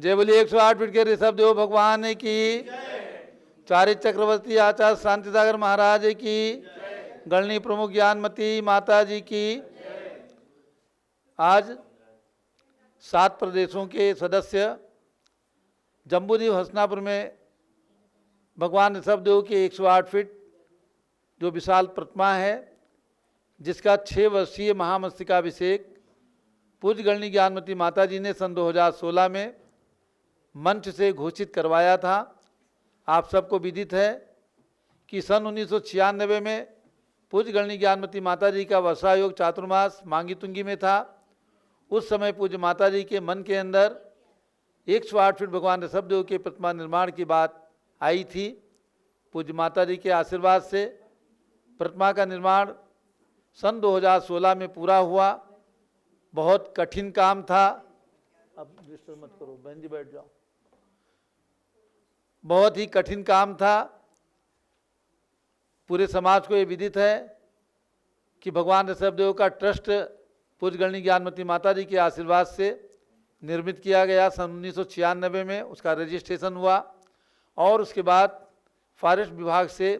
जय बोलिए 108 फीट के ऋषभ देव भगवान की, चारित चक्रवर्ती आचार्य शांति सागर महाराज की, गणनी प्रमुख ज्ञानमती माता जी की। आज 7 प्रदेशों के सदस्य जम्बूद्वीप हसनापुर में भगवान ऋषभ देव की 108 फीट जो विशाल प्रतिमा है, जिसका 6 वर्षीय महामस्तकाभिषेक पूज्य गणनी ज्ञानमती माता जी ने सन 2016 में मंच से घोषित करवाया था। आप सबको विदित है कि सन 1996 में पूज्य गणनी ज्ञानमती माता जी का वर्षा योग चातुर्मास मांगी तुंगी में था। उस समय पूज्य माता जी के मन के अंदर 108 फीट भगवान ऋषभ देव के प्रतिमा निर्माण की बात आई थी। पूज्य माता जी के आशीर्वाद से प्रतिमा का निर्माण सन 2016 में पूरा हुआ। बहुत कठिन काम था। अब डिस्टर्ब मत करो, बहन जी बैठ जाओ। बहुत ही कठिन काम था। पूरे समाज को ये विदित है कि भगवान ऋषभ देव का ट्रस्ट पूज्य गणनी ज्ञानमती माता जी के आशीर्वाद से निर्मित किया गया। सन 1996 में उसका रजिस्ट्रेशन हुआ और उसके बाद फॉरेस्ट विभाग से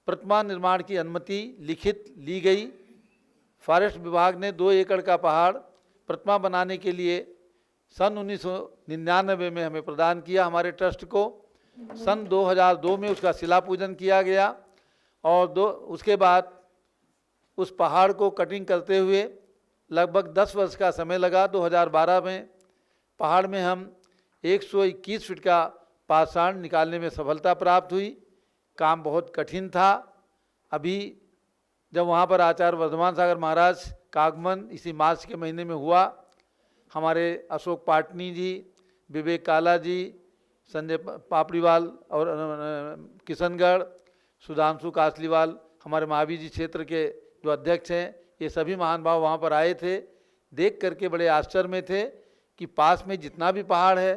प्रतिमा निर्माण की अनुमति लिखित ली गई। फॉरेस्ट विभाग ने 2 एकड़ का पहाड़ प्रतिमा बनाने के लिए सन 1999 में हमें प्रदान किया, हमारे ट्रस्ट को। सन 2002 में उसका शिला पूजन किया गया और उसके बाद उस पहाड़ को कटिंग करते हुए लगभग 10 वर्ष का समय लगा। 2012 में पहाड़ में हम 121 फीट का पाषाण निकालने में सफलता प्राप्त हुई। काम बहुत कठिन था। अभी जब वहाँ पर आचार्य वर्धमान सागर महाराज का आगमन इसी मार्च के महीने में हुआ, हमारे अशोक पाटनी जी, विवेक काला जी, संजय पापड़ीवाल और किशनगढ़, सुधांशु कासलीवाल, हमारे महावीर जी क्षेत्र के जो अध्यक्ष हैं, ये सभी महान भाव वहाँ पर आए थे। देख करके बड़े आश्चर्य में थे कि पास में जितना भी पहाड़ है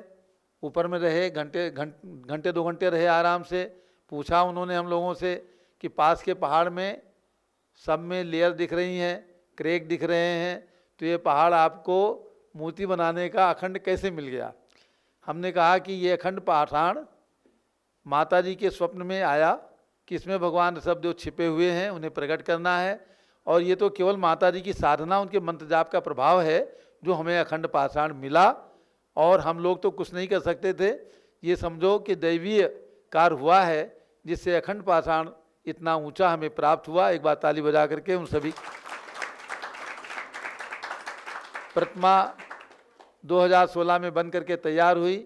ऊपर में रहे, घंटे 2 घंटे रहे आराम से। पूछा उन्होंने हम लोगों से कि पास के पहाड़ में सब में लेयर दिख रही हैं, क्रेक दिख रहे हैं, तो ये पहाड़ आपको मूर्ति बनाने का अखंड कैसे मिल गया? हमने कहा कि ये अखंड पाषाण माता जी के स्वप्न में आया कि इसमें भगवान ऋषभ देव छिपे हुए हैं, उन्हें प्रकट करना है। और ये तो केवल माता जी की साधना, उनके मंत्र जाप का प्रभाव है जो हमें अखंड पाषाण मिला। और हम लोग तो कुछ नहीं कर सकते थे। ये समझो कि दैवीय कार्य हुआ है जिससे अखंड पाषाण इतना ऊंचा हमें प्राप्त हुआ। एक बार ताली बजा करके उन सभी। प्रतिमा 2016 में बन करके तैयार हुई।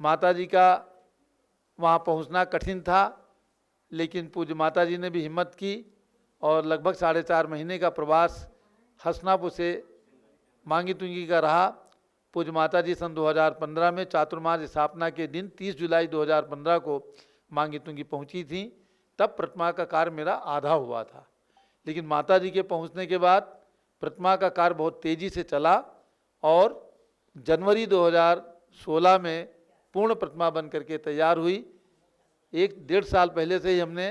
माता जी का वहाँ पहुँचना कठिन था, लेकिन पूज्य माता जी ने भी हिम्मत की और लगभग 4.5 महीने का प्रवास हसनापुर से मांगी तुंगी का रहा। पूज्य माता जी सन 2015 में चातुर्मास स्थापना के दिन 30 जुलाई 2015 को मांगी तुंगी पहुँची थी। तब प्रतिमा का कार्य मेरा आधा हुआ था, लेकिन माता जी के पहुँचने के बाद प्रतिमा का कार्य बहुत तेज़ी से चला और जनवरी 2016 में पूर्ण प्रतिमा बन करके तैयार हुई। 1-1.5 साल पहले से ही हमने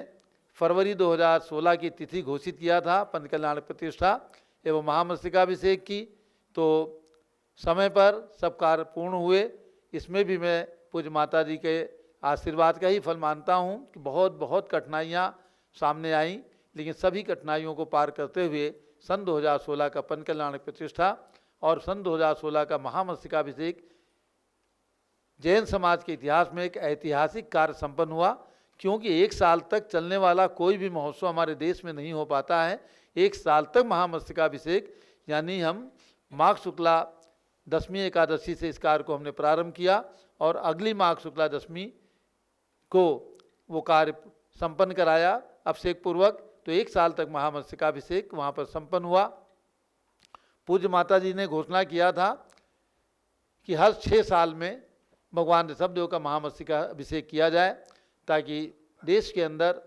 फरवरी 2016 की तिथि घोषित किया था पंच कल्याण प्रतिष्ठा एवं महामस्तकाभिषेक की, तो समय पर सब कार्य पूर्ण हुए। इसमें भी मैं पूज्य माता जी के आशीर्वाद का ही फल मानता हूँ कि बहुत बहुत कठिनाइयाँ सामने आईं, लेकिन सभी कठिनाइयों को पार करते हुए सन 2016 का पंच कल्याण प्रतिष्ठा और सन 2016 का महामस्तकाभिषेक जैन समाज के इतिहास में एक ऐतिहासिक कार्य संपन्न हुआ। क्योंकि 1 साल तक चलने वाला कोई भी महोत्सव हमारे देश में नहीं हो पाता है। 1 साल तक महामस्तकाभिषेक, यानी हम माघ शुक्ला दशमी एकादशी से इस कार्य को हमने प्रारंभ किया और अगली माघ शुक्ला दशमी को वो कार्य संपन्न कराया अभिषेक पूर्वक। तो 1 साल तक महामस्तकाभिषेक वहाँ पर संपन्न हुआ। पूज्य माता जी ने घोषणा किया था कि हर 6 साल में भगवान ऋषभ देव का महामस्तकाभिषेक किया जाए, ताकि देश के अंदर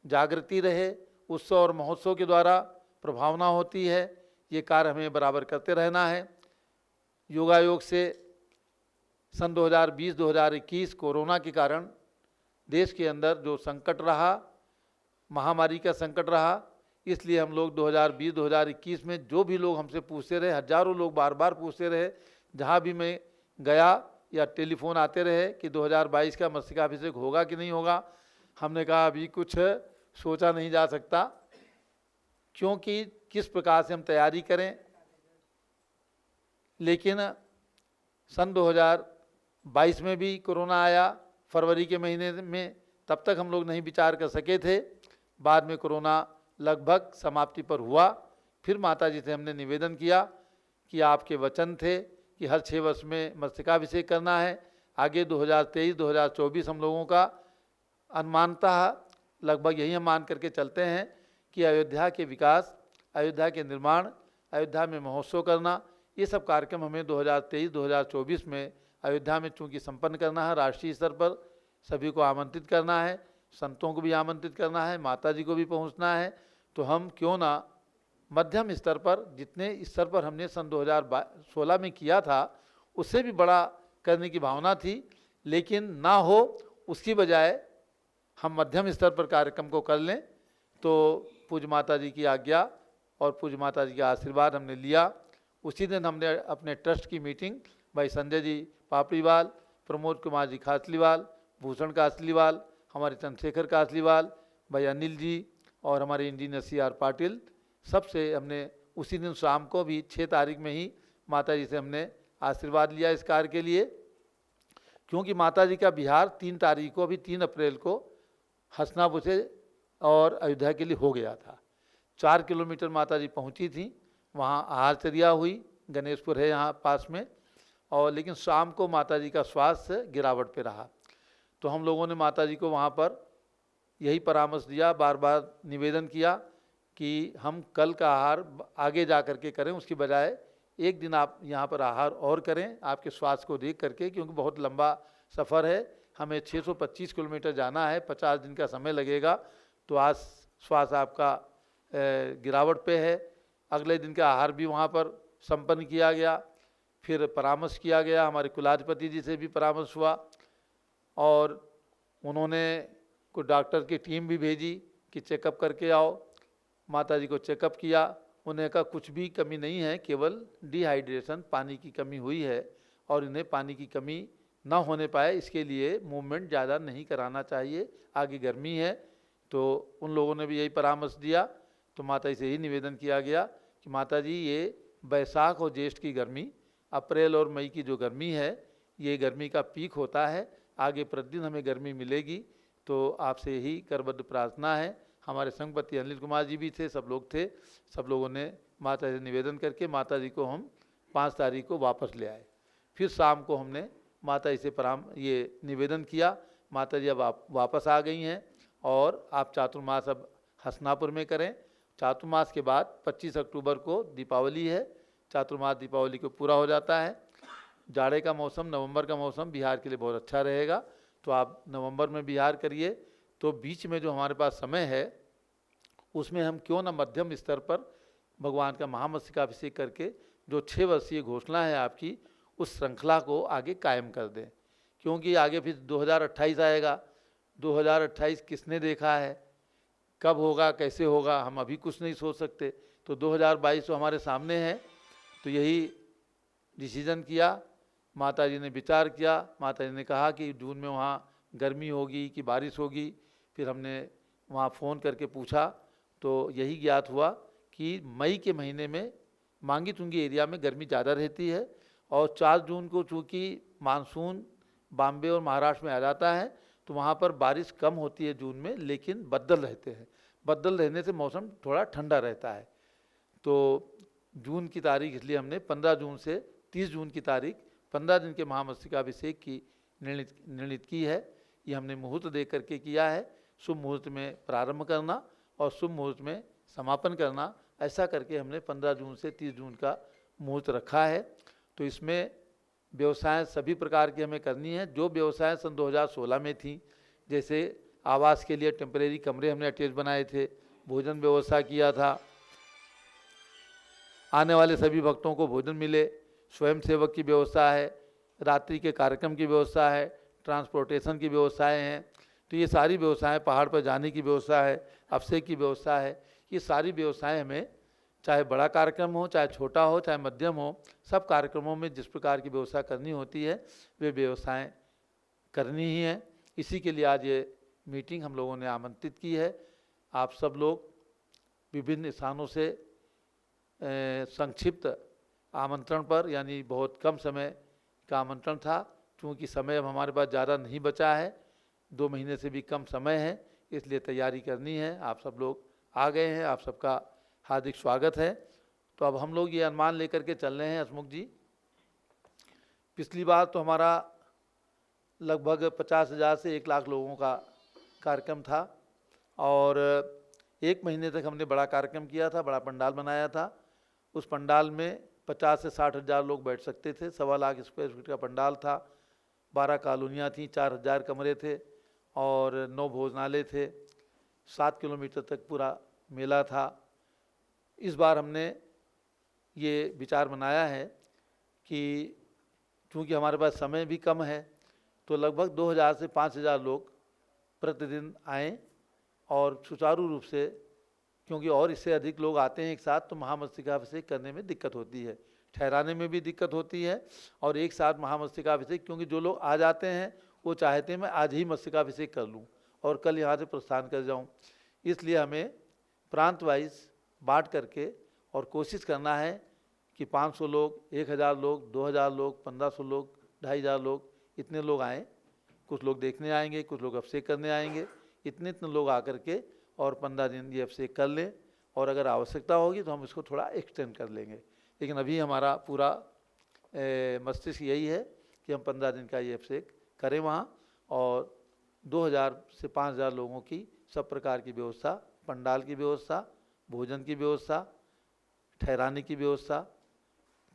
जागृति रहे। उत्सव और महोत्सव के द्वारा प्रभावना होती है, ये कार्य हमें बराबर करते रहना है। योगायोग से सन 2020-2021 कोरोना के कारण देश के अंदर जो संकट रहा, महामारी का संकट रहा, इसलिए हम लोग 2020-2021 में जो भी लोग हमसे पूछते रहे, हजारों लोग बार बार पूछते रहे, जहाँ भी मैं गया या टेलीफोन आते रहे कि 2022 का मस्तकाभिषेक होगा कि नहीं होगा। हमने कहा अभी कुछ सोचा नहीं जा सकता, क्योंकि किस प्रकार से हम तैयारी करें। लेकिन सन 2022 में भी कोरोना आया फरवरी के महीने में, तब तक हम लोग नहीं विचार कर सके थे। बाद में कोरोना लगभग समाप्ति पर हुआ। फिर माता जी से हमने निवेदन किया कि आपके वचन थे कि हर 6 वर्ष में मस्तकाभिषेक करना है। आगे 2023-2024 हम लोगों का अनुमानतः लगभग यही हम मान करके चलते हैं कि अयोध्या के विकास, अयोध्या के निर्माण, अयोध्या में महोत्सव करना, ये सब कार्यक्रम हमें 2023-2024 में अयोध्या में चूँकि संपन्न करना है। राष्ट्रीय स्तर पर सभी को आमंत्रित करना है, संतों को भी आमंत्रित करना है, माता जी को भी पहुंचना है। तो हम क्यों ना मध्यम स्तर पर, जितने स्तर पर हमने सन 2016 में किया था उससे भी बड़ा करने की भावना थी, लेकिन ना हो उसकी बजाय हम मध्यम स्तर पर कार्यक्रम को कर लें। तो पूज्य माता जी की आज्ञा और पूज्य माता जी का आशीर्वाद हमने लिया। उसी दिन हमने अपने ट्रस्ट की मीटिंग भाई संजय जी पापड़ीवाल, प्रमोद कुमार जी खासलीवाल, भूषण कासलीवाल, हमारे चंद्रशेखर कासलीवाल, भाई अनिल जी और हमारे इंजीनियर CR पाटिल, सबसे हमने उसी दिन शाम को भी 6 तारीख में ही माता जी से हमने आशीर्वाद लिया इस कार्य के लिए। क्योंकि माता जी का बिहार 3 तारीख को, अभी 3 अप्रैल को हसनापुर से और अयोध्या के लिए हो गया था। 4 किलोमीटर माता जी पहुँची थी, वहाँ आहारचर्या हुई, गणेशपुर है यहाँ पास में, और लेकिन शाम को माता जी का स्वास्थ्य गिरावट पे रहा। तो हम लोगों ने माता जी को वहाँ पर यही परामर्श दिया, बार बार निवेदन किया कि हम कल का आहार आगे जा कर के करें, उसकी बजाय एक दिन आप यहाँ पर आहार और करें आपके स्वास्थ्य को देख करके, क्योंकि बहुत लंबा सफ़र है, हमें 625 किलोमीटर जाना है, 50 दिन का समय लगेगा। तो आज स्वास्थ्य आपका गिरावट पे है। अगले दिन का आहार भी वहाँ पर संपन्न किया गया। फिर परामर्श किया गया, हमारे कुलाधिपति जी से भी परामर्श हुआ और उन्होंने कुछ डॉक्टर की टीम भी भेजी कि चेकअप करके आओ। माता जी को चेकअप किया, उन्हें कहा कुछ भी कमी नहीं है, केवल डिहाइड्रेशन, पानी की कमी हुई है और इन्हें पानी की कमी ना होने पाए इसके लिए मूवमेंट ज़्यादा नहीं कराना चाहिए, आगे गर्मी है। तो उन लोगों ने भी यही परामर्श दिया। तो माता जी से यही निवेदन किया गया कि माता जी ये बैसाख और ज्येष्ठ की गर्मी, अप्रैल और मई की जो गर्मी है, ये गर्मी का पीक होता है, आगे प्रतिदिन हमें गर्मी मिलेगी। तो आपसे यही करबद्ध प्रार्थना है। हमारे संघपति अनिल कुमार जी भी थे, सब लोग थे, सब लोगों ने माता जी से निवेदन करके माता जी को हम 5 तारीख को वापस ले आए। फिर शाम को हमने माता जी से ये निवेदन किया, माता जी अब आप वापस आ गई हैं और आप चातुर्मास अब हसनापुर में करें। चातुर्मास के बाद 25 अक्टूबर को दीपावली है, चातुर्मास दीपावली को पूरा हो जाता है। जाड़े का मौसम, नवंबर का मौसम बिहार के लिए बहुत अच्छा रहेगा, तो आप नवंबर में बिहार करिए। तो बीच में जो हमारे पास समय है उसमें हम क्यों ना मध्यम स्तर पर भगवान का महामस्तकाभिषेक करके जो 6 वर्षीय घोषणा है आपकी, उस श्रृंखला को आगे कायम कर दें। क्योंकि आगे फिर 2028 आएगा, 2028 किसने देखा है, कब होगा, कैसे होगा, हम अभी कुछ नहीं सोच सकते। तो 2022 तो हमारे सामने है। तो यही डिसीजन किया, माता जी ने विचार किया। माता जी ने कहा कि जून में वहाँ गर्मी होगी कि बारिश होगी। फिर हमने वहाँ फ़ोन करके पूछा तो यही ज्ञात हुआ कि मई के महीने में मांगी तुंगी एरिया में गर्मी ज़्यादा रहती है, और 4 जून को चूँकि मानसून बॉम्बे और महाराष्ट्र में आ जाता है तो वहाँ पर बारिश कम होती है जून में, लेकिन बदल रहते हैं। बदल रहने से मौसम थोड़ा ठंडा रहता है। तो जून की तारीख इसलिए हमने 15 जून से 30 जून की तारीख 15 दिन के महामस्तकाभिषेक की निर्णित की है। ये हमने मुहूर्त देख करके किया है, शुभ मुहूर्त में प्रारंभ करना और शुभ मुहूर्त में समापन करना, ऐसा करके हमने 15 जून से 30 जून का मुहूर्त रखा है। तो इसमें व्यवसाय सभी प्रकार की हमें करनी है। जो व्यवसाय सन 2016 में थी, जैसे आवास के लिए टेम्परेरी कमरे हमने अटैच बनाए थे, भोजन व्यवस्था किया था, आने वाले सभी भक्तों को भोजन मिले, स्वयंसेवक की व्यवस्था है, रात्रि के कार्यक्रम की व्यवस्था है, ट्रांसपोर्टेशन की व्यवस्थाएं हैं। तो ये सारी व्यवस्थाएं, पहाड़ पर जाने की व्यवस्था है, अभिषेक की व्यवस्था है, ये सारी व्यवस्थाएं हमें चाहे बड़ा कार्यक्रम हो, चाहे छोटा हो, चाहे मध्यम हो, सब कार्यक्रमों में जिस प्रकार की व्यवस्था करनी होती है वे व्यवस्थाएं करनी ही है। इसी के लिए आज ये मीटिंग हम लोगों ने आमंत्रित की है। आप सब लोग विभिन्न स्थानों से संक्षिप्त आमंत्रण पर, यानी बहुत कम समय का आमंत्रण था, क्योंकि समय अब हमारे पास ज़्यादा नहीं बचा है, 2 महीने से भी कम समय है, इसलिए तैयारी करनी है। आप सब लोग आ गए हैं, आप सबका हार्दिक स्वागत है। तो अब हम लोग ये अनुमान लेकर के चल रहे हैं हसमुख जी, पिछली बार तो हमारा लगभग 50,000 से 1 लाख लोगों का कार्यक्रम था और 1 महीने तक हमने बड़ा कार्यक्रम किया था, बड़ा पंडाल बनाया था। उस पंडाल में 50 से 60 हज़ार लोग बैठ सकते थे। 1.25 लाख स्क्वायर फीट का पंडाल था, 12 कॉलोनियाँ थीं, 4,000 कमरे थे और 9 भोजनालय थे, 7 किलोमीटर तक पूरा मेला था। इस बार हमने ये विचार बनाया है कि चूँकि हमारे पास समय भी कम है तो लगभग 2,000 से 5,000 लोग प्रतिदिन आएँ और सुचारू रूप से, क्योंकि और इससे अधिक लोग आते हैं एक साथ तो महामस्तकाभिषेक करने में दिक्कत होती है, ठहराने में भी दिक्कत होती है। और एक साथ महामस्तकाभिषेक, क्योंकि जो लोग आ जाते हैं वो चाहते हैं मैं आज ही मस्तकाभिषेक कर लूँ और कल यहाँ से प्रस्थान कर जाऊँ, इसलिए हमें प्रांत वाइज बांट करके और कोशिश करना है कि 500 लोग, 1,000 लोग, 2,000 लोग, 1,500 लोग, 2,500 लोग, इतने लोग आएँ। कुछ लोग देखने आएंगे, कुछ लोग अभिषेक करने आएंगे, इतने लोग आकर के और 15 दिन ये अभिषेक कर लें और अगर आवश्यकता होगी तो हम इसको थोड़ा एक्सटेंड कर लेंगे। लेकिन अभी हमारा पूरा मस्तिष्क यही है कि हम 15 दिन का ये अभिषेक करें वहाँ और 2,000 से 5,000 लोगों की सब प्रकार की व्यवस्था, पंडाल की व्यवस्था, भोजन की व्यवस्था, ठहराने की व्यवस्था।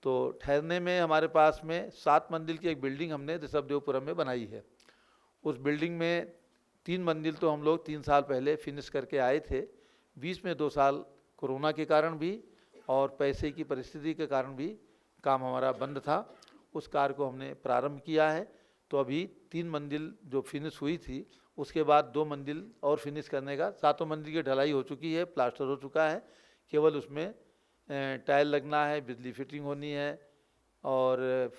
तो ठहरने में हमारे पास में 7 मंजिल की एक बिल्डिंग हमने ऋषभदेवपुरम में बनाई है। उस बिल्डिंग में 3 मंजिल तो हम लोग 3 साल पहले फिनिश करके आए थे, बीच में 2 साल कोरोना के कारण भी और पैसे की परिस्थिति के कारण भी काम हमारा बंद था। उस कार्य को हमने प्रारंभ किया है। तो अभी 3 मंजिल जो फिनिश हुई थी उसके बाद 2 मंजिल और फिनिश करने का, 7 मंजिल की ढलाई हो चुकी है, प्लास्टर हो चुका है, केवल उसमें टाइल लगना है, बिजली फिटिंग होनी है और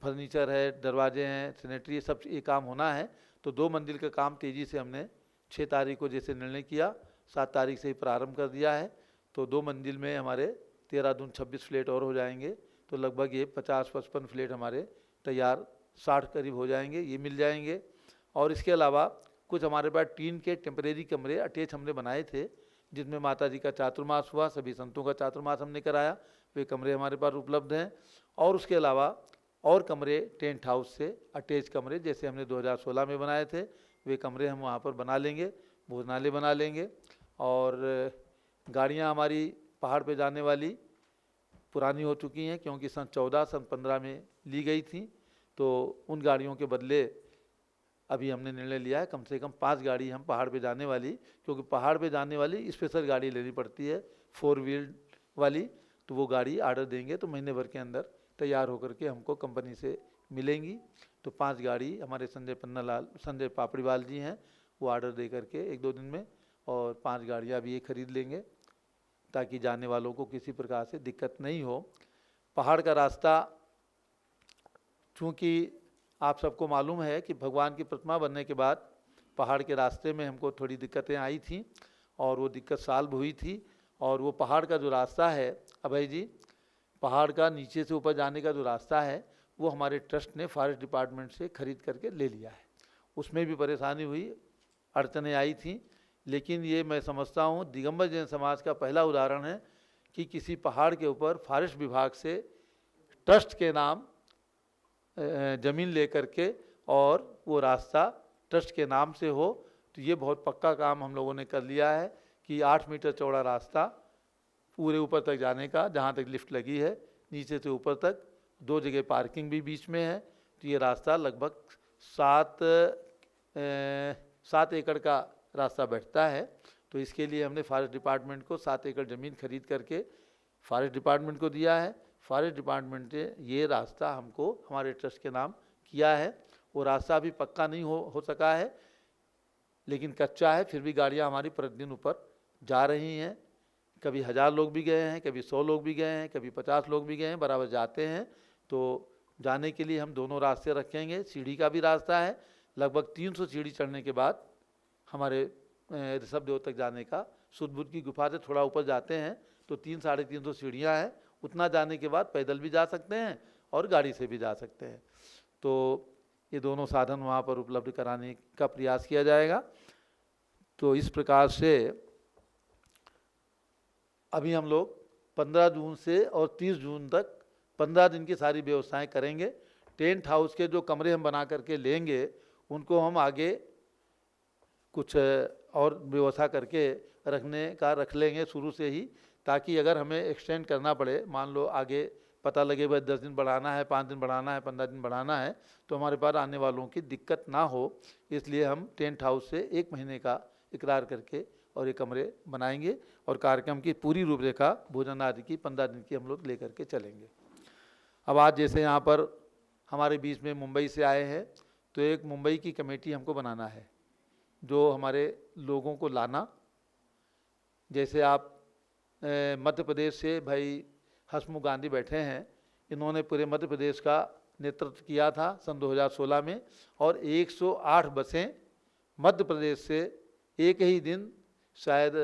फर्नीचर है, दरवाजे हैं, सैनिटरी, सब ये काम होना है। तो 2 मंजिल का काम तेज़ी से हमने 6 तारीख को जैसे निर्णय किया 7 तारीख से ही प्रारंभ कर दिया है। तो 2 मंजिल में हमारे 13 दून 26 फ्लैट और हो जाएंगे, तो लगभग ये 50-55 फ्लैट हमारे तैयार 60 करीब हो जाएंगे, ये मिल जाएंगे। और इसके अलावा कुछ हमारे पास टीन के टेम्परेरी कमरे अटैच हमने बनाए थे, जिसमें माता जी का चातुर्मास हुआ, सभी संतों का चातुर्मास हमने कराया, वे कमरे हमारे पास उपलब्ध हैं। और उसके अलावा और कमरे टेंट हाउस से अटैच कमरे जैसे हमने 2016 में बनाए थे वे कमरे हम वहाँ पर बना लेंगे, भोजनालय बना लेंगे। और गाड़ियाँ हमारी पहाड़ पे जाने वाली पुरानी हो चुकी हैं, क्योंकि सन 15 में ली गई थी, तो उन गाड़ियों के बदले अभी हमने निर्णय लिया है कम से कम 5 गाड़ी हम पहाड़ पे जाने वाली, क्योंकि पहाड़ पे जाने वाली स्पेशल गाड़ी लेनी पड़ती है 4 व्हील वाली, तो वो गाड़ी आर्डर देंगे तो महीने भर के अंदर तैयार होकर के हमको कंपनी से मिलेंगी। तो 5 गाड़ी हमारे संजय पापड़ीवाल जी हैं, वो आर्डर दे करके 1-2 दिन में, और 5 गाड़ियाँ भी ये खरीद लेंगे ताकि जाने वालों को किसी प्रकार से दिक्कत नहीं हो। पहाड़ का रास्ता, चूँकि आप सबको मालूम है कि भगवान की प्रतिमा बनने के बाद पहाड़ के रास्ते में हमको थोड़ी दिक्कतें आई थी और वो दिक्कत सॉल्व हुई थी। और वो पहाड़ का जो रास्ता है अभय जी, पहाड़ का नीचे से ऊपर जाने का जो रास्ता है वो हमारे ट्रस्ट ने फॉरेस्ट डिपार्टमेंट से खरीद करके ले लिया है। उसमें भी परेशानी हुई, अड़चनें आई थी, लेकिन ये मैं समझता हूँ दिगंबर जैन समाज का पहला उदाहरण है कि किसी पहाड़ के ऊपर फॉरेस्ट विभाग से ट्रस्ट के नाम ज़मीन लेकर के और वो रास्ता ट्रस्ट के नाम से हो, तो ये बहुत पक्का काम हम लोगों ने कर लिया है कि 8 मीटर चौड़ा रास्ता पूरे ऊपर तक जाने का, जहाँ तक लिफ्ट लगी है, नीचे से ऊपर तक 2 जगह पार्किंग भी बीच में है। तो ये रास्ता लगभग 7 एकड़ का रास्ता बैठता है। तो इसके लिए हमने फॉरेस्ट डिपार्टमेंट को 7 एकड़ ज़मीन खरीद करके फॉरेस्ट डिपार्टमेंट को दिया है। फॉरेस्ट डिपार्टमेंट ने ये रास्ता हमको हमारे ट्रस्ट के नाम किया है। वो रास्ता अभी पक्का नहीं हो सका है, लेकिन कच्चा है, फिर भी गाड़ियाँ हमारी प्रतिदिन ऊपर जा रही हैं, कभी 1000 लोग भी गए हैं, कभी 100 लोग भी गए हैं, कभी 50 लोग भी गए हैं, बराबर जाते हैं। तो जाने के लिए हम दोनों रास्ते रखेंगे। सीढ़ी का भी रास्ता है, लगभग 300 सीढ़ी चढ़ने के बाद हमारे ऋषभदेव तक जाने का। सुदबुद की गुफा से थोड़ा ऊपर जाते हैं तो 300-350 सीढ़ियाँ हैं। उतना जाने के बाद पैदल भी जा सकते हैं और गाड़ी से भी जा सकते हैं। तो ये दोनों साधन वहाँ पर उपलब्ध कराने का प्रयास किया जाएगा। तो इस प्रकार से अभी हम लोग 15 जून से और 30 जून तक 15 दिन की सारी व्यवस्थाएं करेंगे। टेंट हाउस के जो कमरे हम बना करके लेंगे उनको हम आगे कुछ और व्यवस्था करके रख लेंगे शुरू से ही, ताकि अगर हमें एक्सटेंड करना पड़े, मान लो आगे पता लगे भाई 10 दिन बढ़ाना है, 5 दिन बढ़ाना है, 15 दिन बढ़ाना है, तो हमारे पास आने वालों की दिक्कत ना हो, इसलिए हम टेंट हाउस से 1 महीने का इकरार करके और ये कमरे बनाएंगे और कार्यक्रम की पूरी रूपरेखा भोजन आदि की 15 दिन की हम लोग लेकर के चलेंगे। अब आज जैसे यहाँ पर हमारे बीच में मुंबई से आए हैं, तो एक मुंबई की कमेटी हमको बनाना है जो हमारे लोगों को लाना। जैसे आप मध्य प्रदेश से भाई हसमुख गांधी बैठे हैं, इन्होंने पूरे मध्य प्रदेश का नेतृत्व किया था सन 2016 में, और 108 बसें मध्य प्रदेश से एक ही दिन, शायद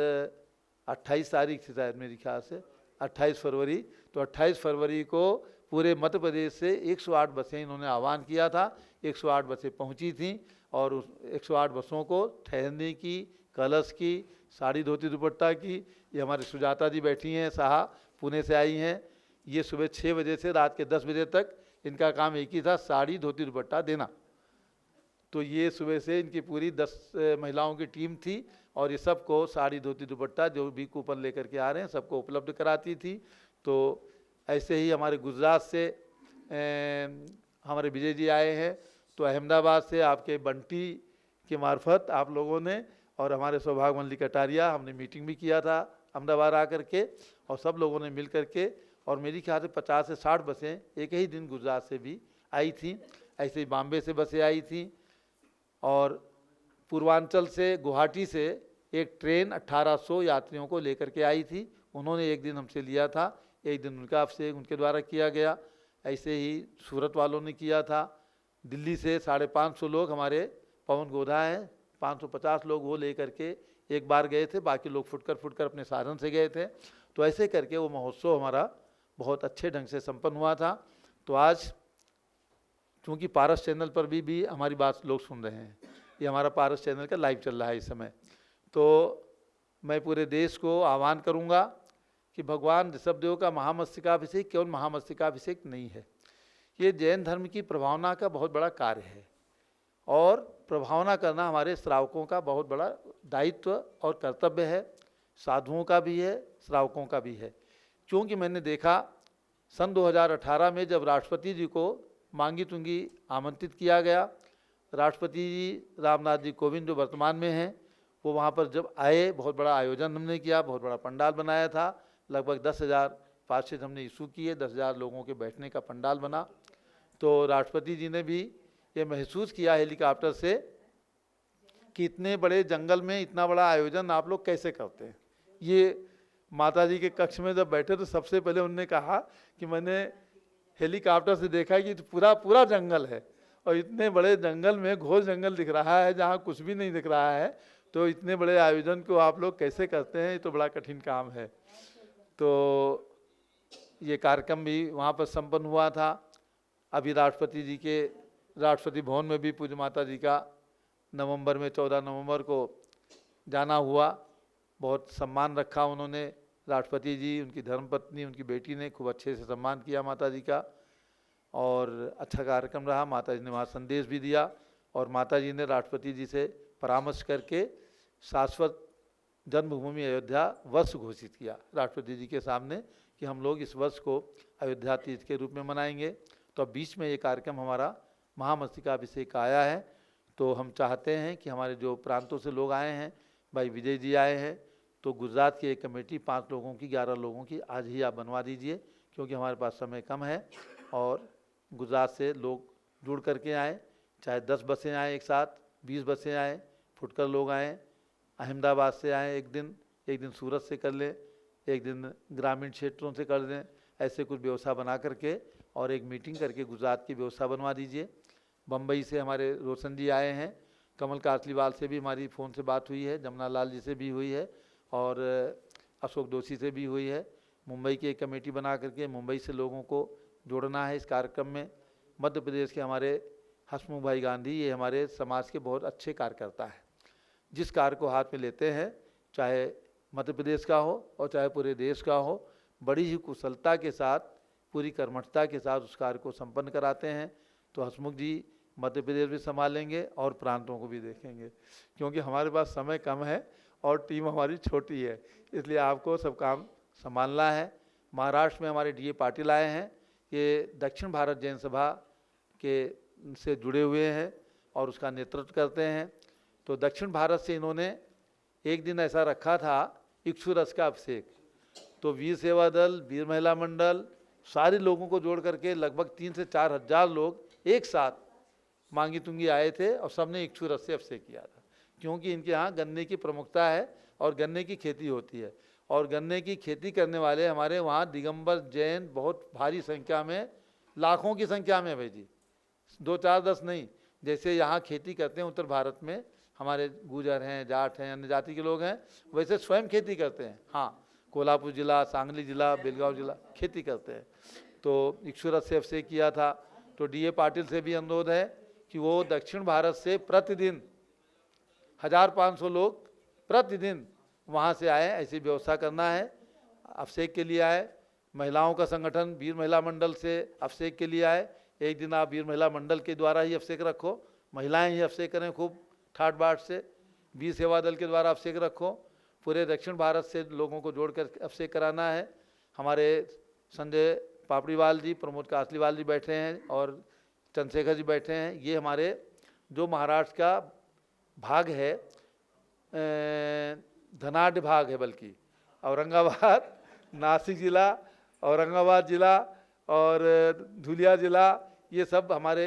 28 तारीख से, शायद मेरे ख्याल से 28 फरवरी, तो 28 फरवरी को पूरे मध्य प्रदेश से 108 बसें इन्होंने आह्वान किया था। 108 बसें पहुंची थीं और उस 108 बसों को ठहरने की, कलश की, साड़ी धोती दुपट्टा की, ये हमारी सुजाता जी बैठी हैं, साहा पुणे से आई हैं, ये सुबह 6 बजे से रात के 10 बजे तक इनका काम एक ही था, साड़ी धोती दुपट्टा देना। तो ये सुबह से इनकी पूरी 10 महिलाओं की टीम थी और ये सबको साड़ी धोती दुपट्टा जो भी कूपन लेकर के आ रहे हैं सबको उपलब्ध कराती थी। तो ऐसे ही हमारे गुजरात से हमारे विजय जी आए हैं, तो अहमदाबाद से आपके बंटी के मार्फत आप लोगों ने और हमारे सौभाग्य मल्लिक कटारिया, हमने मीटिंग भी किया था अहमदाबाद आकर के, और सब लोगों ने मिल करके, और मेरी ख्याल से 50 से 60 बसें एक ही दिन गुजरात से भी आई थी। ऐसे ही बॉम्बे से बसें आई थी, और पूर्वांचल से गुवाहाटी से एक ट्रेन 1800 यात्रियों को लेकर के आई थी। उन्होंने एक दिन हमसे लिया था, एक दिन उनका आपसे उनके द्वारा किया गया। ऐसे ही सूरत वालों ने किया था। दिल्ली से 550 लोग हमारे पवन गोधा हैं, 550 लोग वो लेकर के एक बार गए थे, बाकी लोग फुटकर अपने साधन से गए थे। तो ऐसे करके वो महोत्सव हमारा बहुत अच्छे ढंग से संपन्न हुआ था। तो आज चूँकि पारस चैनल पर भी हमारी बात लोग सुन रहे हैं, ये हमारा पारस चैनल का लाइव चल रहा है इस समय, तो मैं पूरे देश को आह्वान करूँगा कि भगवान ऋषभदेव का महामस्तकाभिषेक केवल महामस्तकाभिषेक नहीं है, ये जैन धर्म की प्रभावना का बहुत बड़ा कार्य है, और प्रभावना करना हमारे श्रावकों का बहुत बड़ा दायित्व और कर्तव्य है, साधुओं का भी है, श्रावकों का भी है। क्योंकि मैंने देखा सन 2018 में जब राष्ट्रपति जी को मांगी तुंगी आमंत्रित किया गया, राष्ट्रपति जी रामनाथ जी कोविंद जो वर्तमान में हैं, वो वहाँ पर जब आए, बहुत बड़ा आयोजन हमने किया, बहुत बड़ा पंडाल बनाया था, लगभग 10,000 पार्षद हमने इशू किए, 10,000 लोगों के बैठने का पंडाल बना। तो राष्ट्रपति जी ने भी ये महसूस किया हेलीकॉप्टर से कि इतने बड़े जंगल में इतना बड़ा आयोजन आप लोग कैसे करते हैं। ये माता जी के कक्ष में जब बैठे तो सबसे पहले उन्होंने कहा कि मैंने हेलीकॉप्टर से देखा कि पूरा जंगल है, और इतने बड़े जंगल में घोर जंगल दिख रहा है जहाँ कुछ भी नहीं दिख रहा है, तो इतने बड़े आयोजन को आप लोग कैसे करते हैं, ये तो बड़ा कठिन काम है। तो ये कार्यक्रम भी वहाँ पर संपन्न हुआ था। अभी राष्ट्रपति जी के राष्ट्रपति भवन में भी पूज्य माता जी का नवंबर में 14 नवंबर को जाना हुआ, बहुत सम्मान रखा उन्होंने, राष्ट्रपति जी, उनकी धर्मपत्नी, उनकी बेटी ने खूब अच्छे से सम्मान किया माता जी का, और अच्छा कार्यक्रम रहा। माता जी ने वहाँ संदेश भी दिया, और माता जी ने राष्ट्रपति जी से परामर्श करके शाश्वत जन्मभूमि अयोध्या वर्ष घोषित किया राष्ट्रपति जी के सामने कि हम लोग इस वर्ष को अयोध्या तीज के रूप में मनाएंगे। तो अब बीच में ये कार्यक्रम हमारा महामस्तकाभिषेक का आया है, तो हम चाहते हैं कि हमारे जो प्रांतों से लोग आए हैं, भाई विजय जी आए हैं, तो गुजरात की एक कमेटी 5 लोगों की, 11 लोगों की आज ही आप बनवा दीजिए, क्योंकि हमारे पास समय कम है। और गुजरात से लोग जुड़ करके आए, चाहे 10 बसें आएँ एक साथ, 20 बसें आएँ, फुटकर लोग आएँ, अहमदाबाद से आएँ, एक दिन सूरत से कर लें, एक दिन ग्रामीण क्षेत्रों से कर दें, ऐसे कुछ व्यवस्था बना करके और एक मीटिंग करके गुजरात की व्यवस्था बनवा दीजिए। बम्बई से हमारे रोशन जी आए हैं, कमल कासलीवाल से भी हमारी फ़ोन से बात हुई है, जमुना लाल जी से भी हुई है और अशोक दोषी से भी हुई है। मुंबई की एक कमेटी बना करके मुंबई से लोगों को जोड़ना है इस कार्यक्रम में। मध्य प्रदेश के हमारे हसमुख भाई गांधी, ये हमारे समाज के बहुत अच्छे कार्यकर्ता हैं। जिस कार्य को हाथ में लेते हैं, चाहे मध्य प्रदेश का हो और चाहे पूरे देश का हो, बड़ी ही कुशलता के साथ, पूरी कर्मठता के साथ उस कार्य को संपन्न कराते हैं। तो हसमुख जी मध्य प्रदेश भी संभालेंगे और प्रांतों को भी देखेंगे, क्योंकि हमारे पास समय कम है और टीम हमारी छोटी है, इसलिए आपको सब काम संभालना है। महाराष्ट्र में हमारे डी.ए. पाटिल आए हैं, ये दक्षिण भारत जैन सभा के से जुड़े हुए हैं और उसका नेतृत्व करते हैं। तो दक्षिण भारत से इन्होंने एक दिन ऐसा रखा था इक्षु रस का अभिषेक, तो वीर सेवा दल, वीर महिला मंडल, सारे लोगों को जोड़ करके लगभग 3 से 4 हज़ार लोग एक साथ मांगी तुंगी आए थे और सबने इक्षु रस से अभिषेक किया था। क्योंकि इनके यहाँ गन्ने की प्रमुखता है और गन्ने की खेती होती है, और गन्ने की खेती करने वाले हमारे वहाँ दिगंबर जैन बहुत भारी संख्या में, लाखों की संख्या में भाई जी, 2, 4, 10 नहीं। जैसे यहाँ खेती करते हैं उत्तर भारत में हमारे गुजर हैं, जाट हैं, अन्य जाति के लोग हैं, वैसे स्वयं खेती करते हैं। हाँ, कोल्हापुर जिला, सांगली जिला, बेलगांव जिला खेती करते हैं। तो इक्षु रस से अभिषेक किया था। तो डी.ए. पाटिल से भी अनुरोध है कि वो दक्षिण भारत से प्रतिदिन 1500 लोग प्रतिदिन वहाँ से आए, ऐसी व्यवस्था करना है। अभिषेक के लिए आए। महिलाओं का संगठन वीर महिला मंडल से अभिषेक के लिए आए। एक दिन आप वीर महिला मंडल के द्वारा ही अभिषेक रखो, महिलाएं ही अभिषेक करें खूब ठाट बाट से। वीर सेवा दल के द्वारा अभिषेक रखो। पूरे दक्षिण भारत से लोगों को जोड़कर अभिषेक कराना है। हमारे संजय पापड़ीवाल जी, प्रमोद कासलीवाल जी बैठे हैं और चंद्रशेखर जी बैठे हैं। ये हमारे जो महाराष्ट्र का भाग है, धनाढ़ भाग है, बल्कि औरंगाबाद, नासिक जिला, औरंगाबाद जिला और धुलिया जिला, ये सब हमारे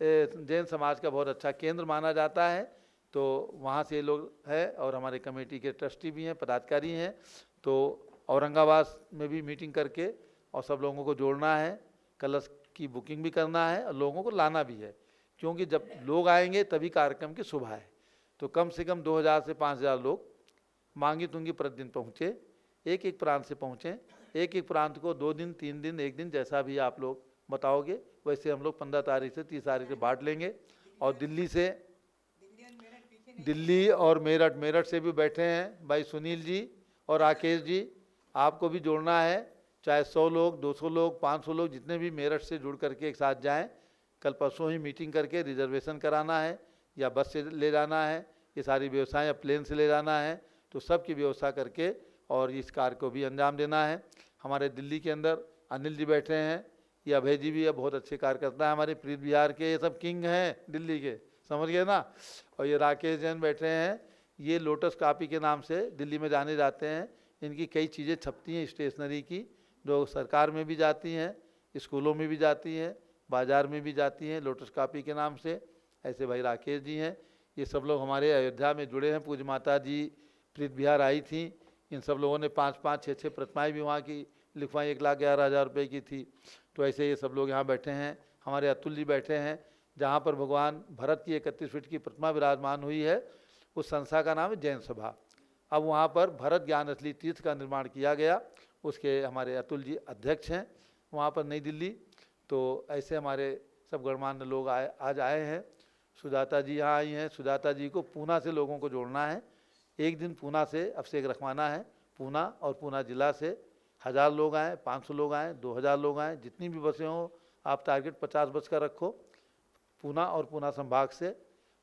जैन समाज का बहुत अच्छा केंद्र माना जाता है। तो वहाँ से लोग हैं और हमारे कमेटी के ट्रस्टी भी हैं, पदाधिकारी हैं। तो औरंगाबाद में भी मीटिंग करके और सब लोगों को जोड़ना है, कलश की बुकिंग भी करना है और लोगों को लाना भी है, क्योंकि जब लोग आएंगे तभी कार्यक्रम की शोभा है। तो कम से कम 2000 से 5000 लोग मांगी तुंगी प्रतिदिन पहुँचे, एक एक प्रांत से पहुँचें। एक एक प्रांत को 2 दिन, 3 दिन, 1 दिन, जैसा भी आप लोग बताओगे वैसे हम लोग 15 तारीख से 30 तारीख से बांट लेंगे। और दिल्ली और मेरठ से भी बैठे हैं भाई सुनील जी और राकेश जी, आपको भी जोड़ना है। चाहे 100 लोग, 200 लोग, 500 लोग, जितने भी मेरठ से जुड़ करके एक साथ जाएं। कल परसों ही मीटिंग करके रिजर्वेशन कराना है, या बस से ले जाना है, ये सारी व्यवस्थाएं, या प्लेन से ले जाना है, तो सब की व्यवस्था करके और इस कार्य को भी अंजाम देना है। हमारे दिल्ली के अंदर अनिल जी बैठे हैं, ये अभय जी भी है, बहुत अच्छे कार्यकर्ता हैं हमारे प्रीत बिहार के, ये सब किंग हैं दिल्ली के, समझ गए ना। और ये राकेश जैन बैठे हैं, ये लोटस कॉपी के नाम से दिल्ली में जाने जाते हैं। इनकी कई चीज़ें छपती हैं स्टेशनरी की, जो सरकार में भी जाती हैं, स्कूलों में भी जाती हैं, बाज़ार में भी जाती हैं लोटस कॉपी के नाम से। ऐसे भाई राकेश जी हैं, ये सब लोग हमारे अयोध्या में जुड़े हैं। पूज्य माता जी प्रीत बिहार आई थी, इन सब लोगों ने 5-5, 6-6 प्रतिमाएँ भी वहाँ की लिखवाई, 1,11,000 रुपये की थी। तो ऐसे ये सब लोग यहाँ बैठे हैं। हमारे अतुल जी बैठे हैं, जहाँ पर भगवान भरत की 31 फीट की प्रतिमा विराजमान हुई है, उस संस्था का नाम है जैन सभा। अब वहाँ पर भरत ज्ञान असली तीर्थ का निर्माण किया गया, उसके हमारे अतुल जी अध्यक्ष हैं वहाँ पर नई दिल्ली। तो ऐसे हमारे सब गणमान्य लोग आज आए हैं। सुजाता जी यहाँ आई हैं। सुजाता जी को पूना से लोगों को जोड़ना है, एक दिन पूना से अभिषेक रखवाना है। पूना और पूना जिला से 1000 लोग आएँ, 500 लोग आएँ, 2000 लोग आएँ, जितनी भी बसें हों, आप टारगेट 50 बस का रखो पूना और पूना संभाग से,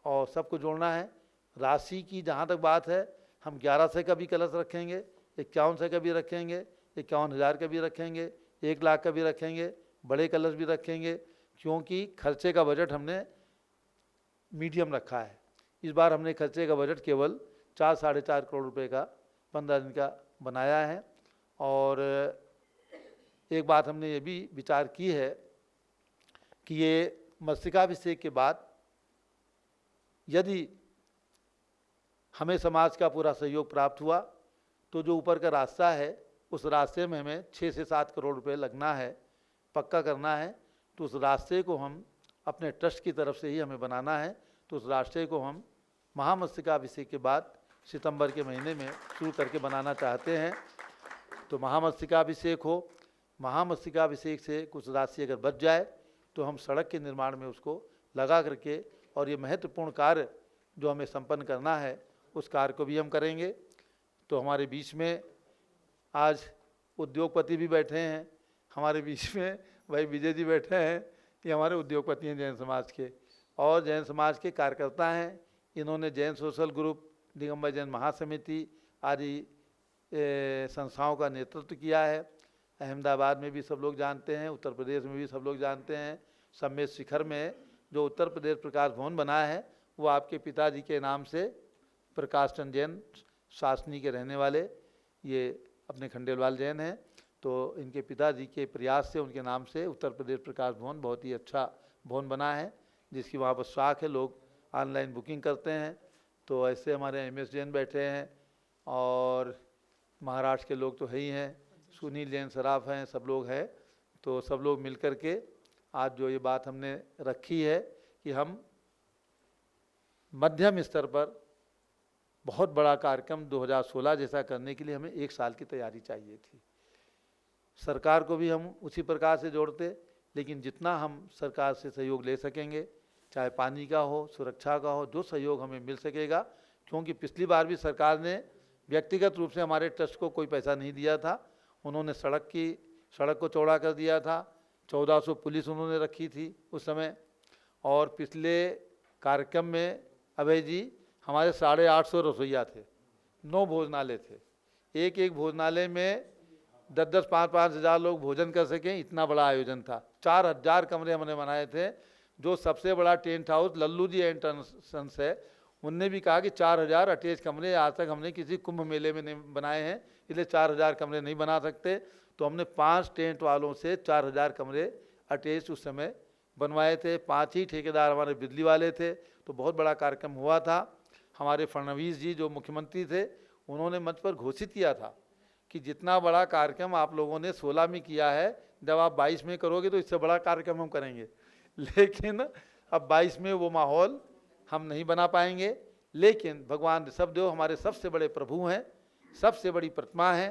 और सबको जोड़ना है। राशि की जहाँ तक बात है, हम 1100 का भी कलश रखेंगे, 5100 का भी रखेंगे, 51,000 का भी रखेंगे, 1 लाख का भी रखेंगे, बड़े कलश भी रखेंगे, क्योंकि खर्चे का बजट हमने मीडियम रखा है। इस बार हमने खर्चे का बजट केवल 4-4.5 करोड़ रुपए का 15 दिन का बनाया है। और एक बात हमने ये भी विचार की है कि ये मस्तकाभिषेक के बाद यदि हमें समाज का पूरा सहयोग प्राप्त हुआ, तो जो ऊपर का रास्ता है उस रास्ते में हमें 6 से 7 करोड़ रुपए लगना है, पक्का करना है। तो उस रास्ते को हम अपने ट्रस्ट की तरफ से ही हमें बनाना है। तो उस रास्ते को हम महामस्तकाभिषेक के बाद सितंबर के महीने में शुरू करके बनाना चाहते हैं। तो महामस्तकाभिषेक हो, महामस्तकाभिषेक से कुछ राशि अगर बच जाए तो हम सड़क के निर्माण में उसको लगा करके और ये महत्वपूर्ण कार्य जो हमें संपन्न करना है उस कार्य को भी हम करेंगे। तो हमारे बीच में आज उद्योगपति भी बैठे हैं, हमारे बीच में भाई विजय जी बैठे हैं, ये हमारे उद्योगपति हैं जैन समाज के, और जैन समाज के कार्यकर्ता हैं। इन्होंने जैन सोशल ग्रुप, दिगंबर जैन महासमिति आदि संस्थाओं का नेतृत्व किया है। अहमदाबाद में भी सब लोग जानते हैं, उत्तर प्रदेश में भी सब लोग जानते हैं। सम्मेद शिखर में जो उत्तर प्रदेश प्रकाश भवन बना है वो आपके पिताजी के नाम से, प्रकाश चंद जैन शासनी के रहने वाले, ये अपने खंडेलवाल जैन हैं। तो इनके पिताजी के प्रयास से, उनके नाम से उत्तर प्रदेश प्रकाश भवन बहुत ही अच्छा भवन बना है, जिसकी वहाँ पर शाख है, लोग ऑनलाइन बुकिंग करते हैं। तो ऐसे हमारे MS जैन बैठे हैं और महाराष्ट्र के लोग तो है ही हैं, सुनील जैन सराफ हैं, सब लोग हैं। तो सब लोग मिल कर के आज जो ये बात हमने रखी है कि हम मध्यम स्तर पर बहुत बड़ा कार्यक्रम 2016 जैसा करने के लिए हमें 1 साल की तैयारी चाहिए थी। सरकार को भी हम उसी प्रकार से जोड़ते, लेकिन जितना हम सरकार से सहयोग ले सकेंगे, चाहे पानी का हो, सुरक्षा का हो, जो सहयोग हमें मिल सकेगा, क्योंकि पिछली बार भी सरकार ने व्यक्तिगत रूप से हमारे ट्रस्ट को कोई पैसा नहीं दिया था। उन्होंने सड़क को चौड़ा कर दिया था, 1400 पुलिस उन्होंने रखी थी उस समय। और पिछले कार्यक्रम में अभय जी हमारे 850 रसोइया थे, 9 भोजनालय थे, एक भोजनालय में 10-10, 5-5 हज़ार लोग भोजन कर सकें, इतना बड़ा आयोजन था। 4000 कमरे हमने बनाए थे। जो सबसे बड़ा टेंट हाउस लल्लू जी एंटरसंस है, उनने भी कहा कि 4000 अटैच कमरे आज तक हमने किसी कुंभ मेले में नहीं बनाए हैं, इसलिए 4000 कमरे नहीं बना सकते। तो हमने 5 टेंट वालों से 4000 कमरे अटैच उस समय बनवाए थे। 5 ही ठेकेदार हमारे बिजली वाले थे। तो बहुत बड़ा कार्यक्रम हुआ था। हमारे फडणवीस जी जो मुख्यमंत्री थे, उन्होंने मंच पर घोषित किया था कि जितना बड़ा कार्यक्रम आप लोगों ने 16 में किया है, जब आप 22 में करोगे तो इससे बड़ा कार्यक्रम हम करेंगे। लेकिन अब 22 में वो माहौल हम नहीं बना पाएंगे। लेकिन भगवान ऋषभदेव हमारे सबसे बड़े प्रभु हैं, सबसे बड़ी प्रतिमा है।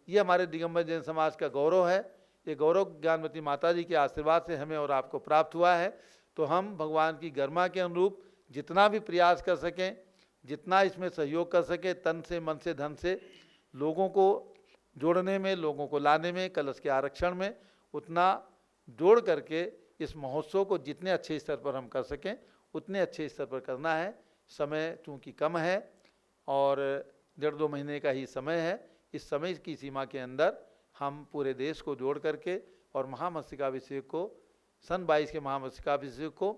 ये हमारे दिगंबर जैन समाज का गौरव है। ये गौरव ज्ञानवती माता जी के आशीर्वाद से हमें और आपको प्राप्त हुआ है। तो हम भगवान की गरिमा के अनुरूप जितना भी प्रयास कर सकें, जितना इसमें सहयोग कर सकें, तन से, मन से, धन से, लोगों को जोड़ने में, लोगों को लाने में, कलश के आरक्षण में, उतना जोड़ करके इस महोत्सव को जितने अच्छे स्तर पर हम कर सकें उतने अच्छे स्तर पर करना है। समय चूँकि कम है और 1.5-2 महीने का ही समय है, इस समय की सीमा के अंदर हम पूरे देश को जोड़ करके और महामस्तकाभिषेक को, सन 22 के महामस्तकाभिषेक को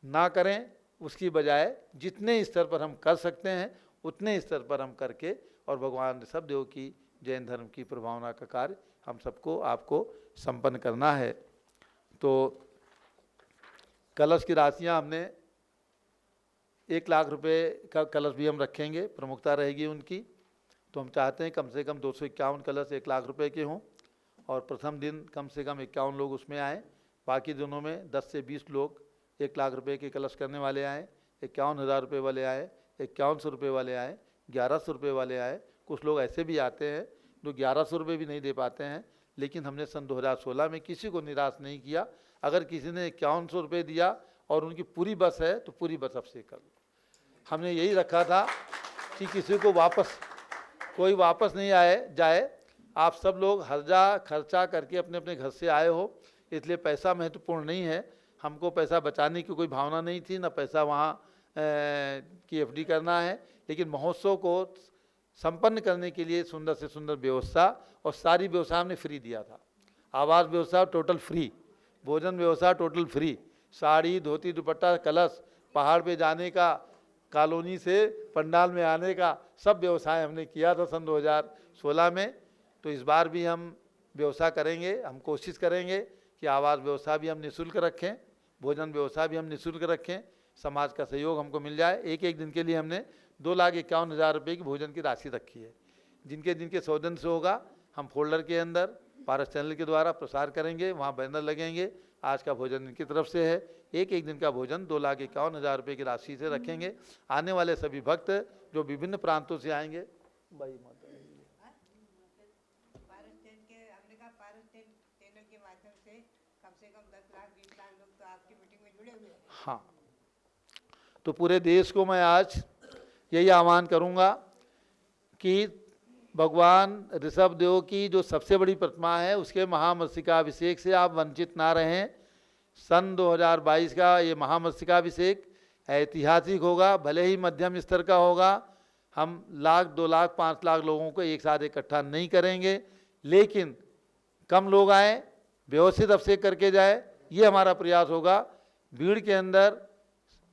ना करें, उसकी बजाय जितने स्तर पर हम कर सकते हैं उतने स्तर पर हम करके और भगवान ऋषभदेव की जैन धर्म की प्रभावना का कार्य हम सबको, आपको संपन्न करना है। तो कलश की राशियां हमने 1 लाख रुपए का कलश भी हम रखेंगे, प्रमुखता रहेगी उनकी। तो हम चाहते हैं कम से कम 251 कलश 1 लाख रुपए के हों और प्रथम दिन कम से कम 51 लोग उसमें आए। बाकी दिनों में 10 से 20 लोग 1 लाख रुपए के कलश करने वाले आए, 51,000 रुपये वाले आए, 5100 रुपये वाले आए, 1100 रुपये वाले आए। कुछ लोग ऐसे भी आते हैं जो 1100 रुपये भी नहीं दे पाते हैं, लेकिन हमने सन 2016 में किसी को निराश नहीं किया। अगर किसी ने 5100 रुपये दिया और उनकी पूरी बस है तो पूरी बस अब से कर लो। हमने यही रखा था कि किसी को कोई वापस नहीं जाए। आप सब लोग हर्जा खर्चा करके अपने अपने घर से आए हो, इसलिए पैसा महत्वपूर्ण नहीं है। हमको पैसा बचाने की कोई भावना नहीं थी, ना पैसा वहाँ की FD करना है। लेकिन महोत्सव को संपन्न करने के लिए सुंदर से सुंदर व्यवस्था, और सारी व्यवस्था हमने फ्री दिया था। आवास व्यवस्था टोटल फ्री, भोजन व्यवस्था टोटल फ्री, साड़ी, धोती, दुपट्टा, कलश, पहाड़ पे जाने का, कॉलोनी से पंडाल में आने का, सब व्यवसाय हमने किया था सन 2016 में। तो इस बार भी हम व्यवस्था करेंगे। हम कोशिश करेंगे कि आवास व्यवस्था भी हम निःशुल्क रखें, भोजन व्यवस्था भी हम निःशुल्क रखें, समाज का सहयोग हमको मिल जाए। एक दिन के लिए हमने 2,51,000 रुपये की भोजन की राशि रखी है। जिनके 100 दिन से होगा हम फोल्डर के अंदर पारस चैनल के द्वारा प्रसार करेंगे, वहाँ बैनर लगेंगे। आज का भोजन इनकी तरफ से है। एक दिन का भोजन 2,51,000 रुपये की राशि से रखेंगे। आने वाले सभी भक्त जो विभिन्न प्रांतों से आएंगे, भाई माता के माध्यम से कम 10 लाख 20 लाख लोग तो आपकी मीटिंग में जुड़े हुए हैं। हाँ, तो पूरे देश को मैं आज यही आह्वान करूंगा कि भगवान ऋषभ देव की जो सबसे बड़ी प्रतिमा है उसके महामस्तकाभिषेक से आप वंचित ना रहें। सन 2022 का ये महामस्तकाभिषेक ऐतिहासिक होगा, भले ही मध्यम स्तर का होगा। हम 1,00,000, 2,00,000, 5,00,000 लोगों को एक साथ इकट्ठा नहीं करेंगे, लेकिन कम लोग आए, व्यवस्थित अभिषेक करके जाए, ये हमारा प्रयास होगा। भीड़ के अंदर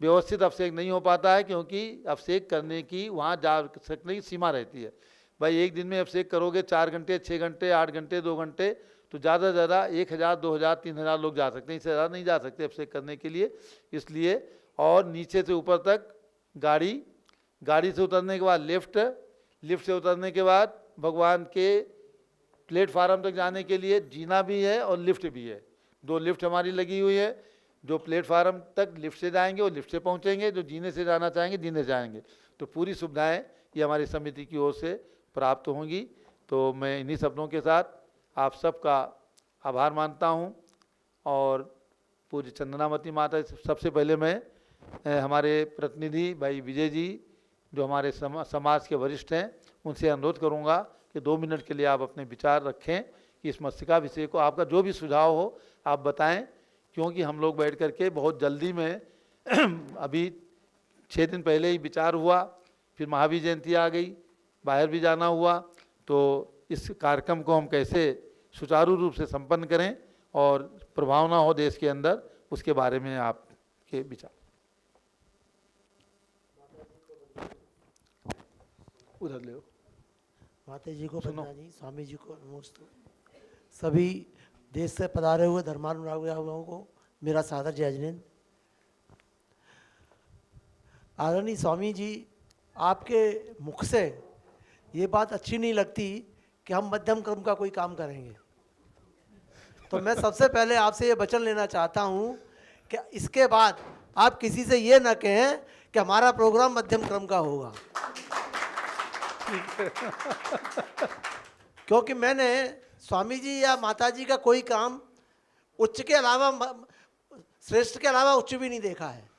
व्यवस्थित अभिषेक नहीं हो पाता है, क्योंकि अभिषेक करने की वहाँ जा सकने की सीमा रहती है। भाई एक दिन में अभिषेक करोगे 4 घंटे, 6 घंटे, 8 घंटे, 2 घंटे, तो ज़्यादा से ज़्यादा 1,000, 2,000, 3,000 लोग जा सकते हैं, इससे ज़्यादा नहीं जा सकते अभिषेक करने के लिए। इसलिए और नीचे से ऊपर तक गाड़ी से उतरने के बाद लिफ्ट से उतरने के बाद भगवान के प्लेटफार्म तक जाने के लिए जीना भी है और लिफ्ट भी है। 2 लिफ्ट हमारी लगी हुई है। जो प्लेटफार्म तक लिफ्ट से जाएंगे वो लिफ्ट से पहुंचेंगे, जो जीने से जाना चाहेंगे जीने से जाएंगे। तो पूरी सुविधाएं ये हमारी समिति की ओर से प्राप्त होंगी। तो मैं इन्हीं शब्दों के साथ आप सबका आभार मानता हूं। और पूज्य चंदनावती माता, सबसे पहले मैं हमारे प्रतिनिधि भाई विजय जी जो हमारे समाज के वरिष्ठ हैं उनसे अनुरोध करूंगा कि 2 मिनट के लिए आप अपने विचार रखें कि इस मस्तकाभिषेक को आपका जो भी सुझाव हो आप बताएं, क्योंकि हम लोग बैठ कर के बहुत जल्दी में अभी 6 दिन पहले ही विचार हुआ, फिर महावीर जयंती आ गई, बाहर भी जाना हुआ। तो इस कार्यक्रम को हम कैसे सुचारू रूप से संपन्न करें और प्रभाव ना हो देश के अंदर, उसके बारे में आपके विचार। उधर ले माता जी को बंदना, स्वामी जी को नमस्ते। सभी देश से पधारे हुए धर्मानुरागियों को मेरा सादर जय जिनेंद्र। आदरणीय स्वामी जी, आपके मुख से ये बात अच्छी नहीं लगती कि हम मध्यम क्रम का कोई काम करेंगे। तो मैं सबसे पहले आपसे ये वचन लेना चाहता हूँ कि इसके बाद आप किसी से ये ना कहें कि हमारा प्रोग्राम मध्यम क्रम का होगा। क्योंकि मैंने स्वामी जी या माता जी का कोई काम उच्च के अलावा, श्रेष्ठ के अलावा उच्च भी नहीं देखा है।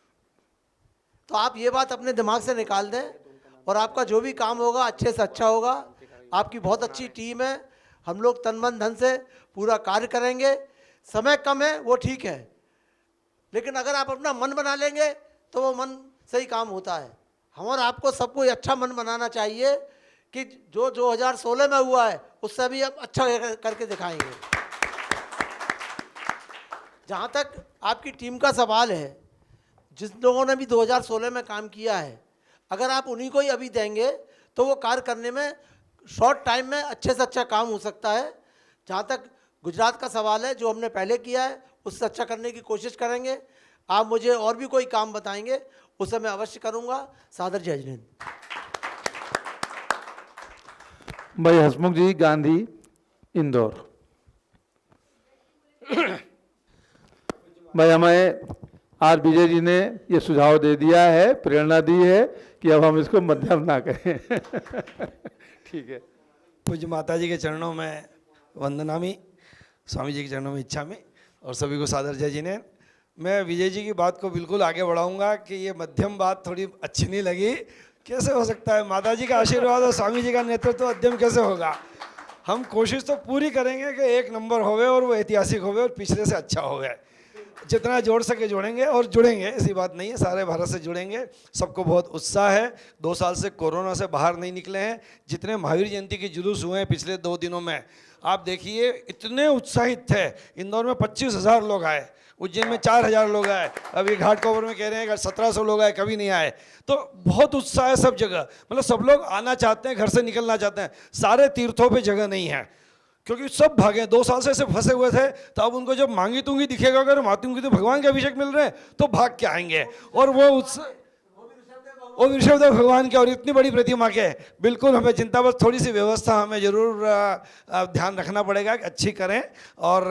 तो आप ये बात अपने दिमाग से निकाल दें और आपका जो भी काम होगा अच्छे से अच्छा होगा। आपकी बहुत अच्छी टीम है, हम लोग तन मन धन से पूरा कार्य करेंगे। समय कम है वो ठीक है, लेकिन अगर आप अपना मन बना लेंगे तो वो मन से ही काम होता है। हम और आपको सबको अच्छा मन बनाना चाहिए कि जो 2016 में हुआ है उससे भी अब अच्छा करके दिखाएंगे। जहाँ तक आपकी टीम का सवाल है, जिस लोगों ने भी 2016 में काम किया है, अगर आप उन्हीं को ही अभी देंगे तो वो कार्य करने में शॉर्ट टाइम में अच्छे से अच्छा काम हो सकता है। जहाँ तक गुजरात का सवाल है, जो हमने पहले किया है उससे अच्छा करने की कोशिश करेंगे। आप मुझे और भी कोई काम बताएंगे उसे मैं अवश्य करूँगा। सादर जय जिनेंद्र। भाई हसमुख जी, गांधी, इंदौर। भाई हमें आज विजय जी ने ये सुझाव दे दिया है, प्रेरणा दी है कि अब हम इसको मध्यम ना करें। ठीक है। पूज्य माता जी के चरणों में वंदनामी, स्वामी जी के चरणों में इच्छा में, और सभी को सादर जय जिनेंद्र। मैं विजय जी की बात को बिल्कुल आगे बढ़ाऊंगा कि ये मध्यम बात थोड़ी अच्छी नहीं लगी। कैसे हो सकता है? माता जी का आशीर्वाद और स्वामी जी का नेतृत्व तो मध्यम कैसे होगा? हम कोशिश तो पूरी करेंगे कि 1 नंबर होवे और वो ऐतिहासिक होवे और पिछले से अच्छा होवे। जितना जोड़ सके जोड़ेंगे और जुड़ेंगे, ऐसी बात नहीं है, सारे भारत से जुड़ेंगे। सबको बहुत उत्साह है। 2 साल से कोरोना से बाहर नहीं निकले हैं। जितने महावीर जयंती के जुलूस हुए हैं पिछले 2 दिनों में, आप देखिए इतने उत्साहित थे। इंदौर में 25,000 लोग आए, उज्जैन में 4,000 लोग आए, अभी घाट कवर में कह रहे हैं कि 1,700 लोग आए, कभी नहीं आए। तो बहुत उत्साह है सब जगह, मतलब सब लोग आना चाहते हैं, घर से निकलना चाहते हैं। सारे तीर्थों पे जगह नहीं है क्योंकि सब भागे। 2 साल से ऐसे फंसे हुए थे, तो अब उनको जब मांगी तूंगी दिखेगा, अगर मातूंगी तो भगवान के अभिषेक मिल रहे हैं तो भाग के आएंगे। और वो वो ऋषभदेव भगवान के और इतनी बड़ी प्रतिमा के बिल्कुल हमें चिंता, बस थोड़ी सी व्यवस्था हमें जरूर ध्यान रखना पड़ेगा कि अच्छी करें और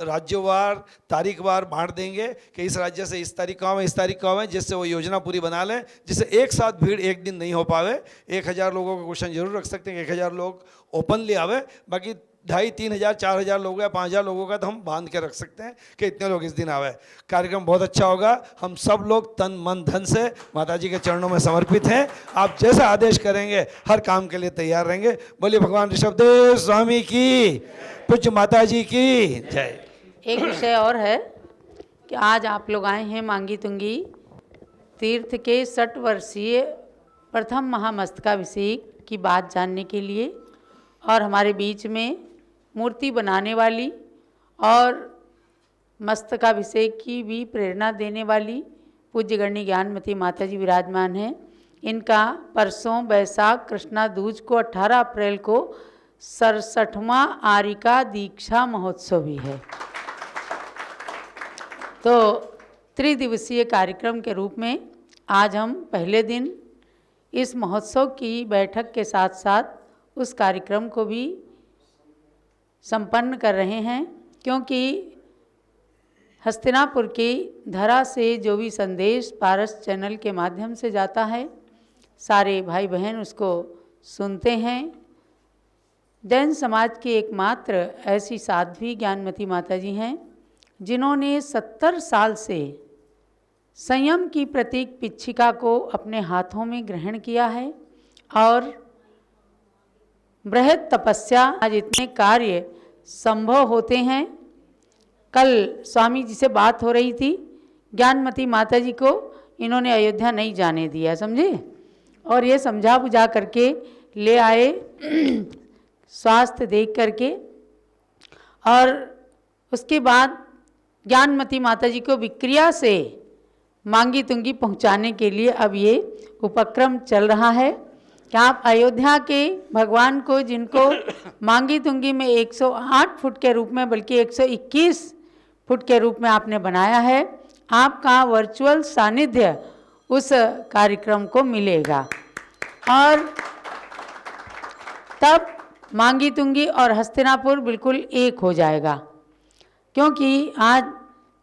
राज्यवार तारीखवार बांट देंगे कि इस राज्य से इस तारीख को आवें, इस तारीख को आवें, जिससे वो योजना पूरी बना लें, जिससे एक साथ भीड़ एक दिन नहीं हो पावे। 1000 लोगों का क्वेश्चन जरूर रख सकते हैं, 1000 लोग ओपनली आवे, बाकी 2500-3000 4000 लोगों या 5000 लोगों का तो हम बांध के रख सकते हैं कि इतने लोग इस दिन आवे। कार्यक्रम बहुत अच्छा होगा, हम सब लोग तन मन धन से माता जी के चरणों में समर्पित हैं। आप जैसा आदेश करेंगे हर काम के लिए तैयार रहेंगे। बोलिए भगवान ऋषभदेव स्वामी की, पूज्य माता जी की जय। एक विषय और है कि आज आप लोग आए हैं मांगी तुंगी तीर्थ के 60 वर्षीय प्रथम महामस्तकाभिषेक की बात जानने के लिए, और हमारे बीच में मूर्ति बनाने वाली और मस्तकाभिषेक की भी प्रेरणा देने वाली पूज्य गणनी ज्ञानमती माता जी विराजमान हैं। इनका परसों बैसाख कृष्णा दूज को 18 अप्रैल को 67वां आरिका दीक्षा महोत्सव भी है। तो त्रिदिवसीय कार्यक्रम के रूप में आज हम पहले दिन इस महोत्सव की बैठक के साथ साथ उस कार्यक्रम को भी संपन्न कर रहे हैं, क्योंकि हस्तिनापुर की धरा से जो भी संदेश पारस चैनल के माध्यम से जाता है, सारे भाई बहन उसको सुनते हैं। जैन समाज की एकमात्र ऐसी साध्वी ज्ञानमती माता जी हैं जिन्होंने 70 साल से संयम की प्रतीक पिच्छिका को अपने हाथों में ग्रहण किया है और बृहद तपस्या आज इतने कार्य संभव होते हैं। कल स्वामी जी से बात हो रही थी, ज्ञानमती माता जी को इन्होंने अयोध्या नहीं जाने दिया, समझे, और ये समझा बुझा करके ले आए स्वास्थ्य देख करके, और उसके बाद ज्ञानमती माता जी को विक्रिया से मांगी तुंगी पहुंचाने के लिए अब ये उपक्रम चल रहा है कि आप अयोध्या के भगवान को, जिनको मांगी तुंगी में 108 फुट के रूप में बल्कि 121 फुट के रूप में आपने बनाया है, आपका वर्चुअल सानिध्य उस कार्यक्रम को मिलेगा और तब मांगी तुंगी और हस्तिनापुर बिल्कुल एक हो जाएगा, क्योंकि आज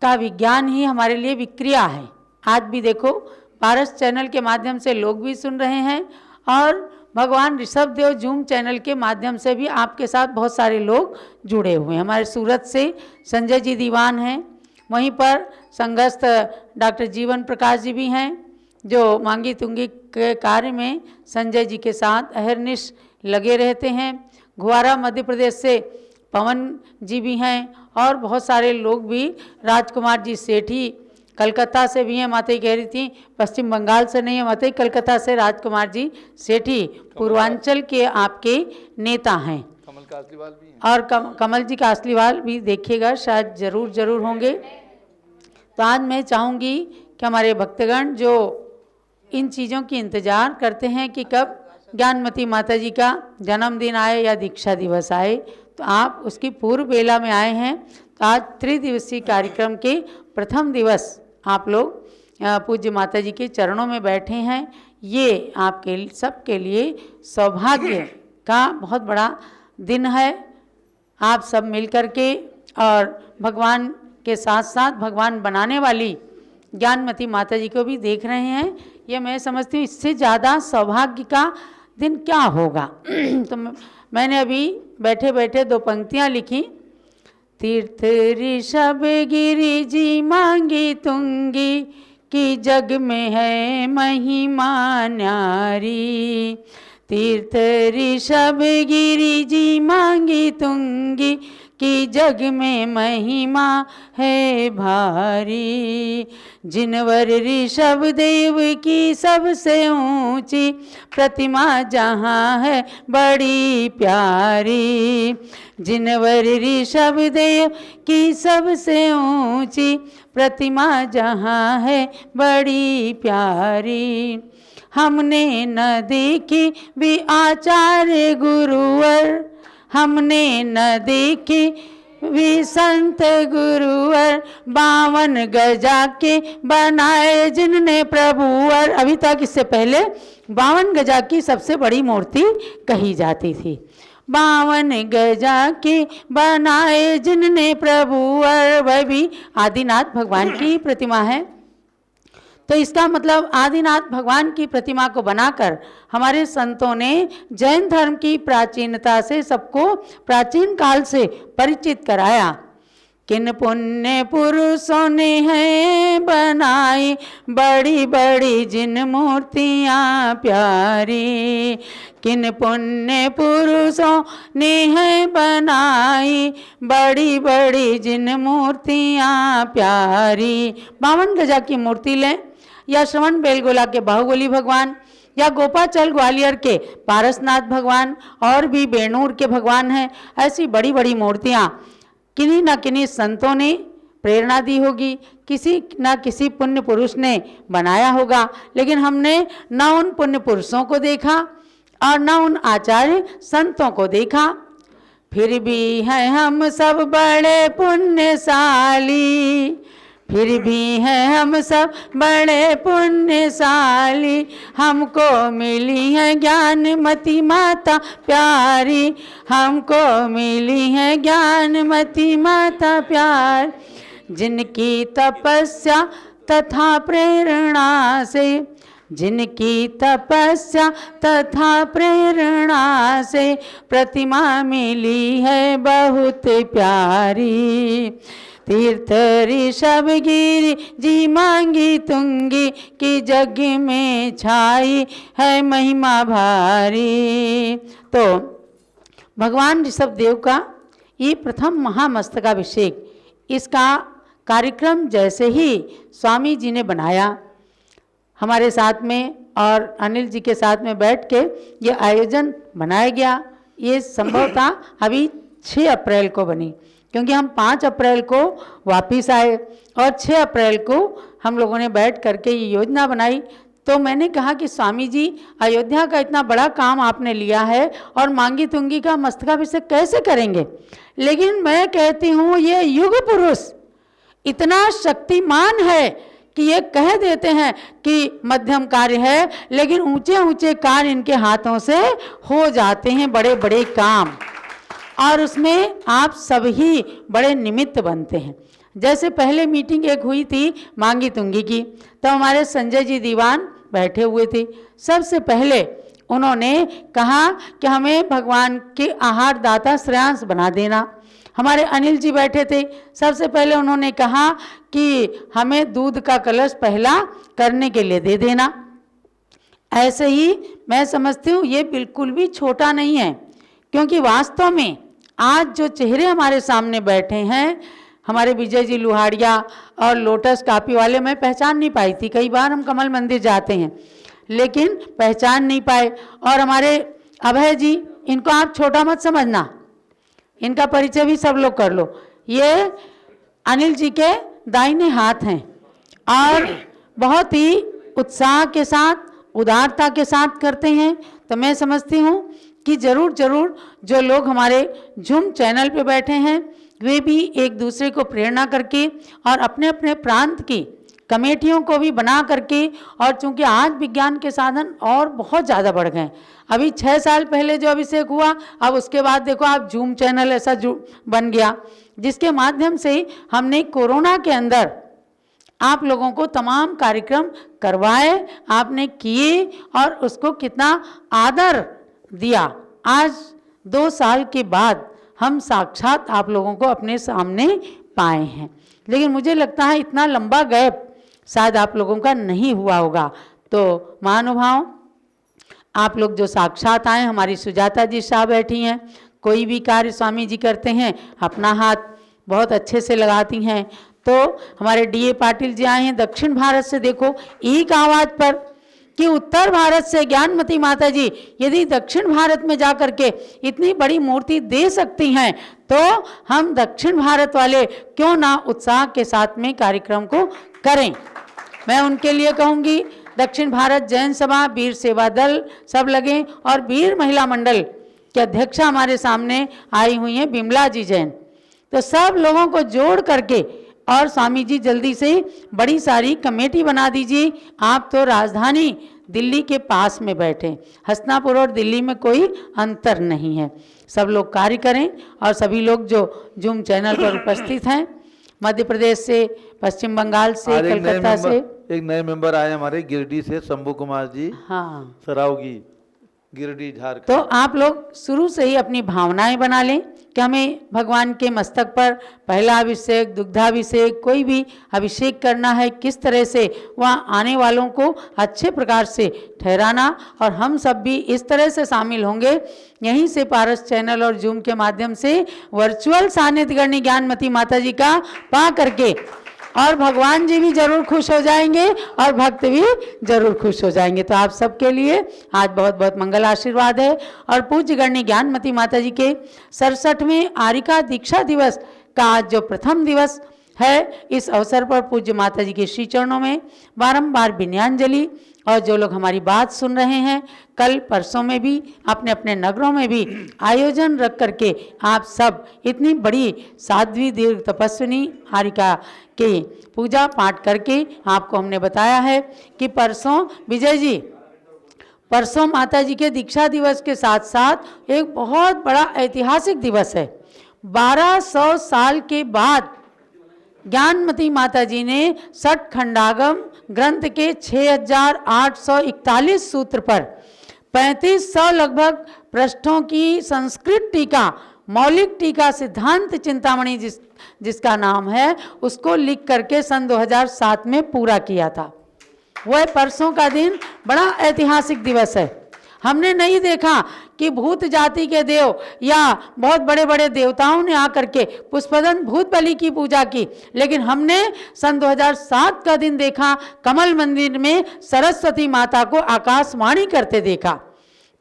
का विज्ञान ही हमारे लिए विक्रिया है। आज भी देखो पारस चैनल के माध्यम से लोग भी सुन रहे हैं और भगवान ऋषभदेव जूम चैनल के माध्यम से भी आपके साथ बहुत सारे लोग जुड़े हुए हैं। हमारे सूरत से संजय जी दीवान हैं, वहीं पर संघस्थ डॉक्टर जीवन प्रकाश जी भी हैं जो मांगी तुंगी के कार्य में संजय जी के साथ अहरनिश लगे रहते हैं। घुआरा मध्य प्रदेश से पवन जी भी हैं और बहुत सारे लोग भी, राजकुमार जी सेठी कलकत्ता से भी हैं, माता कह रही थी पश्चिम बंगाल से नहीं है माता, कलकत्ता से राजकुमार जी सेठी पूर्वांचल के आपके नेता हैं। कमल कासलीवाल भी हैं और कमल जी कासलीवाल भी देखिएगा, शायद जरूर होंगे। तो आज मैं चाहूँगी कि हमारे भक्तगण जो इन चीज़ों की इंतज़ार करते हैं कि कब ज्ञानमती माता जी का जन्मदिन आए या दीक्षा दिवस आए, तो आप उसकी पूर्व बेला में आए हैं। तो आज त्रिदिवसीय कार्यक्रम के प्रथम दिवस आप लोग पूज्य माता जी के चरणों में बैठे हैं। ये आपके सबके लिए सौभाग्य का बहुत बड़ा दिन है। आप सब मिल कर के और भगवान के साथ साथ भगवान बनाने वाली ज्ञानमती माता जी को भी देख रहे हैं। ये मैं समझती हूँ इससे ज़्यादा सौभाग्य का दिन क्या होगा। तो मैंने अभी बैठे बैठे 2 पंक्तियाँ लिखी। तीर्थ ऋषभ गिरि जी मांगी तुंगी की जग में है महिमा न्यारी। तीर्थ ऋषभ गिरि जी मांगी तुंगी की जग में महिमा है भारी। जिनवर ऋषभ देव की सबसे ऊंची प्रतिमा जहाँ है बड़ी प्यारी। जिनवर ऋषभ देव की सबसे ऊंची प्रतिमा जहाँ है बड़ी प्यारी। हमने न देखी भी आचार्य गुरुवर, हमने न देखी भी संत गुरुवर 52 गजा के बनाए जिनने प्रभुवर। अभी तक इससे पहले 52 गजा की सबसे बड़ी मूर्ति कही जाती थी। 52 गजा के बनाए जिनने प्रभुवर, वह भी आदिनाथ भगवान की प्रतिमा है। तो इसका मतलब आदिनाथ भगवान की प्रतिमा को बनाकर हमारे संतों ने जैन धर्म की प्राचीनता से सबको प्राचीन काल से परिचित कराया। किन पुण्य पुरुषों ने हैं बनाई बड़ी बड़ी जिन मूर्तियाँ प्यारी। किन पुण्य पुरुषों ने हैं बनाई बड़ी बड़ी जिन मूर्तियाँ प्यारी। 52 गजा की मूर्ति लें, या श्रवण बेलगोला के बाहुबली भगवान, या गोपाचल ग्वालियर के पारसनाथ भगवान, और भी बेणूर के भगवान हैं। ऐसी बड़ी बड़ी मूर्तियाँ किन्हीं न किन्हीं संतों ने प्रेरणा दी होगी, किसी न किसी पुण्य पुरुष ने बनाया होगा, लेकिन हमने न उन पुण्य पुरुषों को देखा और न उन आचार्य संतों को देखा। फिर भी हैं हम सब बड़े पुण्यशाली, फिर भी हैं हम सब बड़े पुण्यशाली, हमको मिली है ज्ञानमती माता प्यारी, हमको मिली है ज्ञानमती माता प्यार। जिनकी तपस्या तथा प्रेरणा से, जिनकी तपस्या तथा प्रेरणा से प्रतिमा मिली है बहुत प्यारी। तीर्थ ऋषभ गिरी जी मांगी तुंगी की जग में छाई है महिमा भारी। तो भगवान ऋषभ देव का ये प्रथम महामस्तकाभिषेक, इसका कार्यक्रम जैसे ही स्वामी जी ने बनाया हमारे साथ में और अनिल जी के साथ में बैठ के ये आयोजन बनाया गया। ये संभवतः अभी 6 अप्रैल को बनी, क्योंकि हम 5 अप्रैल को वापस आए और 6 अप्रैल को हम लोगों ने बैठ करके ये योजना बनाई। तो मैंने कहा कि स्वामी जी, अयोध्या का इतना बड़ा काम आपने लिया है और मांगी तुंगी का मस्तकाभिषेक कैसे करेंगे? लेकिन मैं कहती हूँ ये युग पुरुष इतना शक्तिमान है कि ये कह देते हैं कि मध्यम कार्य है, लेकिन ऊंचे ऊंचे कार्य इनके हाथों से हो जाते हैं, बड़े बड़े काम, और उसमें आप सब ही बड़े निमित्त बनते हैं। जैसे पहले मीटिंग एक हुई थी मांगी तुंगी की, तो हमारे संजय जी दीवान बैठे हुए थे। सबसे पहले उन्होंने कहा कि हमें भगवान के आहार दाता श्रेयांश बना देना। हमारे अनिल जी बैठे थे, सबसे पहले उन्होंने कहा कि हमें दूध का कलश पहला करने के लिए दे देना। ऐसे ही मैं समझती हूँ ये बिल्कुल भी छोटा नहीं है, क्योंकि वास्तव में आज जो चेहरे हमारे सामने बैठे हैं, हमारे विजय जी लुहाड़िया और लोटस कापी वाले, मैं पहचान नहीं पाई थी। कई बार हम कमल मंदिर जाते हैं लेकिन पहचान नहीं पाए। और हमारे अभय जी, इनको आप छोटा मत समझना, इनका परिचय भी सब लोग कर लो। ये अनिल जी के दाहिने हाथ हैं और बहुत ही उत्साह के साथ, उदारता के साथ करते हैं। तो मैं समझती हूँ कि ज़रूर ज़रूर जो लोग हमारे झूम चैनल पे बैठे हैं वे भी एक दूसरे को प्रेरणा करके और अपने अपने प्रांत की कमेटियों को भी बना करके, और चूंकि आज विज्ञान के साधन और बहुत ज़्यादा बढ़ गए, अभी 6 साल पहले जो अभिषेक हुआ, अब उसके बाद देखो आप झूम चैनल ऐसा बन गया, जिसके माध्यम से हमने कोरोना के अंदर आप लोगों को तमाम कार्यक्रम करवाए, आपने किए और उसको कितना आदर दिया। आज 2 साल के बाद हम साक्षात आप लोगों को अपने सामने पाए हैं, लेकिन मुझे लगता है इतना लंबा गैप शायद आप लोगों का नहीं हुआ होगा। तो महानुभाव, आप लोग जो साक्षात आए, हमारी सुजाता जी शाह बैठी हैं, कोई भी कार्य स्वामी जी करते हैं अपना हाथ बहुत अच्छे से लगाती हैं। तो हमारे डीए पाटिल जी आए हैं दक्षिण भारत से, देखो एक आवाज़ पर कि उत्तर भारत से ज्ञानमती माता जी यदि दक्षिण भारत में जा कर के इतनी बड़ी मूर्ति दे सकती हैं, तो हम दक्षिण भारत वाले क्यों ना उत्साह के साथ में कार्यक्रम को करें। मैं उनके लिए कहूँगी दक्षिण भारत जैन सभा, वीर सेवा दल सब लगे, और वीर महिला मंडल के अध्यक्षा हमारे सामने आई हुई हैं बिमला जी जैन। तो सब लोगों को जोड़ करके और स्वामी जी जल्दी से बड़ी सारी कमेटी बना दीजिए। आप तो राजधानी दिल्ली के पास में बैठे, हसनापुर और दिल्ली में कोई अंतर नहीं है। सब लोग कार्य करें और सभी लोग जो जूम चैनल पर उपस्थित हैं, मध्य प्रदेश से, पश्चिम बंगाल से, और कलकत्ता से, एक नए मेंबर आए हमारे गिरडी से, शंभू कुमार जी, हाँ, सरावगी, गिरडी, झारखंड। तो आप लोग शुरू से ही अपनी भावनाएं बना लें कि हमें भगवान के मस्तक पर पहला अभिषेक, दुग्धाभिषेक, कोई भी अभिषेक करना है, किस तरह से वहाँ आने वालों को अच्छे प्रकार से ठहराना, और हम सब भी इस तरह से शामिल होंगे। यहीं से पारस चैनल और जूम के माध्यम से वर्चुअल सानिध्य करनी ज्ञानमती माता जी का पा करके, और भगवान जी भी जरूर खुश हो जाएंगे और भक्त भी जरूर खुश हो जाएंगे। तो आप सबके लिए आज बहुत बहुत मंगल आशीर्वाद है। और पूज्य गणनी ज्ञानमती माता जी के 67वें आरिका दीक्षा दिवस का आज जो प्रथम दिवस है, इस अवसर पर पूज्य माता जी के श्री चरणों में बारंबार विनयाञ्जलि। और जो लोग हमारी बात सुन रहे हैं, कल परसों में भी अपने अपने नगरों में भी आयोजन रख करके आप सब इतनी बड़ी साध्वी दीर्घ तपस्विनी हारिका के पूजा पाठ करके आपको हमने बताया है कि परसों विजय जी, परसों माता जी के दीक्षा दिवस के साथ साथ एक बहुत बड़ा ऐतिहासिक दिवस है। 1200 साल के बाद ज्ञानमती माता जी ने षट खंडागम ग्रंथ के 6841 सूत्र पर 3500 लगभग पृष्ठों की संस्कृत टीका, मौलिक टीका सिद्धांत चिंतामणि जिसका नाम है, उसको लिख करके सन 2007 में पूरा किया था। वह परसों का दिन बड़ा ऐतिहासिक दिवस है। हमने नहीं देखा कि भूत जाति के देव या बहुत बड़े बड़े देवताओं ने आकर के पुष्पदन भूत बलि की पूजा की, लेकिन हमने सन 2007 का दिन देखा, कमल मंदिर में सरस्वती माता को आकाशवाणी करते देखा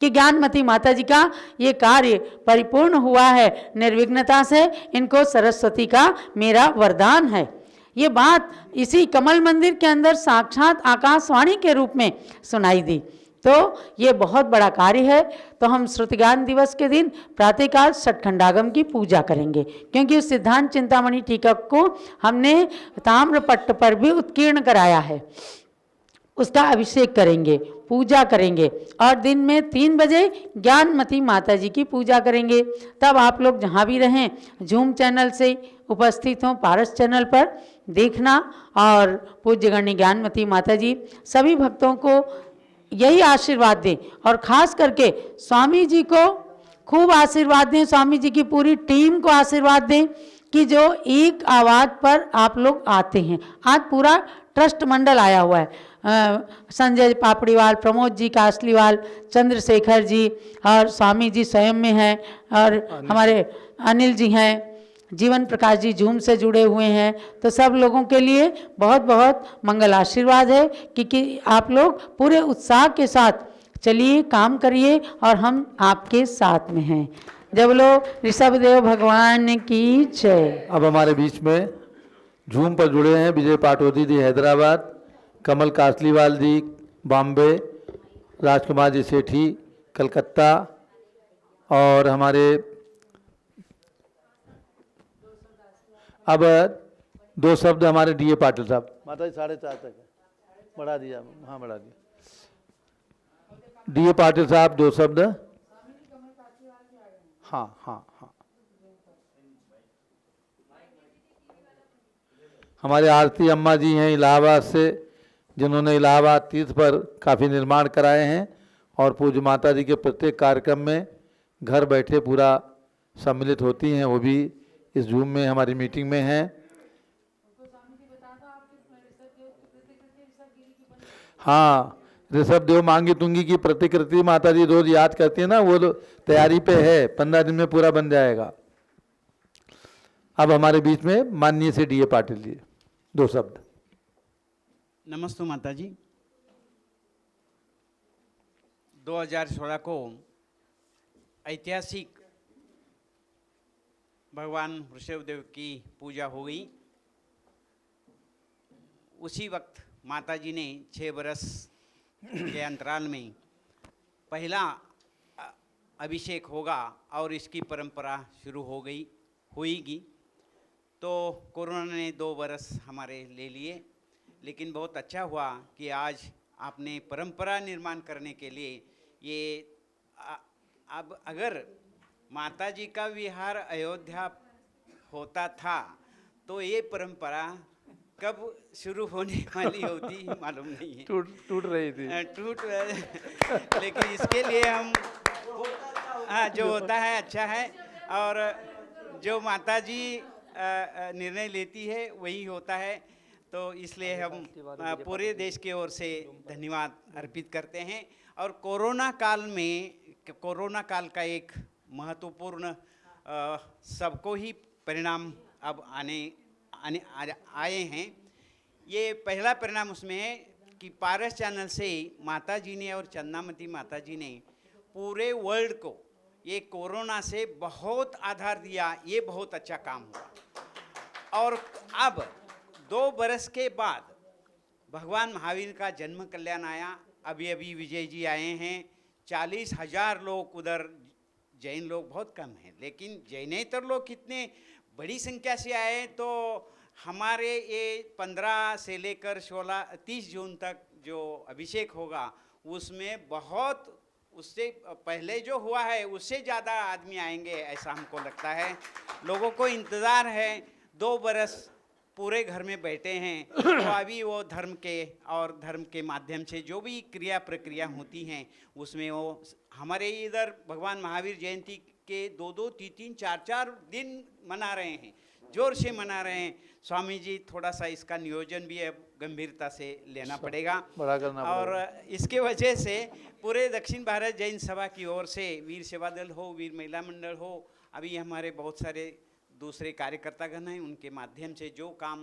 कि ज्ञानमती माता जी का ये कार्य परिपूर्ण हुआ है निर्विघ्नता से, इनको सरस्वती का मेरा वरदान है। ये बात इसी कमल मंदिर के अंदर साक्षात आकाशवाणी के रूप में सुनाई दी। तो ये बहुत बड़ा कार्य है। तो हम श्रुतिज्ञान दिवस के दिन प्रातःकाल षटखंडागम की पूजा करेंगे, क्योंकि उस सिद्धांत चिंतामणि टीकक को हमने ताम्रपट्ट पर भी उत्कीर्ण कराया है। उसका अभिषेक करेंगे, पूजा करेंगे, और दिन में 3 बजे ज्ञानमती माता जी की पूजा करेंगे। तब आप लोग जहाँ भी रहें, जूम चैनल से उपस्थित हों, पारस चैनल पर देखना। और पूज्य गणनी ज्ञानमती माता जी सभी भक्तों को यही आशीर्वाद दें, और खास करके स्वामी जी को खूब आशीर्वाद दें, स्वामी जी की पूरी टीम को आशीर्वाद दें कि जो एक आवाज़ पर आप लोग आते हैं। आज पूरा ट्रस्ट मंडल आया हुआ है, संजय पापड़ीवाल, प्रमोद जी कासलीवाल, चंद्रशेखर जी, और स्वामी जी स्वयं में हैं, और हमारे अनिल जी हैं, जीवन प्रकाश जी जूम से जुड़े हुए हैं। तो सब लोगों के लिए बहुत बहुत मंगल आशीर्वाद है कि आप लोग पूरे उत्साह के साथ चलिए, काम करिए, और हम आपके साथ में हैं। जब लोग ऋषभदेव भगवान की जय। अब हमारे बीच में जूम पर जुड़े हैं विजय पाटोदी जी हैदराबाद, कमल कासलीवाल जी बॉम्बे, राजकुमार जी सेठी कलकत्ता, और हमारे अब 2 शब्द हमारे डीए पाटिल साहब। माता जी 4:30 तक है, बढ़ा दिया, हाँ बढ़ा दिया। डीए पाटिल साहब 2 शब्द। हाँ हाँ हाँ, हमारे आरती अम्मा जी हैं इलाहाबाद से, जिन्होंने इलाहाबाद तीर्थ पर काफ़ी निर्माण कराए हैं, और पूज्य माता जी के प्रत्येक कार्यक्रम में घर बैठे पूरा सम्मिलित होती हैं। वो भी इस जूम में हमारी मीटिंग में हैं। हाँ, ऋषभदेव मांगी तुंगी की प्रतिकृति माता जी रोज याद करती है ना, वो तैयारी पे है, 15 दिन में पूरा बन जाएगा। अब हमारे बीच में माननीय से डीए पाटिल जी 2 शब्द। नमस्ते माता जी। 2016 को ऐतिहासिक भगवान ऋषभदेव की पूजा हो गई। उसी वक्त माता जी ने 6 बरस के अंतराल में पहला अभिषेक होगा और इसकी परंपरा शुरू हो गई होगी। तो कोरोना ने 2 बरस हमारे ले लिए, लेकिन बहुत अच्छा हुआ कि आज आपने परंपरा निर्माण करने के लिए ये अब अगर माता जी का विहार अयोध्या होता था तो ये परंपरा कब शुरू होने वाली होती मालूम नहीं है। टूट रही थी। लेकिन इसके लिए हम हाँ, जो होता है अच्छा है, और जो माता जी निर्णय लेती है वही होता है। तो इसलिए हम पूरे देश की ओर से धन्यवाद अर्पित करते हैं। और कोरोना काल का एक महत्वपूर्ण सबको ही परिणाम अब आए हैं। ये पहला परिणाम उसमें है कि पारस चैनल से माता जी ने और चंदामती माता जी ने पूरे वर्ल्ड को ये कोरोना से बहुत आधार दिया। ये बहुत अच्छा काम हुआ। और अब 2 बरस के बाद भगवान महावीर का जन्म कल्याण आया। अभी अभी विजय जी आए हैं। 40,000 लोग उधर, जैन लोग बहुत कम हैं, लेकिन जैनेतर लोग कितने बड़ी संख्या से आए। तो हमारे ये 15 से लेकर 30 जून तक जो अभिषेक होगा उसमें बहुत, उससे पहले जो हुआ है उससे ज़्यादा आदमी आएंगे ऐसा हमको लगता है। लोगों को इंतज़ार है। 2 बरस पूरे घर में बैठे हैं, तो अभी वो धर्म के माध्यम से जो भी क्रिया प्रक्रिया होती हैं उसमें वो हमारे इधर भगवान महावीर जयंती के 2-2, 3-3, 4-4 दिन मना रहे हैं, जोर से मना रहे हैं। स्वामी जी थोड़ा सा इसका नियोजन भी अब गंभीरता से लेना पड़ेगा, बड़ा करना और पड़ेगा। इसके वजह से पूरे दक्षिण भारत जैन सभा की ओर से वीर सेवा दल हो, वीर महिला मंडल हो, अभी हमारे बहुत सारे दूसरे कार्यकर्तागण हैं, उनके माध्यम से जो काम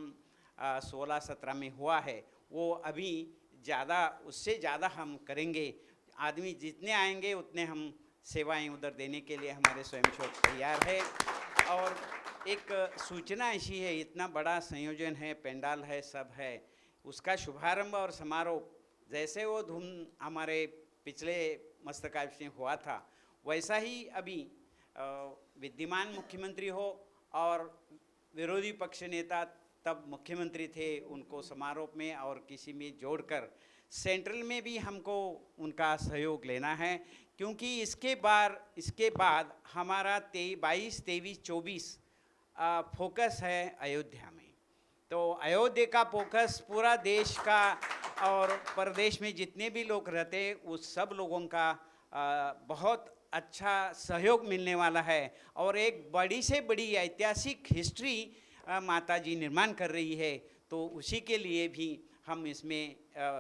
16-17 में हुआ है वो अभी ज़्यादा, उससे ज़्यादा हम करेंगे। आदमी जितने आएंगे उतने हम सेवाएं उधर देने के लिए हमारे स्वयंसेवक तैयार है। और एक सूचना ऐसी है, इतना बड़ा संयोजन है, पेंडाल है, सब है, उसका शुभारंभ और समारोह जैसे वो धूम हमारे पिछले मस्तकाभिषेक में हुआ था वैसा ही अभी विद्यमान मुख्यमंत्री हो और विरोधी पक्ष नेता तब मुख्यमंत्री थे, उनको समारोह में और किसी में जोड़कर सेंट्रल में भी हमको उनका सहयोग लेना है। क्योंकि इसके बाद हमारा 22, 23, 24 फोकस है अयोध्या में। तो अयोध्या का फोकस पूरा देश का और प्रदेश में जितने भी लोग रहते हैं उस सब लोगों का बहुत अच्छा सहयोग मिलने वाला है। और एक बड़ी से बड़ी ऐतिहासिक हिस्ट्री माता जी निर्माण कर रही है। तो उसी के लिए भी हम इसमें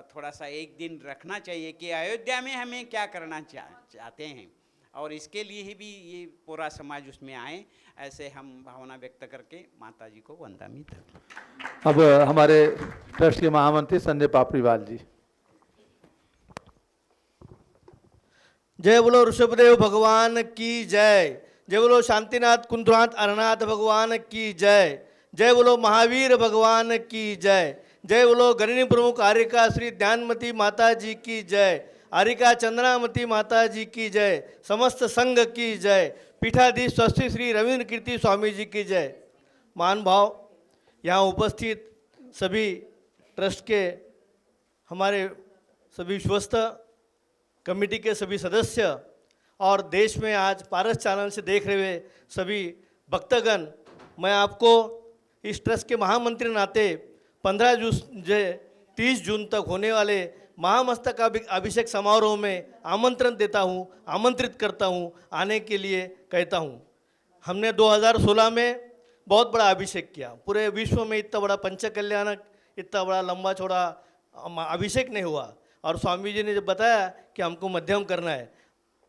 थोड़ा सा एक दिन रखना चाहिए कि अयोध्या में हमें क्या करना चाहते हैं, और इसके लिए भी ये पूरा समाज उसमें आए, ऐसे हम भावना व्यक्त करके माता जी को वंदना करते हैं। अब हमारे ट्रस्ट के महामंत्री संजय पापड़ीवाल जी। जय बोलो ऋषभदेव भगवान की जय। जय बोलो शांतिनाथ कुंद्रनाथ अरनाथ भगवान की जय। जय बोलो महावीर भगवान की जय। जय बोलो गणनी प्रमुख आर्यका श्री ध्यानमती माता जी की जय। आर्यका चंद्रामती माता जी की जय। समस्त संघ की जय। पीठाधीश स्वस्ति श्री रविंद्र कीर्ति स्वामी जी की जय। मान भाव यहाँ उपस्थित सभी ट्रस्ट के हमारे सभी विश्वस्त कमेटी के सभी सदस्य और देश में आज पारस चैनल से देख रहे हुए सभी भक्तगण, मैं आपको इस ट्रस्ट के महामंत्री नाते 15 से 30 जून तक होने वाले महामस्तक अभिषेक समारोह में आमंत्रण देता हूँ, आमंत्रित करता हूँ, आने के लिए कहता हूँ। हमने 2016 में बहुत बड़ा अभिषेक किया। पूरे विश्व में इतना बड़ा पंचकल्याणक, इतना बड़ा लंबा चौड़ा अभिषेक नहीं हुआ। और स्वामी जी ने जब बताया कि हमको मध्यम करना है,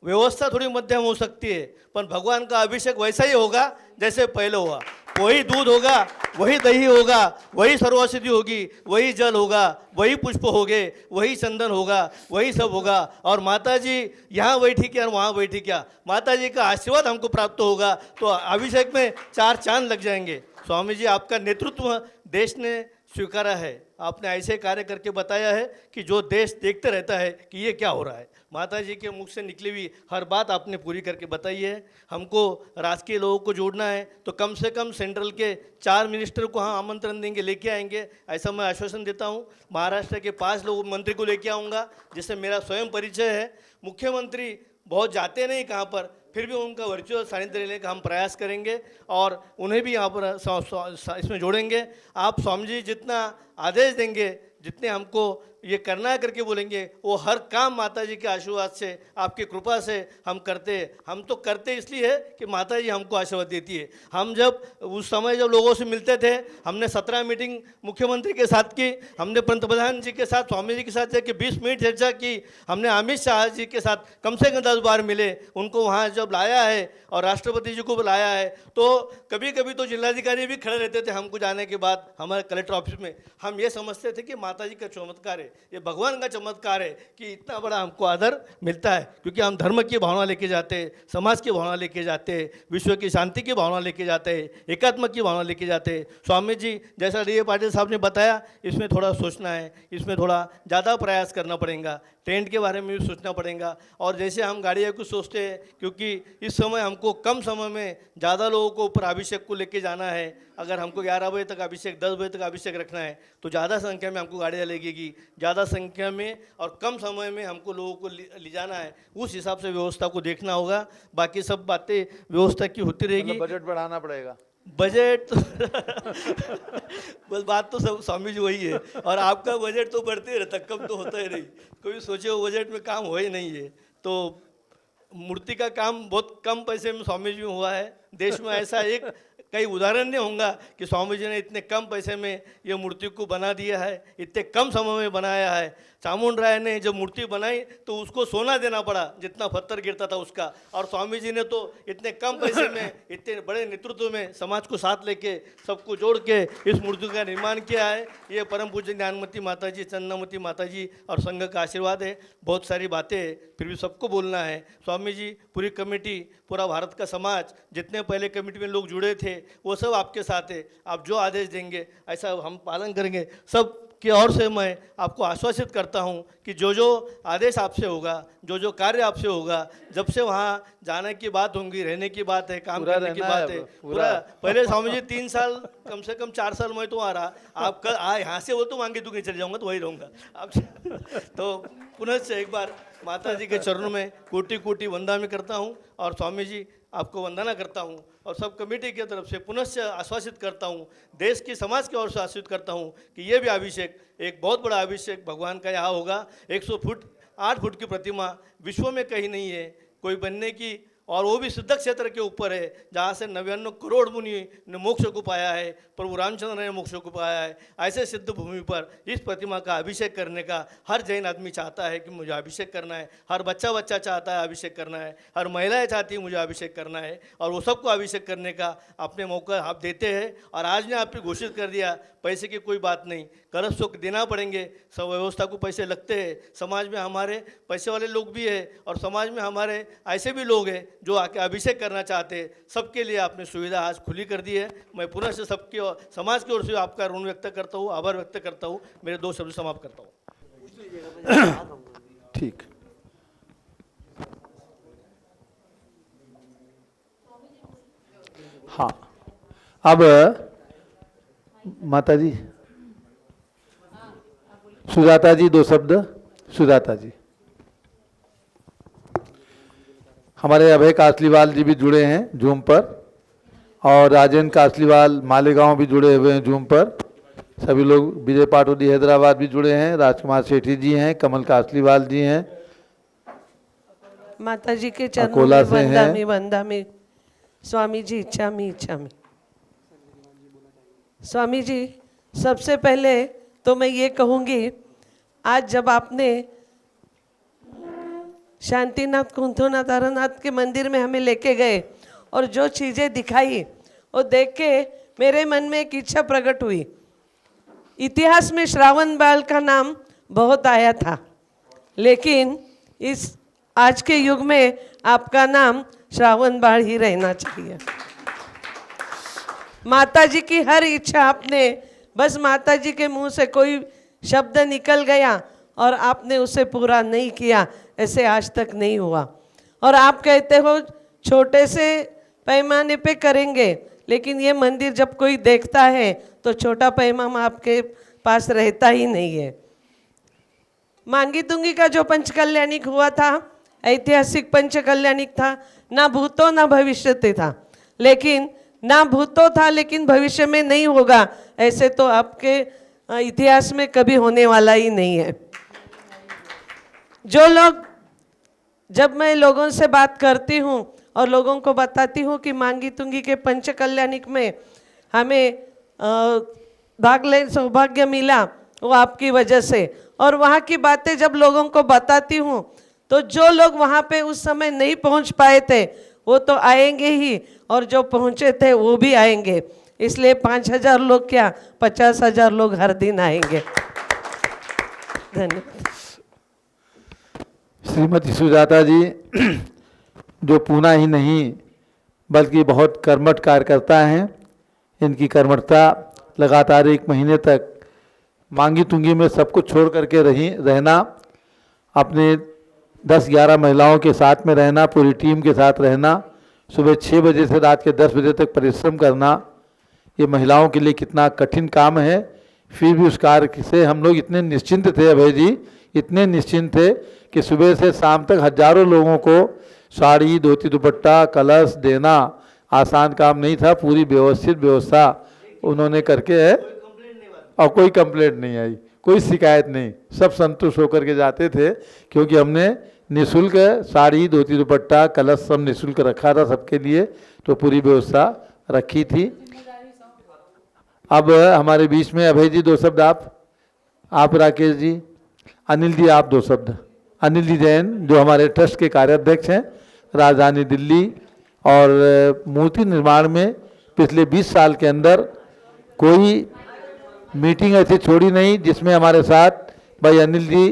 व्यवस्था थोड़ी मध्यम हो सकती है पर भगवान का अभिषेक वैसा ही होगा जैसे पहले हुआ। वही दूध होगा, वही दही होगा, वही सर्वसिद्धि होगी, वही जल होगा, वही पुष्प होंगे, वही चंदन होगा, वही सब होगा। और माता जी यहाँ बैठी क्या और वहाँ बैठी क्या, माता जी का आशीर्वाद हमको प्राप्त होगा तो अभिषेक में 4 चांद लग जाएंगे। स्वामी जी आपका नेतृत्व देश ने स्वीकारा है, आपने ऐसे कार्य करके बताया है कि जो देश देखते रहता है कि ये क्या हो रहा है। माता जी के मुख से निकली हुई हर बात आपने पूरी करके बताई है। हमको राजकीय लोगों को जोड़ना है तो कम से कम सेंट्रल के 4 मिनिस्टर को हम आमंत्रण देंगे, लेके आएंगे, ऐसा मैं आश्वासन देता हूँ। महाराष्ट्र के 5 लोग मंत्री को लेके आऊँगा, जिससे मेरा स्वयं परिचय है। मुख्यमंत्री बहुत जाते नहीं कहाँ पर, फिर भी उनका वर्चुअल सानिध्य लेने का हम प्रयास करेंगे और उन्हें भी यहाँ पर इसमें जोड़ेंगे। आप स्वामी जी जितना आदेश देंगे, जितने हमको ये करना है करके बोलेंगे, वो हर काम माता जी के आशीर्वाद से, आपकी कृपा से हम करते। हम तो करते इसलिए है कि माता जी हमको आशीर्वाद देती है। हम जब उस समय जब लोगों से मिलते थे, हमने 17 मीटिंग मुख्यमंत्री के साथ की, हमने पंतप्रधान जी के साथ, स्वामी जी के साथ जाके 20 मिनट चर्चा की, हमने अमित शाह जी के साथ कम से कम 10 बार मिले। उनको वहाँ जब लाया है और राष्ट्रपति जी को बुलाया है, तो कभी कभी तो जिलाधिकारी भी खड़े रहते थे हमको जाने के बाद हमारे कलेक्टर ऑफिस में। हम ये समझते थे कि माता जी का चमत्कार है, ये भगवान का चमत्कार है कि इतना बड़ा हमको आदर मिलता है, क्योंकि हम धर्म की भावना लेके जाते हैं, समाज की भावना लेके जाते हैं, विश्व की शांति की भावना लेके जाते हैं, एकात्म की भावना लेके जाते हैं। स्वामी जी जैसा डी ए पाटिल साहब ने बताया, इसमें थोड़ा सोचना है, इसमें थोड़ा ज़्यादा प्रयास करना पड़ेगा, टेंट के बारे में भी सोचना पड़ेगा। और जैसे हम गाड़ियों को सोचते हैं, क्योंकि इस समय हमको कम समय में ज़्यादा लोगों को ऊपर अभिषेक को लेके जाना है। अगर हमको 11 बजे तक अभिषेक, 10 बजे तक अभिषेक रखना है तो ज़्यादा संख्या में हमको गाड़ियाँ लगेगी, ज़्यादा संख्या में और कम समय में हमको लोगों को ले जाना है। उस हिसाब से व्यवस्था को देखना होगा। बाकी सब बातें व्यवस्था की होती रहेगी। मतलब बजट बढ़ाना पड़ेगा। बजट बस बात तो सब स्वामी जी वही है, और आपका बजट तो बढ़ते रहता, कम तो होता ही नहीं। कोई सोचे वो बजट में काम हो ही नहीं है। तो मूर्ति का काम बहुत कम पैसे में स्वामी जी में हुआ है। देश में ऐसा एक कई उदाहरण नहीं होगा कि स्वामी जी ने इतने कम पैसे में ये मूर्ति को बना दिया है, इतने कम समय में बनाया है। चामुंड राय ने जब मूर्ति बनाई तो उसको सोना देना पड़ा जितना पत्थर गिरता था उसका, और स्वामी जी ने तो इतने कम पैसे में, इतने बड़े नेतृत्व में समाज को साथ लेके, सबको जोड़ के इस मूर्ति का निर्माण किया है। ये परम पूज्य ज्ञानमती माता जी, चंदनामती माता जी और संघ का आशीर्वाद है। बहुत सारी बातें फिर भी सबको बोलना है। स्वामी जी, पूरी कमेटी, पूरा भारत का समाज, जितने पहले कमेटी में लोग जुड़े थे वो सब आपके साथ है। आप जो आदेश देंगे ऐसा हम पालन करेंगे। सब की ओर से मैं आपको आश्वासित करता हूं कि जो जो आदेश आपसे होगा, जो जो कार्य आपसे होगा, जब से वहाँ जाने की बात होंगी, रहने की बात है, काम करने की बात है, पूरा पहले स्वामी जी 3 साल, कम से कम 4 साल मैं तो आ रहा, आप कल यहाँ से वो तो मांगे तू कहीं चले जाऊँगा तो वही रहूँगा आप। तो पुनः से एक बार माता जी के चरणों में कोटि कोटि वंदना में करता हूँ, और स्वामी जी आपको वंदना करता हूँ, और सब कमेटी की तरफ से पुनः से आश्वासित करता हूँ, देश की समाज की ओर से आश्वासित करता हूँ कि ये भी अभिषेक एक बहुत बड़ा अभिषेक भगवान का यहाँ होगा। 100 फुट 8 फुट की प्रतिमा विश्व में कहीं नहीं है कोई बनने की, और वो भी सिद्ध क्षेत्र के ऊपर है जहाँ से 99 करोड़ मुनि ने मोक्ष को पाया है, प्रभु रामचंद्र ने मोक्ष को पाया है। ऐसे सिद्ध भूमि पर इस प्रतिमा का अभिषेक करने का हर जैन आदमी चाहता है कि मुझे अभिषेक करना है, हर बच्चा चाहता है अभिषेक करना है, हर महिलाएं चाहती है मुझे अभिषेक करना है, और वो सबको अभिषेक करने का अपने मौका आप देते हैं। और आज ने आपने घोषित कर दिया, पैसे की कोई बात नहीं, कर सुख देना पड़ेंगे, सब व्यवस्था को पैसे लगते हैं। समाज में हमारे पैसे वाले लोग भी है और समाज में हमारे ऐसे भी लोग हैं जो आके अभिषेक करना चाहते हैं। सबके लिए आपने सुविधा आज खुली कर दी है। मैं पुनः से सबके समाज की ओर से आपका ऋण व्यक्त करता हूँ, आभार व्यक्त करता हूँ। मेरे 2 शब्द समाप्त करता हूँ। ठीक। हाँ, अब माता जी, सुजाता जी 2 शब्द। सुजाता जी, हमारे अभय कासलीवाल जी भी जुड़े हैं जूम पर, और राजेंद्र कासलीवाल मालेगांव भी जुड़े हुए हैं जूम पर। सभी लोग, विजय पाटोदी हैदराबाद भी जुड़े हैं, राजकुमार सेठी जी हैं, कमल कासलीवाल जी हैं, माता जी के चरणों अकोला में से हैं। वंदा में वंदा में। स्वामी जी, इच्छा में इच्छा में। स्वामी जी, सबसे पहले तो मैं ये कहूँगी, आज जब आपने शांतिनाथ कुंथोनाथ अरनाथ के मंदिर में हमें लेके गए और जो चीज़ें दिखाई वो देख के मेरे मन में एक इच्छा प्रकट हुई। इतिहास में श्रावण बाल का नाम बहुत आया था, लेकिन इस आज के युग में आपका नाम श्रावण बाल ही रहना चाहिए। माता जी की हर इच्छा आपने बस माता जी के मुंह से कोई शब्द निकल गया और आपने उसे पूरा नहीं किया, ऐसे आज तक नहीं हुआ। और आप कहते हो छोटे से पैमाने पे करेंगे, लेकिन ये मंदिर जब कोई देखता है तो छोटा पैमाना आपके पास रहता ही नहीं है। मांगी तुंगी का जो पंचकल्याणिक हुआ था, ऐतिहासिक पंचकल्याणिक था, ना भूतो ना भविष्यते था, लेकिन ना भूतो था लेकिन भविष्य में नहीं होगा, ऐसे तो आपके इतिहास में कभी होने वाला ही नहीं है। जो लोग, जब मैं लोगों से बात करती हूँ और लोगों को बताती हूँ कि मांगी तुंगी के पंचकल्याणिक में हमें भाग ले सौभाग्य मिला, वो आपकी वजह से, और वहाँ की बातें जब लोगों को बताती हूँ तो जो लोग वहाँ पे उस समय नहीं पहुँच पाए थे वो तो आएंगे ही, और जो पहुँचे थे वो भी आएंगे। इसलिए 5,000 लोग क्या 50,000 लोग हर दिन आएंगे। धन्यवाद। श्रीमती सुजाता जी जो पूना ही नहीं बल्कि बहुत कर्मठ कार्यकर्ता हैं, इनकी कर्मठता लगातार 1 महीने तक मांगी तुंगी में सब कुछ छोड़ करके रहना, अपने 10-11 महिलाओं के साथ में रहना, पूरी टीम के साथ रहना, सुबह 6 बजे से रात के 10 बजे तक परिश्रम करना, ये महिलाओं के लिए कितना कठिन काम है। फिर भी उस कार्य से हम लोग इतने निश्चिंत थे अभय जी, इतने निश्चिंत थे कि सुबह से शाम तक हजारों लोगों को साड़ी, धोती, दुपट्टा, कलश देना आसान काम नहीं था। पूरी व्यवस्थित व्यवस्था उन्होंने करके है और कोई कंप्लेंट नहीं आई, कोई शिकायत नहीं, सब संतुष्ट होकर के जाते थे, क्योंकि हमने निःशुल्क साड़ी, धोती, दुपट्टा, कलश सब निःशुल्क रखा था सबके लिए, तो पूरी व्यवस्था रखी थी। अब हमारे बीच में अभय जी 2 शब्द आप राकेश जी, अनिल जी आप 2 शब्द। अनिल जी जैन जो हमारे ट्रस्ट के कार्याध्यक्ष हैं राजधानी दिल्ली, और मूर्ति निर्माण में पिछले 20 साल के अंदर कोई मीटिंग ऐसी छोड़ी नहीं जिसमें हमारे साथ भाई अनिल जी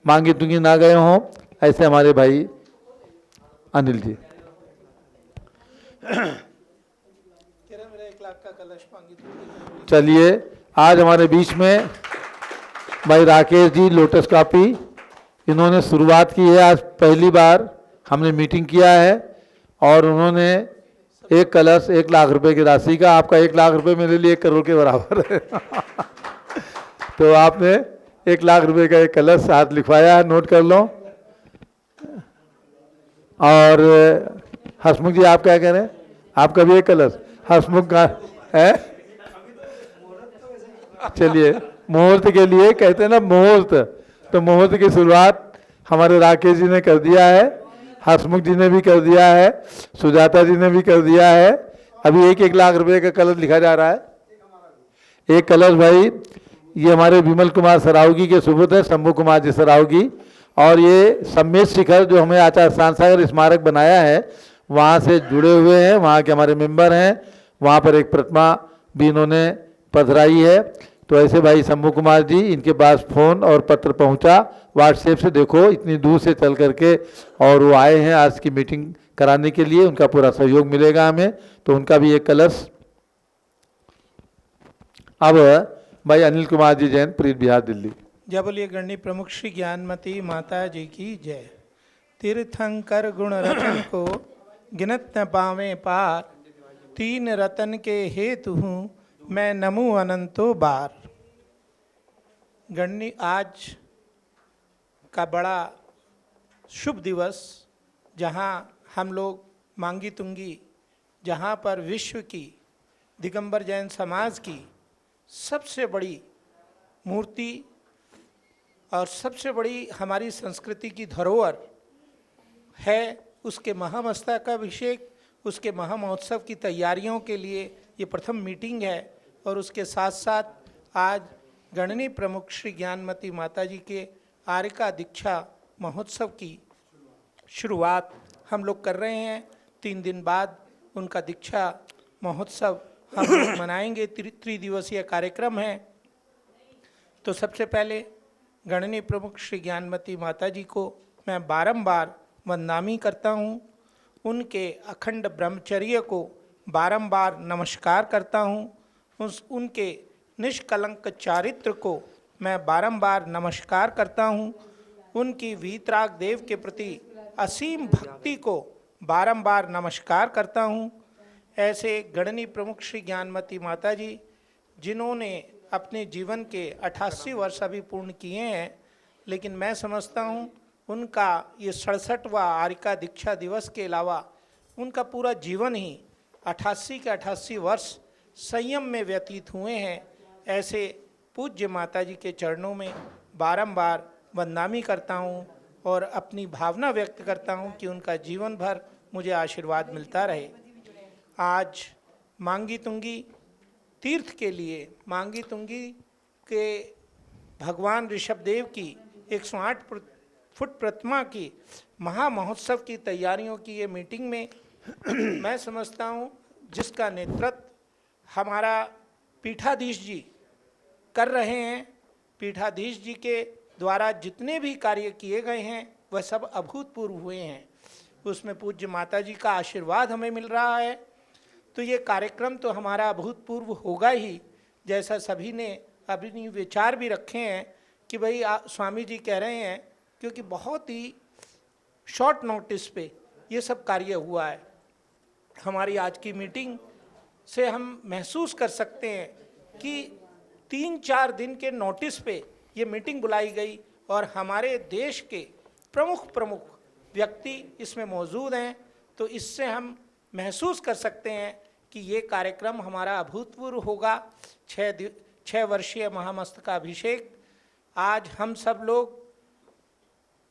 मांगी तुंगी ना गए हों, ऐसे हमारे भाई अनिल जी। चलिए आज हमारे बीच में भाई राकेश जी लोटस कॉपी, इन्होंने शुरुआत की है, आज पहली बार हमने मीटिंग किया है, और उन्होंने 1 कलश 1 लाख रुपए की राशि का, आपका 1 लाख रुपए मेरे लिए 1 करोड़ के बराबर है तो आपने 1 लाख रुपए का 1 कलश हाथ लिखवाया है, नोट कर लो। और हसमुख जी आप क्या कह रहे हैं? आपका भी 1 कलश, हसमुख का है। चलिए मुहूर्त के लिए कहते हैं ना, मुहूर्त, तो मुहूर्त की शुरुआत हमारे राकेश जी ने कर दिया है, हसमुख जी ने भी कर दिया है, सुजाता जी ने भी कर दिया है। अभी 1-1 लाख रुपए का कलश लिखा जा रहा है। 1 कलश भाई ये हमारे विमल कुमार सरावगी के सुपुत्र है, शंभू कुमार जी सरावगी, और ये सम्मेद शिखर जो हमें आचार्य शांतिसागर स्मारक बनाया है वहाँ से जुड़े हुए हैं, वहाँ के हमारे मेंबर हैं। वहाँ पर एक प्रतिमा भी इन्होंने पधराई है। तो ऐसे भाई शंभू कुमार जी, इनके पास फ़ोन और पत्र पहुँचा व्हाट्सएप से, देखो इतनी दूर से चल करके, और वो आए हैं आज की मीटिंग कराने के लिए, उनका पूरा सहयोग मिलेगा हमें, तो उनका भी 1 कलश। अब भाई अनिल कुमार जी जैन, प्रीत बिहार दिल्ली। जय बोलिए गणनी प्रमुख श्री ज्ञानमती माता जी की जय। तीर्थंकर गुण रतन को गिनत न पावे पार, 3 रतन के हेतु हूँ मैं नमू अनंतो बार। गणनी आज का बड़ा शुभ दिवस, जहाँ हम लोग मांगी तुंगी, जहाँ पर विश्व की दिगंबर जैन समाज की सबसे बड़ी मूर्ति और सबसे बड़ी हमारी संस्कृति की धरोहर है, उसके महामस्तकाभिषेक, उसके महामहोत्सव की तैयारियों के लिए ये प्रथम मीटिंग है। और उसके साथ साथ आज गणनी प्रमुख श्री ज्ञानमती माता जी के आर्यका दीक्षा महोत्सव की शुरुआत हम लोग कर रहे हैं। 3 दिन बाद उनका दीक्षा महोत्सव हम लोग मनाएंगे, 3 दिवसीय कार्यक्रम है। तो सबसे पहले गणनी प्रमुख श्री ज्ञानमती माता जी को मैं बारंबार वंदनामी करता हूँ, उनके अखंड ब्रह्मचर्य को बारंबार नमस्कार करता हूँ, उनके निष्कलंक चारित्र को मैं बारंबार नमस्कार करता हूँ। उनकी वीतराग देव के प्रति असीम भक्ति को बारंबार नमस्कार करता हूँ। ऐसे गणनीय प्रमुख श्री ज्ञानमती माता जी, जिन्होंने अपने जीवन के 88 वर्ष अभी पूर्ण किए हैं, लेकिन मैं समझता हूँ उनका ये 67वां आर्यिका दीक्षा दिवस के अलावा उनका पूरा जीवन ही 88 के 88 वर्ष संयम में व्यतीत हुए हैं। ऐसे पूज्य माता जी के चरणों में बारंबार वंदनामी करता हूँ और अपनी भावना व्यक्त करता हूँ कि उनका जीवन भर मुझे आशीर्वाद मिलता रहे। आज मांगी तुंगी तीर्थ के लिए मांगी तुंगी के भगवान ऋषभदेव की 108 फुट प्रतिमा की महामहोत्सव की तैयारियों की ये मीटिंग में मैं समझता हूँ जिसका नेतृत्व हमारा पीठाधीश जी कर रहे हैं। पीठाधीश जी के द्वारा जितने भी कार्य किए गए हैं वह सब अभूतपूर्व हुए हैं। उसमें पूज्य माता जी का आशीर्वाद हमें मिल रहा है, तो ये कार्यक्रम तो हमारा अभूतपूर्व होगा ही। जैसा सभी ने अपनी विचार भी रखे हैं कि भाई स्वामी जी कह रहे हैं, क्योंकि बहुत ही शॉर्ट नोटिस पे ये सब कार्य हुआ है। हमारी आज की मीटिंग से हम महसूस कर सकते हैं कि 3-4 दिन के नोटिस पे ये मीटिंग बुलाई गई और हमारे देश के प्रमुख व्यक्ति इसमें मौजूद हैं। तो इससे हम महसूस कर सकते हैं कि ये कार्यक्रम हमारा अभूतपूर्व होगा। 6 वर्षीय महामस्तकाभिषेक आज हम सब लोग,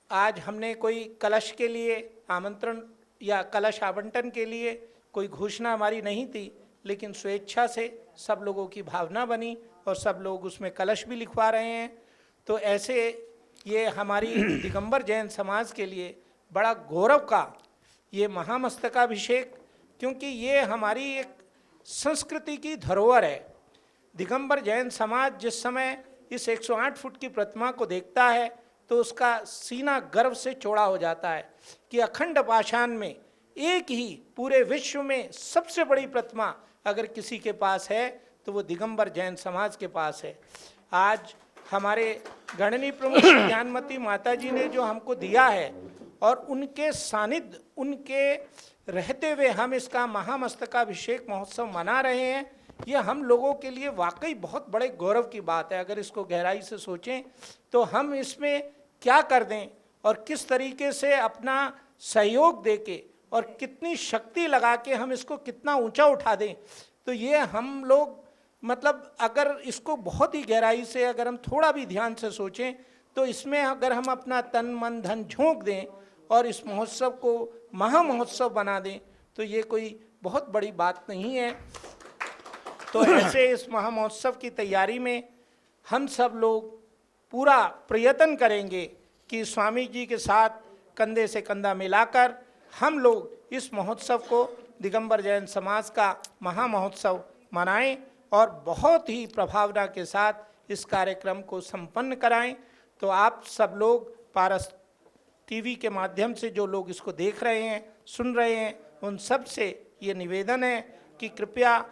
आज हमने कोई कलश के लिए आमंत्रण या कलश आवंटन के लिए कोई घोषणा हमारी नहीं थी, लेकिन स्वेच्छा से सब लोगों की भावना बनी और सब लोग उसमें कलश भी लिखवा रहे हैं। तो ऐसे ये हमारी दिगंबर जैन समाज के लिए बड़ा गौरव का ये महामस्तकाभिषेक, क्योंकि ये हमारी एक संस्कृति की धरोहर है। दिगंबर जैन समाज जिस समय इस 108 फुट की प्रतिमा को देखता है तो उसका सीना गर्व से चौड़ा हो जाता है कि अखंड पाषाण में एक ही पूरे विश्व में सबसे बड़ी प्रतिमा अगर किसी के पास है तो वो दिगंबर जैन समाज के पास है। आज हमारे गणनीय प्रमुख ज्ञानमती माता जी ने जो हमको दिया है और उनके सानिध्य, उनके रहते हुए हम इसका महामस्तकाभिषेक महोत्सव मना रहे हैं, ये हम लोगों के लिए वाकई बहुत बड़े गौरव की बात है। अगर इसको गहराई से सोचें तो हम इसमें क्या कर दें और किस तरीके से अपना सहयोग देके और कितनी शक्ति लगा के हम इसको कितना ऊंचा उठा दें, तो ये हम लोग मतलब अगर इसको बहुत ही गहराई से अगर हम थोड़ा भी ध्यान से सोचें तो इसमें अगर हम अपना तन मन धन झोंक दें और इस महोत्सव को महामहोत्सव बना दें तो ये कोई बहुत बड़ी बात नहीं है। तो ऐसे इस महामहोत्सव की तैयारी में हम सब लोग पूरा प्रयत्न करेंगे कि स्वामी जी के साथ कंधे से कंधा मिलाकर हम लोग इस महोत्सव को दिगंबर जैन समाज का महामहोत्सव मनाएं और बहुत ही प्रभावना के साथ इस कार्यक्रम को संपन्न कराएं। तो आप सब लोग पारस टीवी के माध्यम से जो लोग इसको देख रहे हैं, सुन रहे हैं, उन सब से ये निवेदन है कि कृपया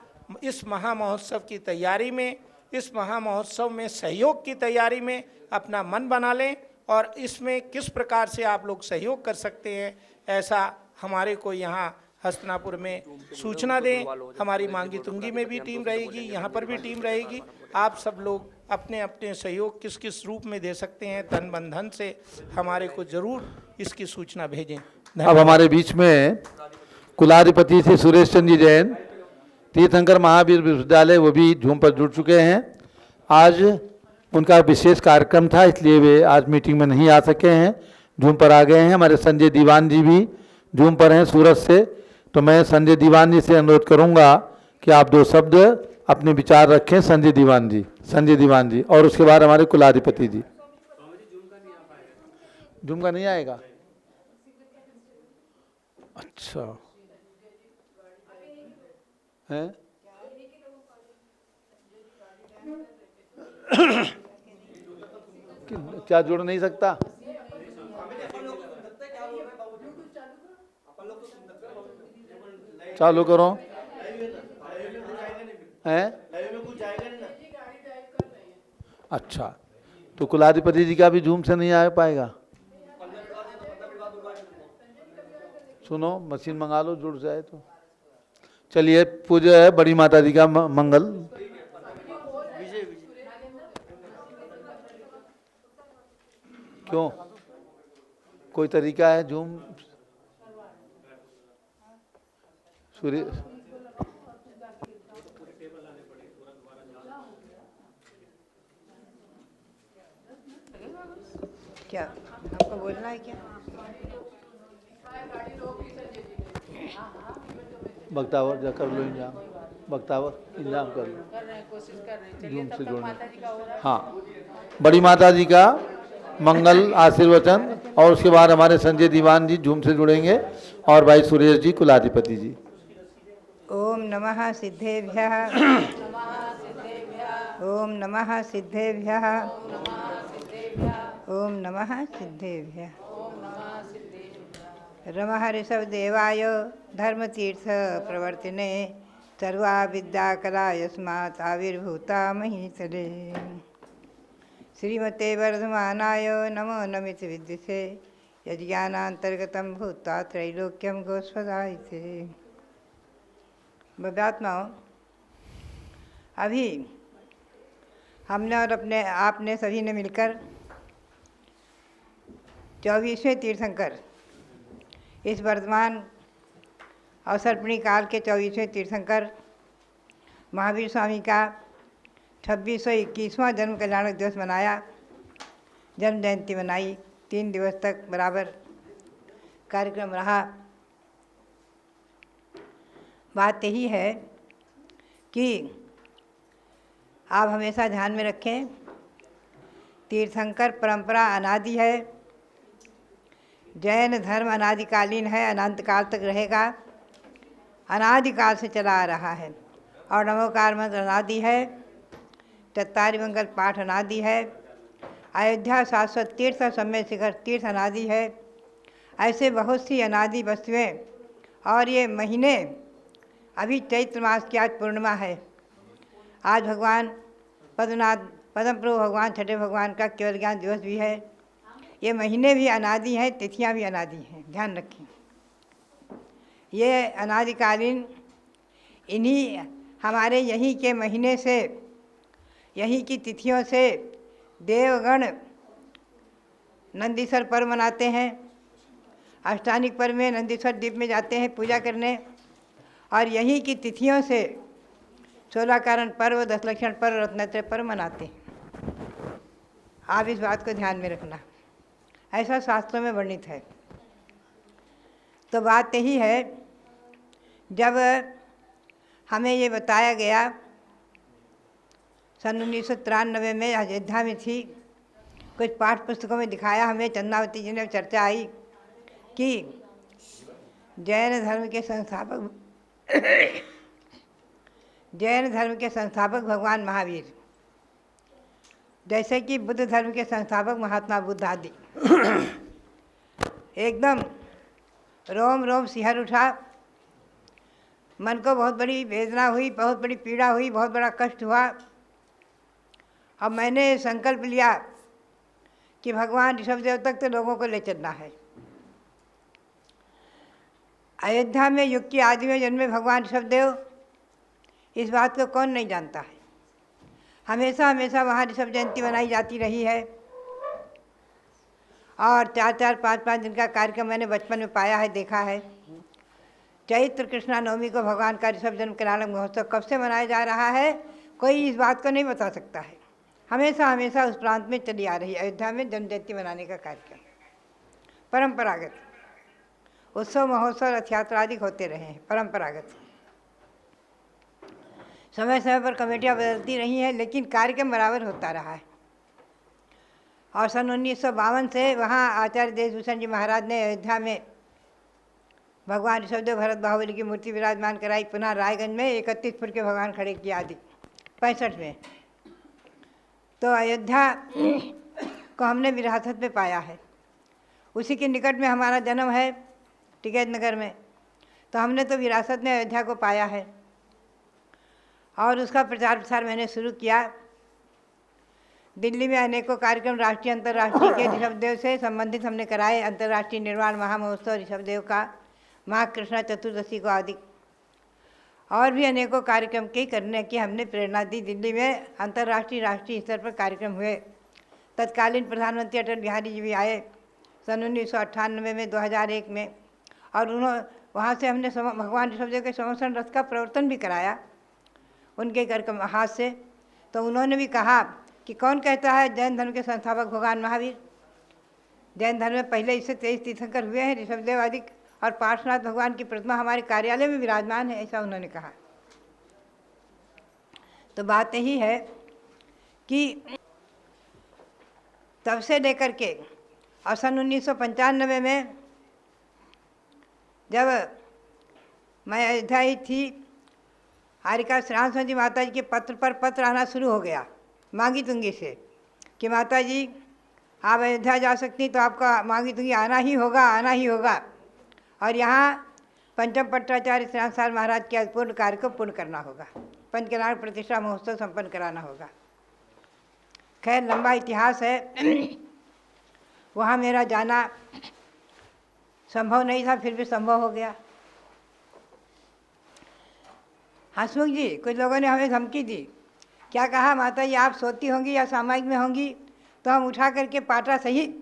इस महामहोत्सव की तैयारी में, इस महामहोत्सव में सहयोग की तैयारी में अपना मन बना लें और इसमें किस प्रकार से आप लोग सहयोग कर सकते हैं ऐसा हमारे को यहाँ हस्तनापुर में सूचना दें। हमारी मांगी तुंगी में भी टीम रहेगी, यहाँ पर भी टीम रहेगी। आप सब लोग अपने अपने सहयोग किस किस रूप में दे सकते हैं तन मन धन से हमारे को जरूर इसकी सूचना भेजें। अब हमारे बीच में कुलाधिपति श्री सुरेश चंद्र जी जैन तीर्थंकर महावीर विश्वविद्यालय वो भी जूम पर जुड़ चुके हैं। आज उनका विशेष कार्यक्रम था इसलिए वे आज मीटिंग में नहीं आ सके हैं, जूम पर आ गए हैं। हमारे संजय दीवान जी भी जूम पर हैं सूरत से। तो मैं संजय दीवान जी से अनुरोध करूंगा कि आप 2 शब्द अपने विचार रखें। संजय दीवान जी और उसके बाद हमारे कुलाधिपति जी। जूम का नहीं आएगा? अच्छा है क्या जुड़ नहीं सकता? चालू करो हैं? अच्छा, तो कुलाधिपति जी का भी जूम से नहीं आ पाएगा? सुनो, मशीन मंगा लो, जुड़ जाए तो। चलिए, पूजा है बड़ी माता जी का मंगल। क्यों, कोई तरीका है जूम? सूर्य क्या हमको बोलना है क्या? बख्तावर जा कर लो इंतजाम, बख्तावर इंतजाम कर लो जूम से जोड़ने। हाँ, बड़ी माता जी का मंगल आशीर्वचन, और उसके बाद हमारे संजय दीवान जी जूम से जुड़ेंगे, और भाई सुरेश जी कुलाधिपति जी। ओम नमः सिद्धेभ्यः। ओम नमः सिद्धेभ्यः। ओम नमः सिद्धेभ्यः। रमः ऋषभदेवाय धर्मतीर्थ प्रवर्तिने सर्वा विद्या कला यस्मात् आविर्भूता महीतले। श्रीमते वर्धमानाय नमो नमित विद्युषे यज्ञानान्तर्गतं भूत्वा त्रैलोक्यं गोस्वदायिते। बब्यात्माओं, अभी हमने और अपने आपने सभी ने मिलकर 24वें तीर्थंकर, इस वर्तमान अवसर्पणी काल के 24वें तीर्थंकर महावीर स्वामी का 2621वां जन्म कल्याणक दिवस मनाया, जन्म जयंती मनाई। 3 दिवस तक बराबर कार्यक्रम रहा। बात यही है कि आप हमेशा ध्यान में रखें, तीर्थंकर परंपरा अनादि है, जैन धर्म अनादिकालीन है, अनंत काल तक रहेगा, अनादिकाल से चला आ रहा है। और नमोकार मंत्र अनादि है, तत्तारी मंगल पाठ अनादि है, अयोध्या शाश्वत तीर्थ और सम्य शिखर तीर्थ अनादि है। ऐसे बहुत सी अनादि वस्तुएं, और ये महीने, अभी चैत्र मास की आज पूर्णिमा है। आज भगवान पद्मनाथ पद्म प्रभु भगवान छठे भगवान का केवल ज्ञान दिवस भी है। ये महीने भी अनादि हैं, तिथियां भी अनादि हैं, ध्यान रखें। ये अनादिकालीन इन्हीं हमारे यहीं के महीने से, यहीं की तिथियों से देवगण नंदीश्वर पर्व मनाते हैं। अष्टानिक पर्व में नंदीश्वर द्वीप में जाते हैं पूजा करने, और यहीं की तिथियों से 16 कारण पर्व, 10 लक्षण पर्व, रत्नत्रय पर्व मनाते हैं। आप इस बात को ध्यान में रखना, ऐसा शास्त्रों में वर्णित है। तो बात यही है, जब हमें ये बताया गया, सन 1993 में अयोध्या में थी, कुछ पाठ पुस्तकों में दिखाया हमें, चंद्रावती जी ने चर्चा आई कि जैन धर्म के संस्थापक जैन धर्म के संस्थापक भगवान महावीर, जैसे कि बुद्ध धर्म के संस्थापक महात्मा बुद्ध आदि, एकदम रोम रोम सिहर उठा, मन को बहुत बड़ी वेदना हुई, बहुत बड़ी पीड़ा हुई, बहुत बड़ा कष्ट हुआ। अब मैंने संकल्प लिया कि भगवान ऋषभदेव तक तो लोगों को ले चलना है। अयोध्या में युग की आदि में जन्मे भगवान ऋषभदेव, इस बात को कौन नहीं जानता है। हमेशा हमेशा वहाँ ऋषभ जयंती मनाई जाती रही है, और 4-4, 5-5 दिन का कार्यक्रम मैंने बचपन में पाया है, देखा है। चैत्र कृष्णा नवमी को भगवान का ऋषभ जन्म कल्याणक महोत्सव कब से मनाया जा रहा है, कोई इस बात को नहीं बता सकता है। हमेशा हमेशा उस प्रांत में चली आ रही है, अयोध्या में जन्म जयंती मनाने का कार्यक्रम परंपरागत, उत्सव महोत्सव रथ यात्रा आदि होते रहे हैं, परंपरागत। समय समय पर कमेटियाँ बदलती रही हैं, लेकिन कार्यक्रम बराबर होता रहा है। और सन 1952 से वहाँ आचार्य देशभूषण जी महाराज ने अयोध्या में भगवान ऋषभदेव भरत बाहुबली की मूर्ति विराजमान कराई। पुनः रायगंज में 31 फुट के भगवान खड़े किए आदि 65 में। तो अयोध्या को हमने विरासत में पाया है। उसी के निकट में हमारा जन्म है, टिकैत नगर में, तो हमने तो विरासत में अयोध्या को पाया है। और उसका प्रचार प्रसार मैंने शुरू किया। दिल्ली में अनेकों कार्यक्रम राष्ट्रीय अंतर्राष्ट्रीय के ऋषभदेव से संबंधित हमने कराए। अंतर्राष्ट्रीय निर्वाण महामहोत्सव ऋषभदेव का, महाकृष्णा चतुर्दशी को आदि और भी अनेकों कार्यक्रम के करने की हमने प्रेरणा दी। दिल्ली में अंतर्राष्ट्रीय राष्ट्रीय स्तर पर कार्यक्रम हुए। तत्कालीन प्रधानमंत्री अटल बिहारी जी भी आए सन 1998 में, 2001 में, और वहाँ से हमने भगवान ऋषभदेव के संवत्सरण रथ का प्रवर्तन भी कराया उनके कर हाथ से। तो उन्होंने भी कहा कि कौन कहता है जैन धर्म के संस्थापक भगवान महावीर। जैन धर्म में पहले इससे 23 तीर्थंकर हुए हैं, ऋषभदेव आदि, और पार्श्वनाथ भगवान की प्रतिमा हमारे कार्यालय में विराजमान है, ऐसा उन्होंने कहा। तो बात यही है कि तब से लेकर के और सन 1995 में जब मैं अयोध्या ही थी, हारिका श्रावण सिंह जी माता जी के पत्र पर पत्र आना शुरू हो गया मांगी तुंगी से कि माता जी आप अयोध्या जा सकती तो आपका मांगी तुंगी आना ही होगा, और यहाँ पंचम पट्टाचार्य श्रीनाथ महाराज के पूर्ण कार्य को पूर्ण करना होगा, पंचकल्याण प्रतिष्ठा महोत्सव संपन्न कराना होगा। खैर लंबा इतिहास है। वहाँ मेरा जाना संभव नहीं था, फिर भी संभव हो गया। हंसमुख जी, कुछ लोगों ने हमें धमकी दी। क्या कहा, माता जी आप सोती होंगी या सामायिक में होंगी तो हम उठा करके पाटा सहित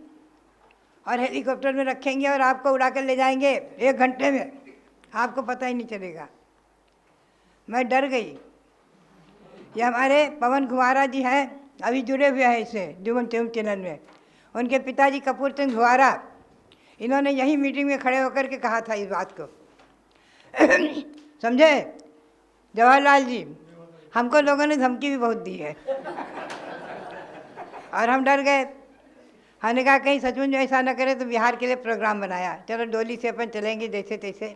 और हेलीकॉप्टर में रखेंगे और आपको उड़ा कर ले जाएंगे 1 घंटे में, आपको पता ही नहीं चलेगा। मैं डर गई। ये हमारे पवन कुमारा जी हैं, अभी जुड़े हुए हैं इससे जुमन चैनल में। उनके पिताजी कपूर चंद कुमारा, इन्होंने यही मीटिंग में खड़े होकर के कहा था इस बात को। समझे जवाहरलाल जी, हमको लोगों ने धमकी भी बहुत दी है और हम डर गए। हमने कहा कहीं सचमुच में ऐसा न करे तो बिहार के लिए प्रोग्राम बनाया, चलो डोली से अपन चलेंगे जैसे तैसे,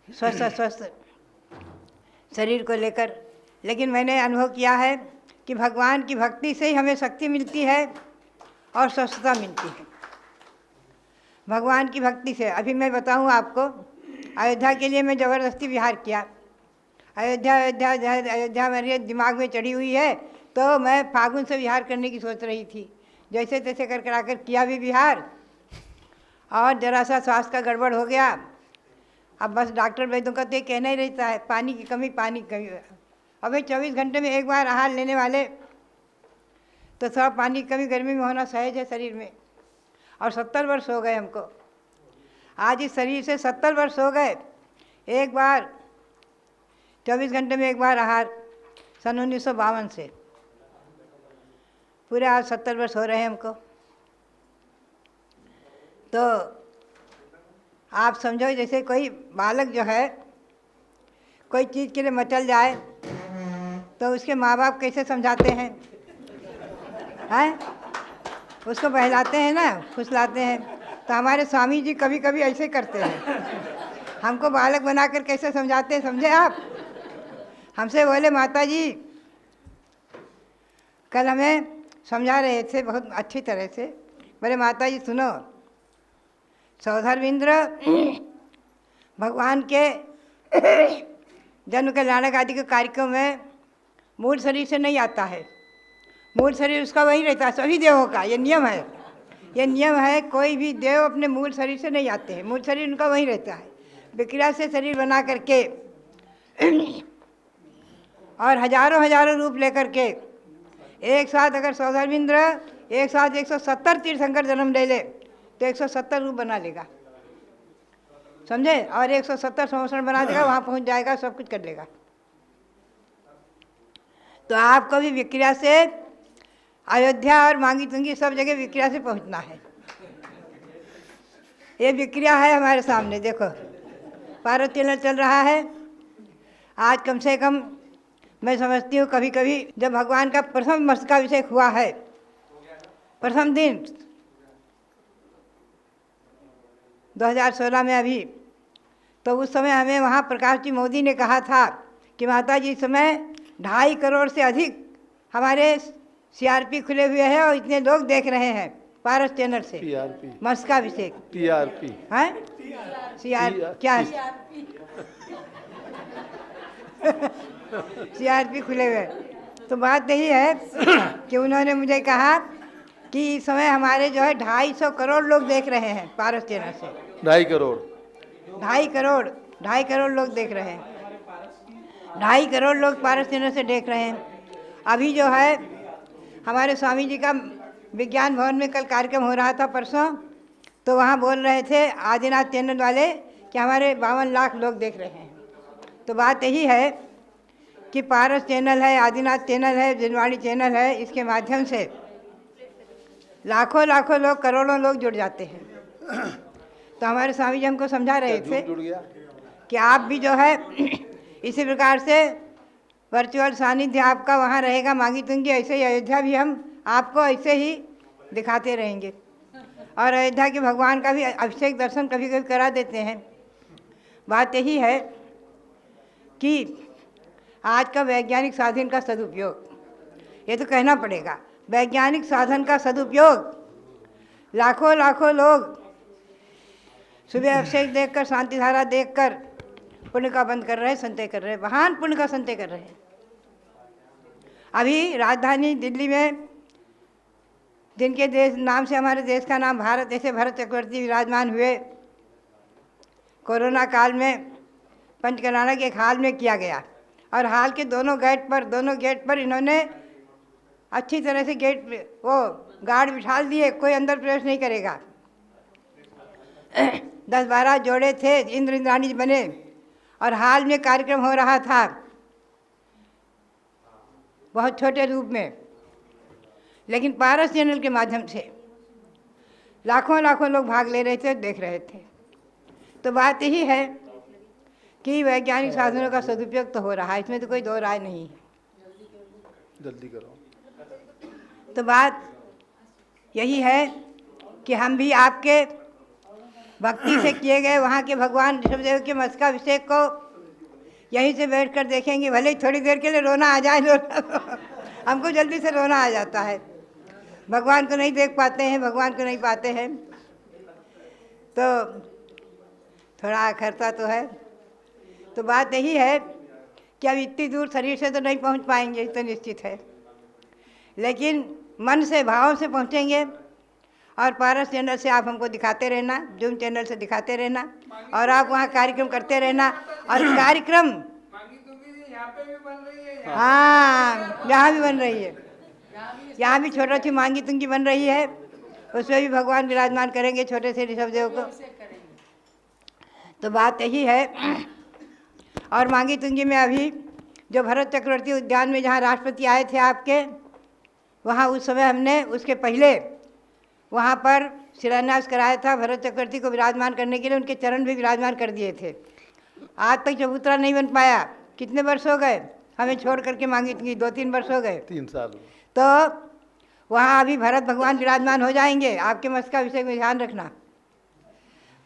स्वस्थ शरीर को लेकर। लेकिन मैंने अनुभव किया है कि भगवान की भक्ति से ही हमें शक्ति मिलती है और स्वस्थता मिलती है, भगवान की भक्ति से। अभी मैं बताऊं आपको, अयोध्या के लिए मैं ज़बरदस्ती विहार किया। अयोध्या मेरे दिमाग में चढ़ी हुई है, तो मैं फागुन से विहार करने की सोच रही थी। जैसे तैसे कर कराकर किया भी विहार, और जरा सा स्वास्थ्य का गड़बड़ हो गया। अब बस डॉक्टर वैद्यों का तो ये कहना ही रहता है पानी की कमी। अब भाई 24 घंटे में एक बार आहार लेने वाले, तो थोड़ा पानी की कमी गर्मी में होना सहज है शरीर में। और 70 वर्ष हो गए हमको, आज इस शरीर से 70 वर्ष हो गए। एक बार 24 घंटे में एक बार आहार, सन 1952 से पूरे आज 70 वर्ष हो रहे हैं हमको। तो आप समझो जैसे कोई बालक जो है कोई चीज़ के लिए मचल जाए तो उसके माँ बाप कैसे समझाते हैं, उसको बहलाते हैं ना, फुसलाते हैं। तो हमारे स्वामी जी कभी कभी ऐसे करते हैं, हमको बालक बनाकर कैसे समझाते हैं, समझे आप। हमसे बोले माता जी, कल हमें समझा रहे थे बहुत अच्छी तरह से, बोले माता जी सुनो, सौधर्मेंद्र भगवान के जन्म कल्याणक आदि के कार्यक्रम में मूल शरीर से नहीं आता है, मूल शरीर उसका वही रहता है, सभी देवों का ये नियम है। ये नियम है, कोई भी देव अपने मूल शरीर से नहीं आते हैं, मूल शरीर उनका वही रहता है। विक्रिया से शरीर बना करके और हजारों रूप लेकर के एक साथ, अगर सौधर्मेंद्र एक साथ 170 तीर्थंकर जन्म ले ले तो 170 रूप बना लेगा, समझे। और 170 संवत्सर बना देगा, वहाँ पहुँच जाएगा, सब कुछ कर लेगा। तो आपको भी विक्रिया से अयोध्या और मांगी तुंगी सब जगह विक्रिया से पहुँचना है। ये विक्रिया है हमारे सामने, देखो पार्वती चैनल चल रहा है। आज कम से कम मैं समझती हूँ कभी कभी जब भगवान का प्रथम मस्तकाभिषेक हुआ है, प्रथम दिन 2016 में अभी, तो उस समय हमें वहाँ प्रकाश जी मोदी ने कहा था कि माता जी इस समय 2.5 करोड़ से अधिक हमारे CRP खुले हुए हैं और इतने लोग देख रहे हैं पारस चैनल से। TRP मस्तकाभिषेक TRP हैं, क्या CRP खुले हुए। तो बात यही है कि उन्होंने मुझे कहा कि इस समय हमारे जो है 250 करोड़ लोग देख रहे हैं पारस चैनल से। 2.5 करोड़ 2.5 करोड़ लोग देख रहे हैं। 2.5 करोड़ लोग पारस चैनल से देख रहे हैं। अभी जो है हमारे स्वामी जी का विज्ञान भवन में कल कार्यक्रम हो रहा था परसों, तो वहाँ बोल रहे थे आदिनाथ चैनल वाले कि हमारे 52 लाख लोग देख रहे हैं। तो बात यही है कि पारस चैनल है, आदिनाथ चैनल है, जनवाणी चैनल है, इसके माध्यम से लाखों लाखों लोग, करोड़ों लोग जुड़ जाते हैं। तो हमारे स्वामी जी हमको समझा रहे थे जुड़ गया। कि आप भी जो है इसी प्रकार से वर्चुअल सानिध्य आपका वहाँ रहेगा मांगी तुंगी, ऐसे ही अयोध्या भी हम आपको ऐसे ही दिखाते रहेंगे। और अयोध्या के भगवान का भी अभिषेक दर्शन कभी कभी करा देते हैं। बात यही है कि आज का वैज्ञानिक साधन का सदुपयोग, ये तो कहना पड़ेगा, वैज्ञानिक साधन का सदुपयोग लाखों लाखों लोग सुबह अभिषेक देखकर, शांति धारा देखकर पुण्य का बंद कर रहे हैं, संचय कर रहे हैं, महान पुण्य का संचय कर रहे हैं। अभी राजधानी दिल्ली में, जिनके देश नाम से हमारे देश का नाम भारत, जैसे भरत चक्रवर्ती विराजमान हुए, कोरोना काल में पंचकल्याण के एक हाल में किया गया। और हाल के दोनों गेट पर इन्होंने अच्छी तरह से गेट वो गार्ड बिठा दिए, कोई अंदर प्रवेश नहीं करेगा। 10-12 जोड़े थे, इंद्र इंद्राणी बने। और हाल में कार्यक्रम हो रहा था बहुत छोटे रूप में, लेकिन पारस चैनल के माध्यम से लाखों लाखों लोग भाग ले रहे थे, देख रहे थे। तो बात यही है कि वैज्ञानिक साधनों का सदुपयोग तो हो रहा है, इसमें तो कोई दो राय नहीं है। जल्दी करो। तो बात यही है कि हम भी आपके भक्ति से किए गए वहाँ के भगवान ऋषभदेव के मस्तकाभिषेक को यहीं से बैठकर देखेंगे। भले ही थोड़ी देर के लिए रोना आ जाए, हमको जल्दी से रोना आ जाता है। भगवान को नहीं देख पाते हैं, भगवान को नहीं पाते हैं, तो थोड़ा आखरता तो है। तो बात यही है कि अब इतनी दूर शरीर से तो नहीं पहुंच पाएंगे, तो निश्चित है, लेकिन मन से, भाव से पहुंचेंगे। और पारस चैनल से आप हमको दिखाते रहना, जूम चैनल से दिखाते रहना, और आप वहाँ कार्यक्रम करते रहना। और कार्यक्रम हाँ, यहाँ भी बन रही है, यहाँ भी छोटा सी मांगी तुंगी बन रही है, उसमें भी भगवान विराजमान करेंगे छोटे से ऋषभदेव को। तो बात यही है। और मांगी तुंगी में अभी जो भरत चक्रवर्ती उद्यान में जहाँ राष्ट्रपति आए थे आपके, वहाँ उस समय हमने उसके पहले वहाँ पर शिलान्यास कराया था भरत चक्रवर्ती को विराजमान करने के लिए। उनके चरण भी विराजमान कर दिए थे। आज तक चबूतरा नहीं बन पाया। कितने वर्ष हो गए हमें छोड़ करके मांगी तुंगी? 2-3 वर्ष हो गए। 3 साल। तो वहाँ अभी भरत भगवान विराजमान हो जाएंगे। आपके मस्तकाभिषेक में ध्यान रखना,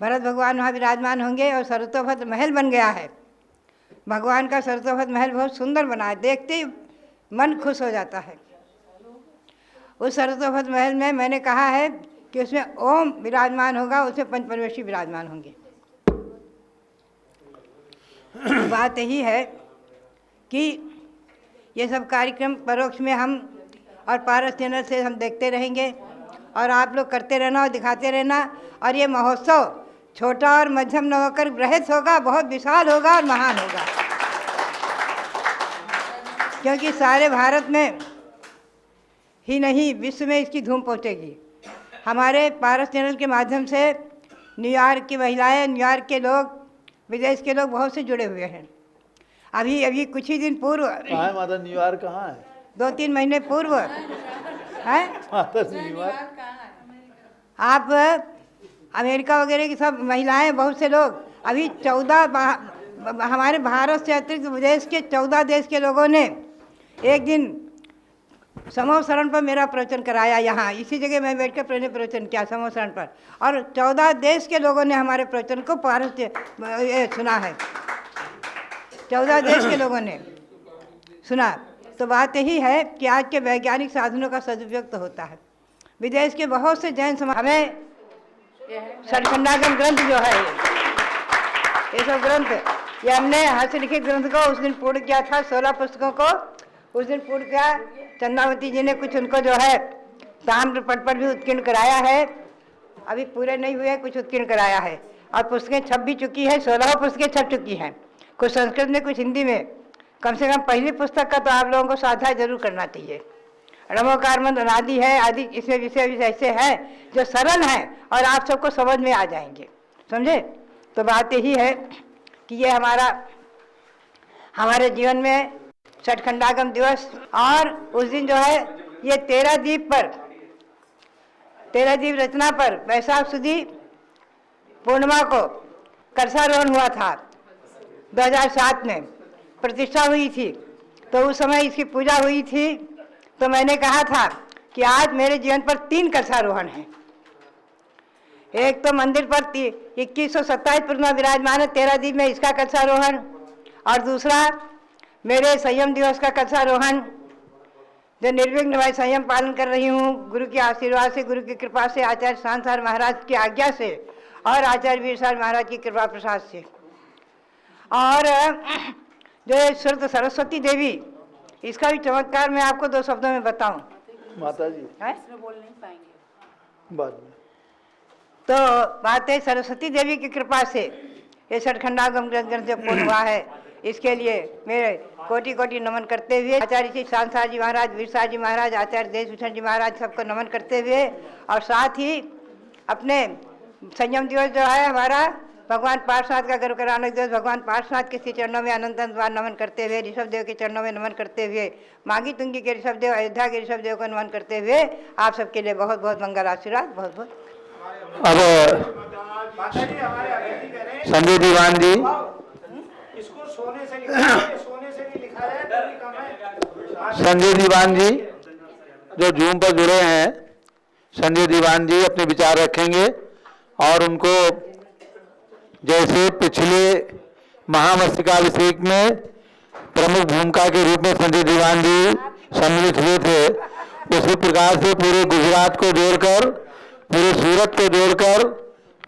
भरत भगवान वहाँ विराजमान होंगे। और सरतोभद्र महल बन गया है, भगवान का सरतोभद्र महल बहुत सुंदर बना है, देखते ही मन खुश हो जाता है। उस सरतोभद्र महल में मैंने कहा है कि उसमें ओम विराजमान होगा, उसमें पंचपरमेश्वरी विराजमान होंगे। बात यही है कि ये सब कार्यक्रम परोक्ष में हम और पारस चैनल से हम देखते रहेंगे, और आप लोग करते रहना और दिखाते रहना। और ये महोत्सव छोटा और मध्यम न होकर बृहत होगा, बहुत विशाल होगा और महान होगा, क्योंकि सारे भारत में ही नहीं, विश्व में इसकी धूम पहुंचेगी। हमारे पारस चैनल के माध्यम से न्यूयॉर्क की महिलाएं, न्यूयॉर्क के लोग, विदेश के लोग बहुत से जुड़े हुए हैं। अभी कुछ ही दिन पूर्व, कहाँ है माता? न्यूयॉर्क कहाँ है? 2-3 महीने पूर्व है माता जी न्यूयॉर्क। आप अमेरिका वगैरह की सब महिलाएं, बहुत से लोग, अभी 14 हमारे भारत से अतिरिक्त विदेश के 14 देश के लोगों ने एक दिन समूह शरण पर मेरा प्रवचन कराया। यहाँ इसी जगह मैं बैठकर पहले प्रवचन किया समूह शरण पर, और 14 देश के लोगों ने हमारे प्रवचन को पारस सुना है। 14 देश के लोगों ने सुना। तो बात यही है कि आज के वैज्ञानिक साधनों का सदुपयोग तो होता है। विदेश के बहुत से जैन समाज, हमें सचखंडागम ग्रंथ जो है, ये सब ग्रंथ, ये हमने हस्तलिखित ग्रंथ को उस दिन पूर्ण किया था। 16 पुस्तकों को उस दिन पूर्ण किया। चंद्रावती जी ने कुछ उनको जो है ताम्र पट पर भी उत्कीर्ण कराया है, अभी पूरे नहीं हुए, कुछ उत्कीर्ण कराया है। और पुस्तकें छप भी चुकी है, 16 पुस्तकें छप चुकी हैं, कुछ संस्कृत में कुछ हिंदी में। कम से कम पहली पुस्तक का तो आप लोगों को स्वाध्याय जरूर करना चाहिए। नमोकार मंत्र अनादि है, आदि इसमें विषय ऐसे हैं जो सरल हैं और आप सबको समझ में आ जाएंगे, समझे। तो बात यही है कि ये हमारे जीवन में छठखंडागम दिवस, और उस दिन जो है ये 13 दीप रचना पर वैशाख सुदी पूर्णिमा को कलशारोहण हुआ था। 2007 में प्रतिष्ठा हुई थी, तो उस समय इसकी पूजा हुई थी। तो मैंने कहा था कि आज मेरे जीवन पर 3 कलशारोहण हैं। एक तो मंदिर पर 2127 पूर्णिमा विराजमान है 13 दीप में, इसका कलशारोहण, और दूसरा मेरे संयम दिवस का कलशारोहण, जो निर्विघ्न भाई संयम पालन कर रही हूँ गुरु के आशीर्वाद से, गुरु की कृपा से, आचार्य शांतार महाराज की आज्ञा से और आचार्य वीरसार महाराज की कृपा प्रसाद से। और जो श्रुत सरस्वती देवी, इसका भी चमत्कार मैं आपको 2 शब्दों में बताऊं। माता जी है? बोल नहीं पाएंगे। बाद में तो बात है सरस्वती देवी की कृपा से ये छठखंडागम ग्रंथ से पूर्ण हुआ है। इसके लिए मेरे कोटि कोटि नमन करते हुए आचार्य श्री शांतार जी महाराज, वीरसार जी महाराज, आचार्य देशभूषण जी महाराज सबको नमन करते हुए, और साथ ही अपने संयम दिवस जो है हमारा भगवान पार्श्वनाथ का गर्भ कराने दिवस, भगवान पार्श्वनाथ के श्री चरणों में अनंत बार नमन करते हुए, ऋषभ देव के चरणों में नमन करते हुए, मांगी तुंगी के ऋषभ देव, अयोध्या के ऋषभ देव को नमन करते हुए आप सबके लिए बहुत बहुत मंगल आशीर्वाद। बहुत बहुत अब संजय दीवान जी, इसको सोने से लिखा है, सोने से नहीं लिखा है, तभी कम है। संजय दीवान जी जो जूम पर जुड़े हैं, संजय दीवान जी अपने विचार रखेंगे, और उनको जैसे पिछले महामस्तकाभिषेक में प्रमुख भूमिका के रूप में संजय दीवान जी सम्मिलित हुए थे, उसी प्रकार से पूरे गुजरात को जोड़कर, पूरे सूरत को जोड़कर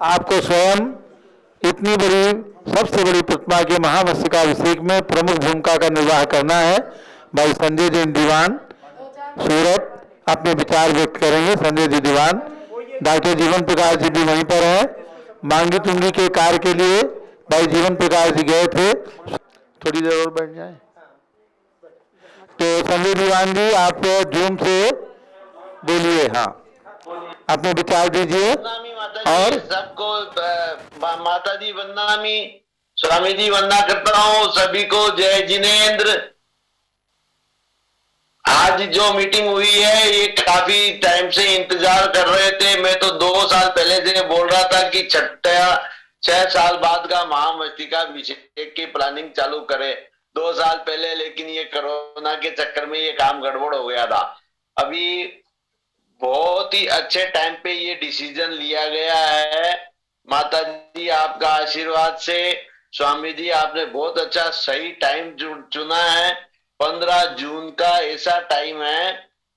आपको स्वयं इतनी बड़ी, सबसे बड़ी प्रतिमा के महामस्तकाभिषेक में प्रमुख भूमिका का निर्वाह करना है। भाई संजय जी दीवान सूरत अपने विचार व्यक्त करेंगे। संजय जी दीवान, डॉक्टर जीवन प्रकाश जी भी वहीं पर हैं। मांगी तुंगी के कार्य के लिए भाई जीवन प्रकाश जी गए थे, थोड़ी देर और बैठ जाए। तो संजय दीवान जी आप जूम से बोलिए, हाँ अपने विचार दीजिए। और सबको माता जी वंदनामी, स्वामी जी वंदना करता हूँ सभी को। जय जिनेन्द्र। आज जो मीटिंग हुई है ये काफी टाइम से इंतजार कर रहे थे। मैं तो 2 साल पहले से बोल रहा था कि 6 साल बाद का महामस्तकाभिषेक की प्लानिंग चालू करे, 2 साल पहले, लेकिन ये कोरोना के चक्कर में ये काम गड़बड़ हो गया था। अभी बहुत ही अच्छे टाइम पे ये डिसीजन लिया गया है। माता जी आपका आशीर्वाद से, स्वामी जी आपने बहुत अच्छा सही टाइम चुना है। 15 जून का ऐसा टाइम है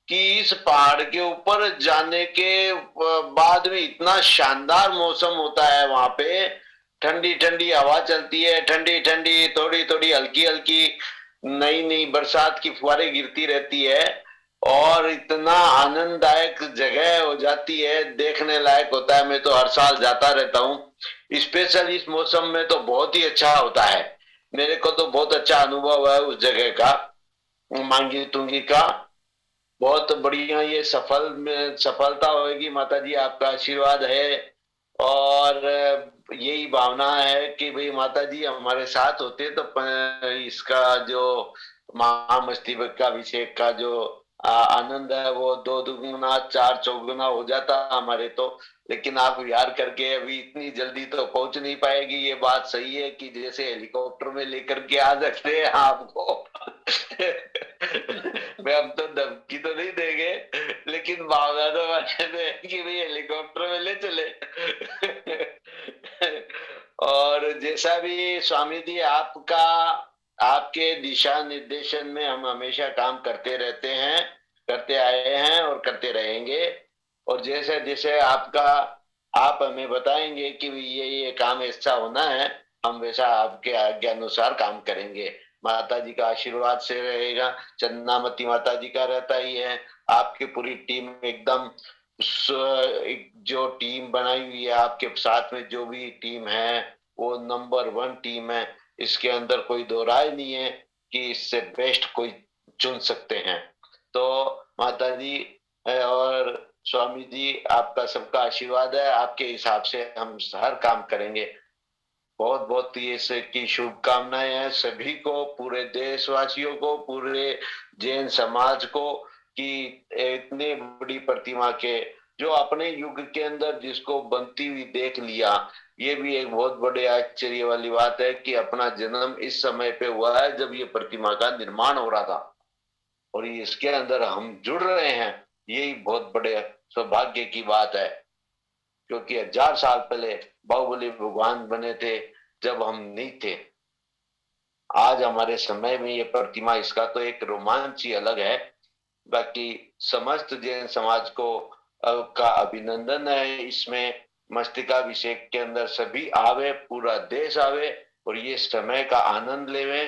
कि इस पहाड़ के ऊपर जाने के बाद में इतना शानदार मौसम होता है। वहां पे ठंडी ठंडी हवा चलती है, ठंडी ठंडी, थोड़ी थोड़ी हल्की हल्की नई नई बरसात की फुहारें गिरती रहती है, और इतना आनंददायक जगह हो जाती है, देखने लायक होता है। मैं तो हर साल जाता रहता हूँ। स्पेशल इस मौसम में तो बहुत ही अच्छा होता है। मेरे को तो बहुत अच्छा अनुभव है उस जगह का, मांगी तुंगी का। बहुत बढ़िया ये सफलता होगी। माता जी आपका आशीर्वाद है, और यही भावना है कि भाई माता जी हमारे साथ होते तो इसका जो महामस्तकाभिषेक का जो आनंद है वो 2 दुगुना 4 चौगुना हो जाता हमारे तो। लेकिन आप विहार करके अभी इतनी जल्दी तो पहुंच नहीं पाएगी। ये बात सही है कि जैसे हेलीकॉप्टर में लेकर के आ सकते हैं आपको मैं अब तो धमकी तो नहीं देंगे, लेकिन भावना तो है कि भाई हेलीकॉप्टर में ले चले और जैसा भी स्वामी जी आपके दिशा निर्देशन में हम हमेशा काम करते रहते हैं, करते आए हैं और करते रहेंगे। और जैसे जैसे आप हमें बताएंगे कि ये काम ऐसा होना है, हम वैसा आपके आज्ञा अनुसार काम करेंगे। माता जी का आशीर्वाद से रहेगा। चंदनामती माता जी का रहता ही है। आपकी पूरी टीम एकदम जो टीम बनाई हुई है, आपके साथ में जो भी टीम है वो नंबर 1 टीम है। इसके अंदर कोई दो राय नहीं है कि इससे बेस्ट कोई चुन सकते हैं। तो माता जी और स्वामी जी, आपका सबका आशीर्वाद है। आपके हिसाब से हम हर काम करेंगे। बहुत बहुत ये से की शुभकामनाएं हैं सभी को, पूरे देशवासियों को, पूरे जैन समाज को, कि इतनी बड़ी प्रतिमा के जो अपने युग के अंदर जिसको बनती हुई देख लिया, ये भी एक बहुत बड़े आश्चर्य वाली बात है कि अपना जन्म इस समय पे हुआ है जब ये प्रतिमा का निर्माण हो रहा था और इसके अंदर हम जुड़ रहे हैं। यही बहुत बड़े सौभाग्य की बात है, क्योंकि 1000 साल पहले बाहुबली भगवान बने थे जब हम नहीं थे। आज हमारे समय में ये प्रतिमा, इसका तो एक रोमांच ही अलग है। बाकी समस्त जैन समाज को का अभिनंदन है। इसमें मस्तकाभिषेक के अंदर सभी आवे, पूरा देश आवे और ये समय का आनंद लेवे।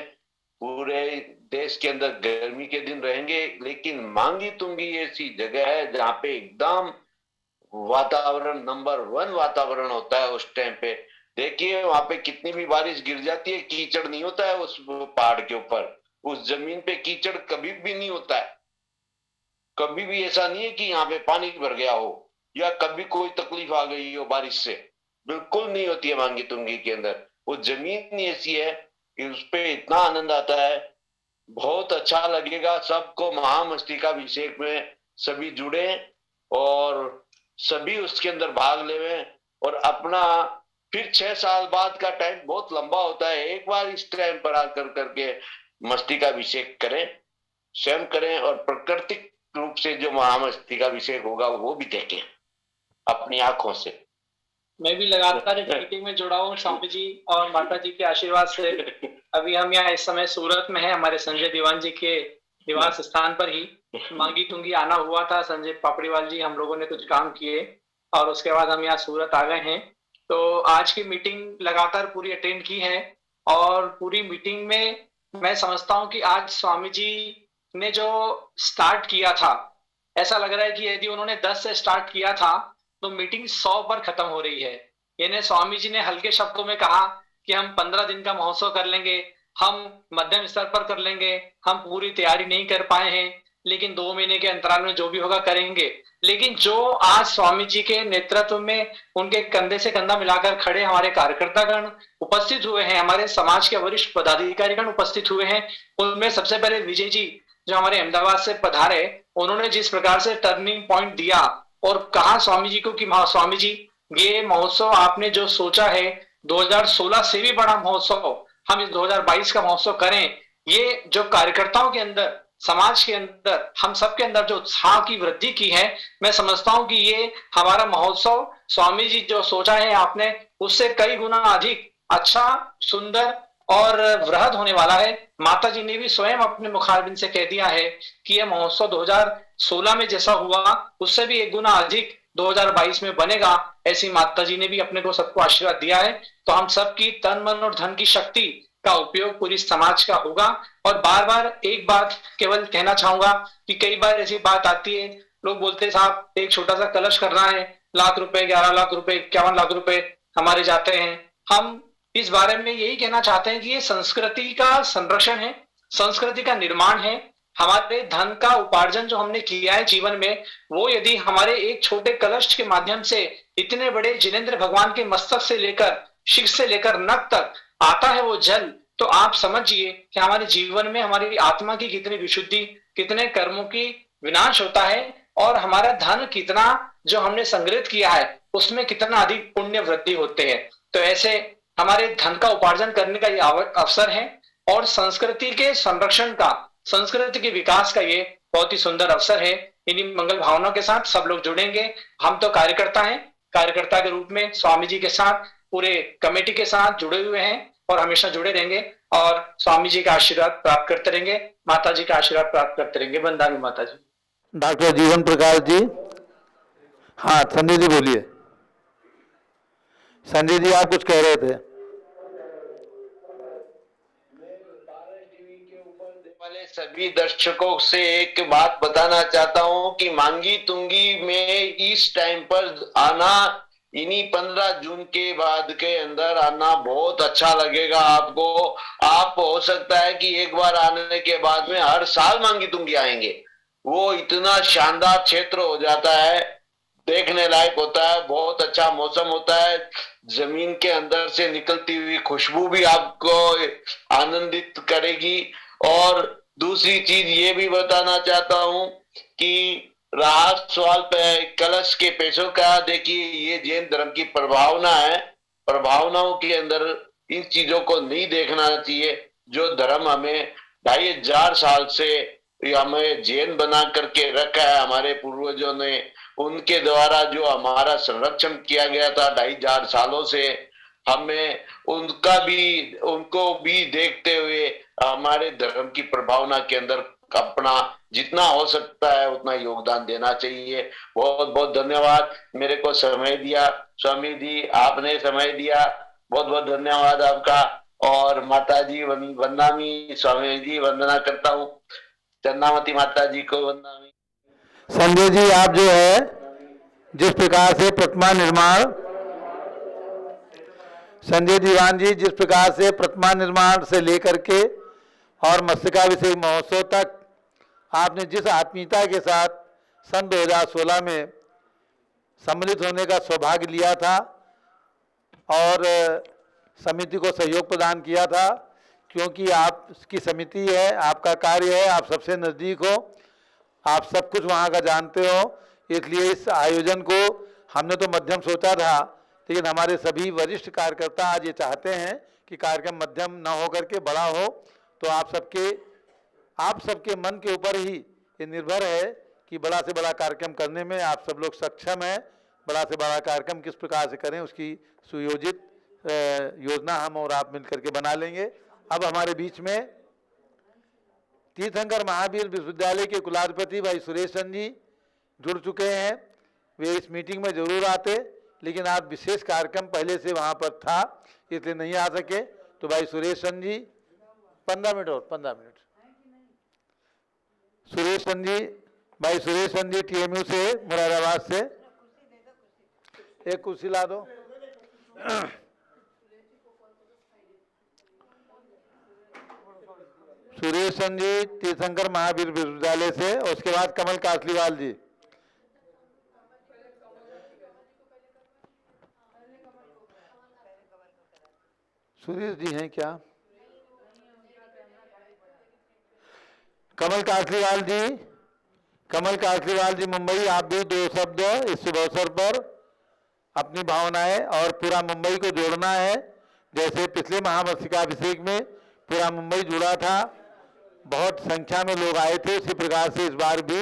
पूरे देश के अंदर गर्मी के दिन रहेंगे, लेकिन मांगी तुंगी ऐसी जगह है जहाँ पे एकदम वातावरण नंबर 1 वातावरण होता है। उस टाइम पे देखिए वहां पे कितनी भी बारिश गिर जाती है, कीचड़ नहीं होता है उस पहाड़ के ऊपर। उस जमीन पे कीचड़ कभी भी नहीं होता है। कभी भी ऐसा नहीं है कि यहाँ पे पानी भर गया हो या कभी कोई तकलीफ आ गई हो बारिश से, बिल्कुल नहीं होती है मांगी तुंगी के अंदर। वो जमीन ऐसी है कि उस पे इतना आनंद आता है, बहुत अच्छा लगेगा सबको। महामस्तकाभिषेक में सभी जुड़े और सभी उसके अंदर भाग लेवे और अपना फिर 6 साल बाद का टाइम बहुत लंबा होता है। एक बार इस टाइम पर आकर करके मस्तकाभिषेक करें, स्वयं करें और प्राकृतिक रूप से जो महामस्तकाभिषेक होगा वो भी देखें अपनी आंखों से। मैं भी लगातार इस मीटिंग में जुड़ा हूँ स्वामी जी और माता जी के आशीर्वाद से। अभी हम यहाँ इस समय सूरत में हैं, हमारे संजय दीवान जी के निवास स्थान पर ही मांगी तुंगी आना हुआ था। संजय पापड़ीवाल जी, हम लोगों ने कुछ काम किए और उसके बाद हम यहाँ सूरत आ गए हैं। तो आज की मीटिंग लगातार पूरी अटेंड की है और पूरी मीटिंग में मैं समझता हूँ कि आज स्वामी जी ने जो स्टार्ट किया था, ऐसा लग रहा है कि यदि उन्होंने 10 से स्टार्ट किया था तो मीटिंग 100 पर खत्म हो रही है। यानी स्वामी जी ने हल्के शब्दों में कहा कि हम 15 दिन का महोत्सव कर लेंगे, हम मध्यम स्तर पर कर लेंगे, हम पूरी तैयारी नहीं कर पाए हैं, लेकिन 2 महीने के अंतराल में जो भी होगा करेंगे। लेकिन जो आज स्वामी जी के नेतृत्व में उनके कंधे से कंधा मिलाकर खड़े हमारे कार्यकर्तागण उपस्थित हुए हैं, हमारे समाज के वरिष्ठ पदाधिकारीगण उपस्थित हुए हैं, उनमें सबसे पहले विजय जी जो हमारे अहमदाबाद से पधारे, उन्होंने जिस प्रकार से टर्निंग पॉइंट दिया और कहा स्वामी जी को कि स्वामी जी ये महोत्सव आपने जो सोचा है 2016 से भी बड़ा महोत्सव हम इस 2022 का महोत्सव करें। ये जो कार्यकर्ताओं के अंदर, समाज के अंदर, हम सबके अंदर जो उत्साह की वृद्धि की है, मैं समझता हूं कि ये हमारा महोत्सव स्वामी जी जो सोचा है आपने उससे कई गुना अधिक अच्छा, सुंदर और वृहद होने वाला है। माता जी ने भी स्वयं अपने मुखारबिंद से कह दिया है कि यह महोत्सव 2016 में जैसा हुआ उससे भी 1 गुना अधिक 2022 में बनेगा। ऐसी माता जी ने भी अपने को सबको आशीर्वाद दिया है। तो हम सबकी तन मन और धन की शक्ति का उपयोग पूरी समाज का होगा। और बार बार एक बात केवल कहना चाहूंगा कि कई बार ऐसी बात आती है, लोग बोलते हैं साहब एक छोटा सा कलश करना है, लाख रुपए, 11 लाख रुपए, 51 लाख रुपए हमारे जाते हैं। हम इस बारे में यही कहना चाहते हैं कि ये संस्कृति का संरक्षण है, संस्कृति का निर्माण है। हमारे धन का उपार्जन जो हमने किया है जीवन में, वो यदि हमारे एक छोटे कलश के माध्यम से इतने बड़े जिनेंद्र भगवान के मस्तक से लेकर, शीर्ष से लेकर नख तक आता है वो जल, तो आप समझिए कि हमारे जीवन में हमारी आत्मा की कितनी विशुद्धि, कितने कर्मों की विनाश होता है और हमारा धन कितना जो हमने संग्रहित किया है उसमें कितना अधिक पुण्य वृद्धि होते हैं। तो ऐसे हमारे धन का उपार्जन करने का ये अवसर है और संस्कृति के संरक्षण का, संस्कृति के विकास का ये बहुत ही सुंदर अवसर है। इन्हीं मंगल भावनाओं के साथ सब लोग जुड़ेंगे। हम तो कार्यकर्ता हैं, कार्यकर्ता के रूप में स्वामी जी के साथ, पूरे कमेटी के साथ जुड़े हुए हैं और हमेशा जुड़े रहेंगे और स्वामी जी का आशीर्वाद प्राप्त करते रहेंगे, माता जी का आशीर्वाद प्राप्त करते रहेंगे। वंदना माता जी। डॉक्टर जीवन प्रकाश जी। हाँ संजय जी बोलिए। संजय जी आप कुछ कह रहे थे। सभी दर्शकों से एक बात बताना चाहता हूं कि मांगी तुंगी में इस टाइम पर आना, इन्हीं 15 जून के बाद के अंदर आना बहुत अच्छा लगेगा आपको। आप हो सकता है कि एक बार आने के बाद में हर साल मांगी तुंगी आएंगे। वो इतना शानदार क्षेत्र हो जाता है, देखने लायक होता है, बहुत अच्छा मौसम होता है, जमीन के अंदर से निकलती हुई खुशबू भी आपको आनंदित करेगी। और दूसरी चीज ये भी बताना चाहता हूं कि रहा सवाल पे कलश के पैसों का, देखिए ये जैन धर्म की प्रभावना है, प्रभावनाओं के अंदर इन चीजों को नहीं देखना चाहिए। जो धर्म हमें 2500 साल से हमें जैन बना करके रखा है हमारे पूर्वजों ने, उनके द्वारा जो हमारा संरक्षण किया गया था 2500 सालों से, हमें उनको भी देखते हुए हमारे धर्म की प्रभावना के अंदर अपना जितना हो सकता है उतना योगदान देना चाहिए। बहुत बहुत धन्यवाद, मेरे को समय दिया स्वामी जी, आपने समय दिया, बहुत बहुत धन्यवाद आपका। और माता जी वंदनामी, स्वामी जी वंदना करता हूँ, चंद्रावती माता जी को वंदनामी। संजय जी, आप जो है जिस प्रकार से प्रतिमा निर्माण, संजय दीवान जी जिस प्रकार से प्रतिमा निर्माण से लेकर के और मस्तकाभिषेक महोत्सव तक आपने जिस आत्मीयता के साथ सन 2016 में सम्मिलित होने का सौभाग्य लिया था और समिति को सहयोग प्रदान किया था, क्योंकि आपकी समिति है, आपका कार्य है, आप सबसे नज़दीक हो, आप सब कुछ वहाँ का जानते हो, इसलिए इस आयोजन को हमने तो मध्यम सोचा था, लेकिन हमारे सभी वरिष्ठ कार्यकर्ता आज ये चाहते हैं कि कार्यक्रम मध्यम न हो करके बड़ा हो। तो आप सबके मन के ऊपर ही ये निर्भर है कि बड़ा से बड़ा कार्यक्रम करने में आप सब लोग सक्षम हैं। बड़ा से बड़ा कार्यक्रम किस प्रकार से करें उसकी सुयोजित योजना हम और आप मिलकर के बना लेंगे। अब हमारे बीच में तीर्थंकर महावीर विश्वविद्यालय के कुलाधिपति भाई सुरेशन जी जुड़ चुके हैं। वे इस मीटिंग में जरूर आते, लेकिन आज विशेष कार्यक्रम पहले से वहाँ पर था इसलिए नहीं आ सके। तो भाई सुरेशन जी 15 मिनट और 15 मिनट। सुरेशन जी, भाई सुरेशन जी TMU से, मुरादाबाद से, एक कुर्सी ला दो। सुरेशन जी तीर्थंकर महावीर विश्वविद्यालय से, और उसके बाद कमल कासलीवाल जी। सुरेश जी हैं क्या? कमल कासलीवाल जी, कमल कासलीवाल जी मुंबई, आप भी 2 शब्द इस शुभ अवसर पर अपनी भावनाएं और पूरा मुंबई को जोड़ना है। जैसे पिछले महामस्तकाभिषेक में पूरा मुंबई जुड़ा था, बहुत संख्या में लोग आए थे, उसी प्रकार से इस बार भी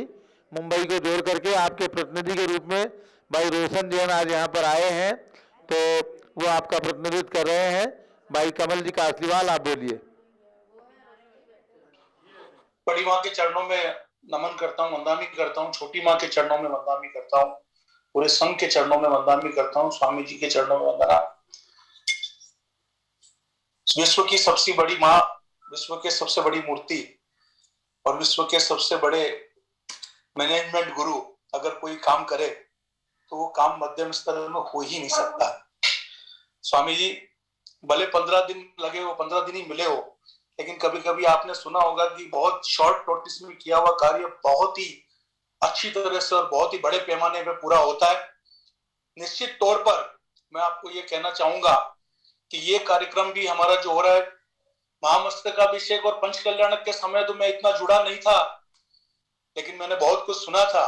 मुंबई को जोड़ करके आपके प्रतिनिधि के रूप में भाई रोशन जैन आज यहाँ पर आए हैं, तो वो आपका प्रतिनिधित्व कर रहे हैं। भाई कमल जी कासलीवाल, आप बोलिए। बड़ी माँ के चरणों में नमन करता हूँ, वंदनामी करता हूँ, छोटी माँ के चरणों में वंदनामी करता हूँ, पूरे संघ के चरणों में वंदनामी करता हूँ, स्वामी जी के चरणों में वंदना। विश्व की सबसे बड़ी माँ, विश्व के सबसे बड़ी मूर्ति और विश्व के सबसे बड़े मैनेजमेंट गुरु अगर कोई काम करे तो वो काम मध्यम स्तर में हो ही नहीं सकता। स्वामी जी भले 15 दिन लगे हो, 15 दिन ही मिले हो, लेकिन कभी कभी आपने सुना होगा कि बहुत शॉर्ट नोटिस में किया हुआ कार्य बहुत ही अच्छी तरह से और बहुत ही बड़े पैमाने पे पूरा होता है। निश्चित तौर पर मैं आपको ये कहना चाहूंगा कि ये कार्यक्रम भी हमारा जो हो रहा है, महामस्तकाभिषेक और पंच कल्याणक के समय तो मैं इतना जुड़ा नहीं था, लेकिन मैंने बहुत कुछ सुना था।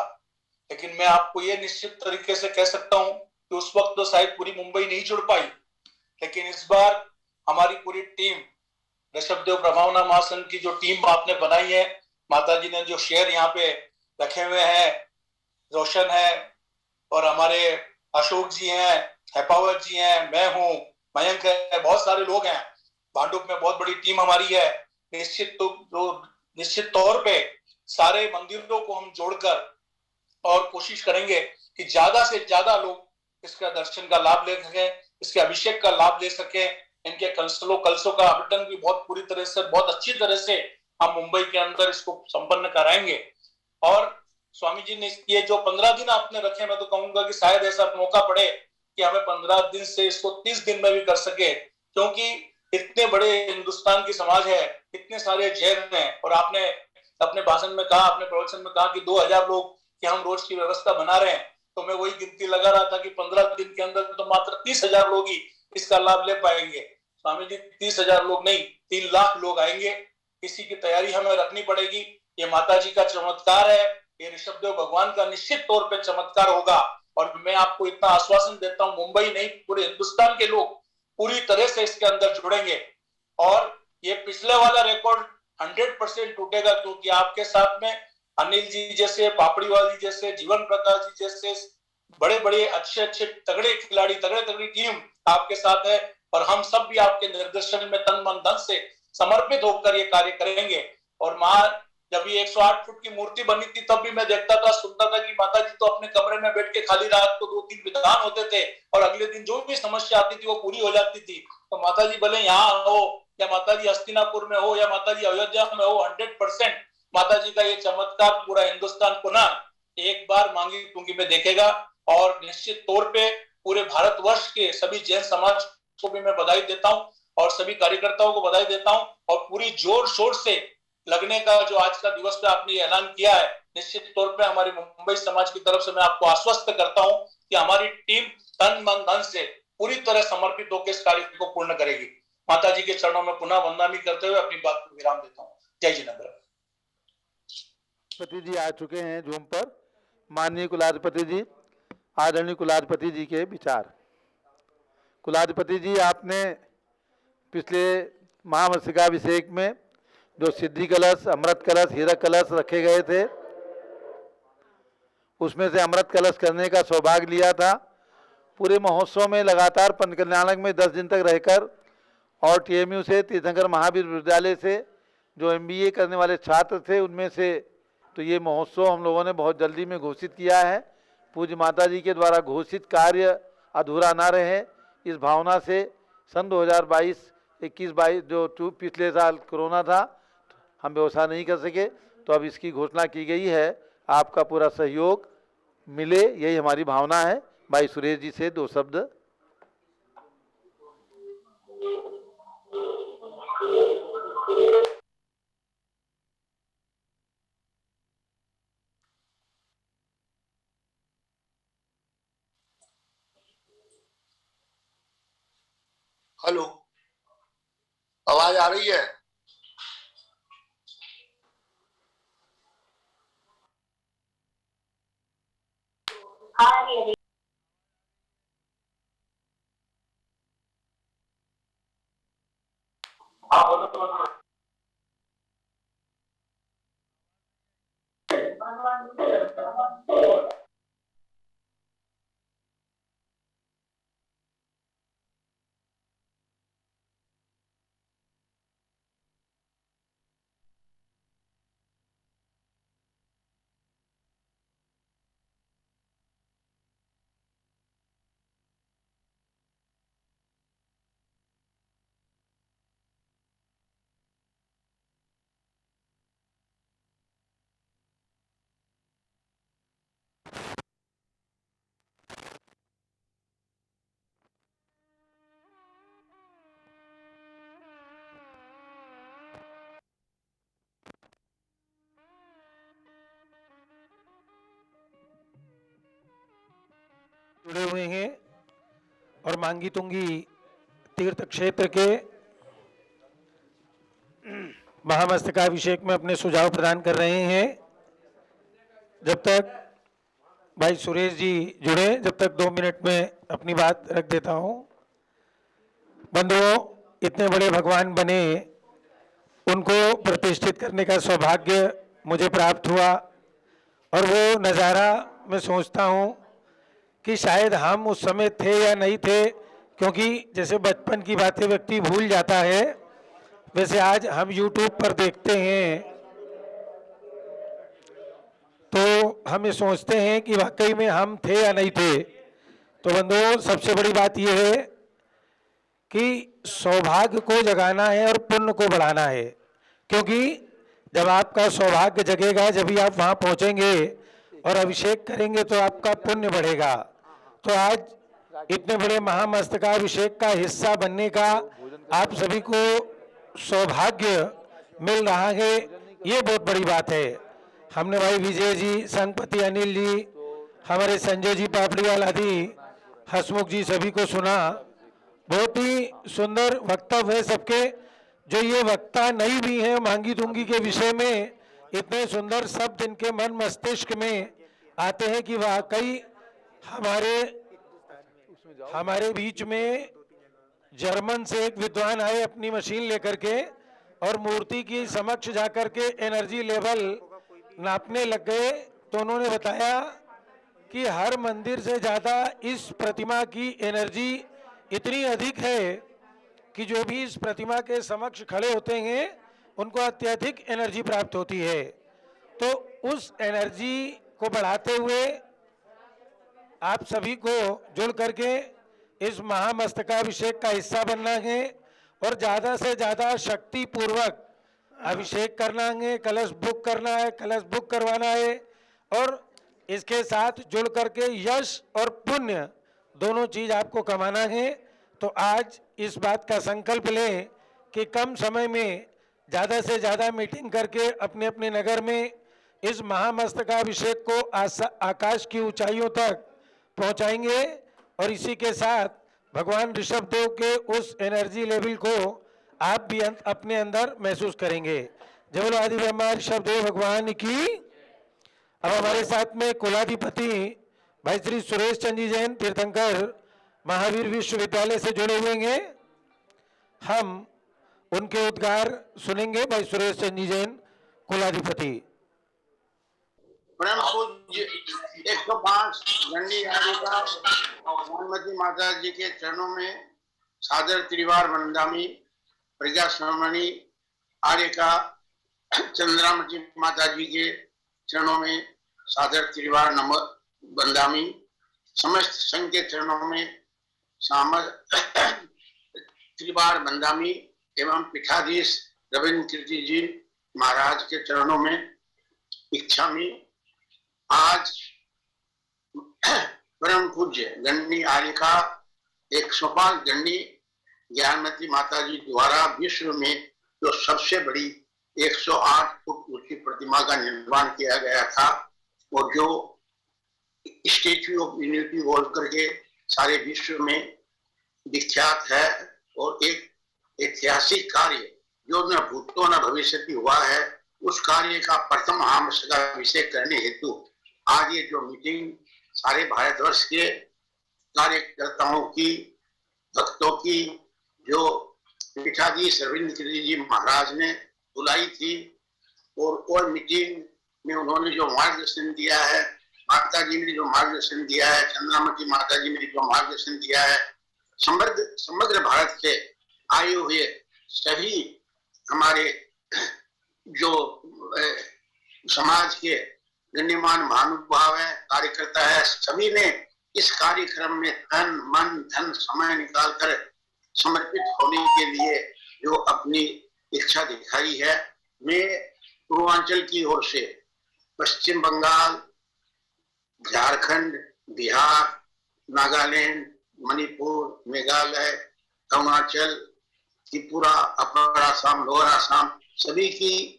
लेकिन मैं आपको ये निश्चित तरीके से कह सकता हूं कि उस वक्त तो शायद पूरी मुंबई नहीं जुड़ पाई, लेकिन इस बार हमारी पूरी टीम, ऋषभदेव प्रभावना महासंघ की जो टीम आपने बनाई है, माता जी ने जो शेयर यहाँ पे रखे हुए हैं, रोशन है और हमारे अशोक जी हैं, हेपावत जी हैं, मैं हूँ, मयंक है, बहुत सारे लोग हैं, भांडुप में बहुत बड़ी टीम हमारी है। निश्चित तौर पे सारे मंदिरों को हम जोड़कर और कोशिश करेंगे कि ज्यादा से ज्यादा लोग इसका दर्शन का लाभ ले सकें, इसके अभिषेक का लाभ ले सकें। इनके कलशों का आवंटन भी बहुत पूरी तरह से, बहुत अच्छी तरह से हम मुंबई के अंदर इसको संपन्न कराएंगे। और स्वामी जी ने ये जो 15 दिन आपने रखे, मैं तो कहूंगा कि शायद ऐसा मौका पड़े कि हमें 15 दिन से इसको 30 दिन में भी कर सके, क्योंकि इतने बड़े हिंदुस्तान की समाज है, इतने सारे जैन हैं, और आपने अपने भाषण में कहा, अपने प्रवचन में कहा कि 2000 लोग कि हम रोज की व्यवस्था बना रहे हैं, तो मैं वही गिनती लगा रहा था कि 15 दिन के अंदर तो मात्र 30,000 लोग ही इसका लाभ ले पाएंगे। स्वामी जी 30,000 लोग नहीं, 3 लाख लोग आएंगे। इसी की तैयारी हमें रखनी पड़ेगी। ये माता जी का चमत्कार है, ये ऋषभदेव भगवान का निश्चित तौर पे चमत्कार होगा। और मैं आपको इतना आश्वासन देता हूं, मुंबई नहीं पूरे हिंदुस्तान के लोग पूरी तरह से इसके अंदर जुड़ेंगे और ये पिछले वाला रिकॉर्ड 100% टूटेगा, क्योंकि आपके साथ में अनिल जी जैसे, पापड़ीवाल जी जैसे, जीवन प्रकाश जी जैसे बड़े बड़े अच्छे अच्छे तगड़े खिलाड़ी, तगड़ी टीम आपके साथ है, और हम सब भी आपके निर्देशन में तन मन धन से समर्पित होकर ये कार्य करेंगे। और माँ जब ये 108 फुट की मूर्ति बनी थी, तब भी मैं देखता था, सुनता था कि माता जी तो अपने कमरे में बैठ के खाली रात को 2-3 विधान होते थे और अगले दिन जो भी समस्या आती थी वो पूरी हो जाती थी। तो माता जी भले यहाँ हो या माता जी हस्तिनापुर में हो या माता जी अयोध्या में हो, 100% माता जी का ये चमत्कार पूरा हिंदुस्तान को ना एक बार मांगी तुंगी में देखेगा। और निश्चित तौर पे पूरे भारतवर्ष के सभी जैन समाज को भी मैं बधाई देता हूँ और सभी कार्यकर्ताओं को बधाई देता हूँ। और पूरी जोर शोर से लगने का जो आज का दिवस पे आपने ये ऐलान किया है, निश्चित तौर पे हमारी मुंबई समाज की तरफ से मैं आपको आश्वस्त करता हूँ कि हमारी टीम तन मन धन से पूरी तरह समर्पित होकर इस कार्य को पूर्ण करेगी। माता जी के चरणों में पुनः वंदना करते हुए अपनी बात को विराम देता हूँ। जय जिनेन्द्र। कुलाधिपति जी आ चुके हैं जूम पर। माननीय कुलाधिपति जी, आदरणीय कुलाधिपति जी के विचार। कुलाधिपति जी, आपने पिछले महामस्तकाभिषेक में जो सिद्धि कलश, अमृत कलश, हीरक कलश रखे गए थे, उसमें से अमृत कलश करने का सौभाग्य लिया था। पूरे महोत्सव में लगातार पंच कल्याणक में 10 दिन तक रहकर और TMU से, तीर्थंकर महावीर विद्यालय से जो MBA करने वाले छात्र थे, उनमें से तो ये महोत्सव हम लोगों ने बहुत जल्दी में घोषित किया है। पूज्य माता जी के द्वारा घोषित कार्य अधूरा ना रहे, इस भावना से सन 2022-21-22 जो पिछले साल कोरोना था, हम व्यवस्था नहीं कर सके, तो अब इसकी घोषणा की गई है। आपका पूरा सहयोग मिले, यही हमारी भावना है। भाई सुरेश जी से 2 शब्द। हेलो, आवाज आ रही है? जुड़े हुए हैं और मांगी तुंगी तीर्थ क्षेत्र के महामस्तकाभिषेक में अपने सुझाव प्रदान कर रहे हैं। जब तक भाई सुरेश जी जुड़े, जब तक 2 मिनट में अपनी बात रख देता हूं। बंधुओं, इतने बड़े भगवान बने, उनको प्रतिष्ठित करने का सौभाग्य मुझे प्राप्त हुआ और वो नज़ारा मैं सोचता हूं कि शायद हम उस समय थे या नहीं थे, क्योंकि जैसे बचपन की बातें व्यक्ति भूल जाता है, वैसे आज हम YouTube पर देखते हैं तो हम ये सोचते हैं कि वाकई में हम थे या नहीं थे। तो बंधुओं, सबसे बड़ी बात यह है कि सौभाग्य को जगाना है और पुण्य को बढ़ाना है, क्योंकि जब आपका सौभाग्य जगेगा, जब भी आप वहाँ पहुँचेंगे और अभिषेक करेंगे तो आपका पुण्य बढ़ेगा। तो आज इतने बड़े महामस्तकाभिषेक का हिस्सा बनने का आप सभी को सौभाग्य मिल रहा है, ये बहुत बड़ी बात है। हमने भाई विजय जी, संघपति अनिल जी, हमारे संजय जी पापड़ीवाल आदि, हसमुख जी सभी को सुना। बहुत ही सुंदर वक्तव्य है सबके। जो ये वक्ता नई भी हैं मांगी तुंगी के विषय में, इतने सुंदर शब्द इनके मन मस्तिष्क में आते हैं कि वाकई हमारे बीच में जर्मन से एक विद्वान आए अपनी मशीन लेकर के और मूर्ति की समक्ष जाकर के एनर्जी लेवल नापने लग गए। तो उन्होंने बताया कि हर मंदिर से ज़्यादा इस प्रतिमा की एनर्जी इतनी अधिक है कि जो भी इस प्रतिमा के समक्ष खड़े होते हैं उनको अत्यधिक एनर्जी प्राप्त होती है। तो उस एनर्जी को बढ़ाते हुए आप सभी को जुड़ करके इस महामस्तकाभिषेक का हिस्सा बनना है और ज़्यादा से ज़्यादा शक्ति पूर्वक अभिषेक करना है, कलश बुक करना है, कलश बुक करवाना है और इसके साथ जुड़ करके यश और पुण्य दोनों चीज़ आपको कमाना है। तो आज इस बात का संकल्प लें कि कम समय में ज़्यादा से ज़्यादा मीटिंग करके अपने अपने नगर में इस महामस्तकाभिषेक को आकाश की ऊंचाइयों तक पहुंचाएंगे और इसी के साथ भगवान ऋषभ देव के उस एनर्जी लेवल को आप भी अपने अंदर महसूस करेंगे। जय बोलो आदि ब्रह्मा ऋषभ देव भगवान की। अब हमारे साथ में कुलाधिपति भाई श्री सुरेश चंद्र जी जैन तीर्थंकर महावीर विश्वविद्यालय से जुड़े हुए हैं। हम उनके उद्गार सुनेंगे। भाई सुरेश चंद्र जी जैन कुलाधिपति। परम पूज्य 105 गंडी आदिका भगवती माता जी के चरणों में सादर त्रिवार वंदामी। प्रज्ञा श्रमणी आर्यका चंद्रामती माता जी के चरणों में सादर त्रिवार नमः वंदामी। समस्त संघ के चरणों में त्रिवार वंदामी एवं पीठाधीश रविंद्र कीर्ति जी महाराज के चरणों में इच्छामी। आज परम पूज्य गंडी आर्यका 105 गंडी ज्ञानमती माता जी द्वारा विश्व में जो सबसे बड़ी 108 फुट ऊंची प्रतिमा का निर्माण किया गया था और जो स्टेच्यू ऑफ यूनिटी बोल करके सारे विश्व में विख्यात है और एक ऐतिहासिक कार्य जो न भूतो न भविष्य हुआ है, उस कार्य का प्रथम महामस्तकाभिषेक करने हेतु आज ये जो मीटिंग सारे भारतवर्ष के कार्यकर्ताओं की, भक्तों की, जो पीठाधीश रविंद्र कीर्ति जी महाराज ने बुलाई थी और मीटिंग में उन्होंने जो मार्गदर्शन दिया है, माता जी ने जो मार्गदर्शन दिया है, चंद्रामती माता जी ने जो मार्गदर्शन दिया है, समग्र भारत से आए हुए सभी हमारे जो समाज के गण्यमान महानुभाव है, कार्यकर्ता है, सभी ने इस कार्यक्रम में तन मन धन समय निकालकर समर्पित होने के लिए जो अपनी इच्छा दिखाई है। मैं पूर्वांचल की ओर से पश्चिम बंगाल, झारखंड, बिहार, नागालैंड, मणिपुर, मेघालय, अरुणाचल, त्रिपुरा, अपर असम, लोअर असम सभी की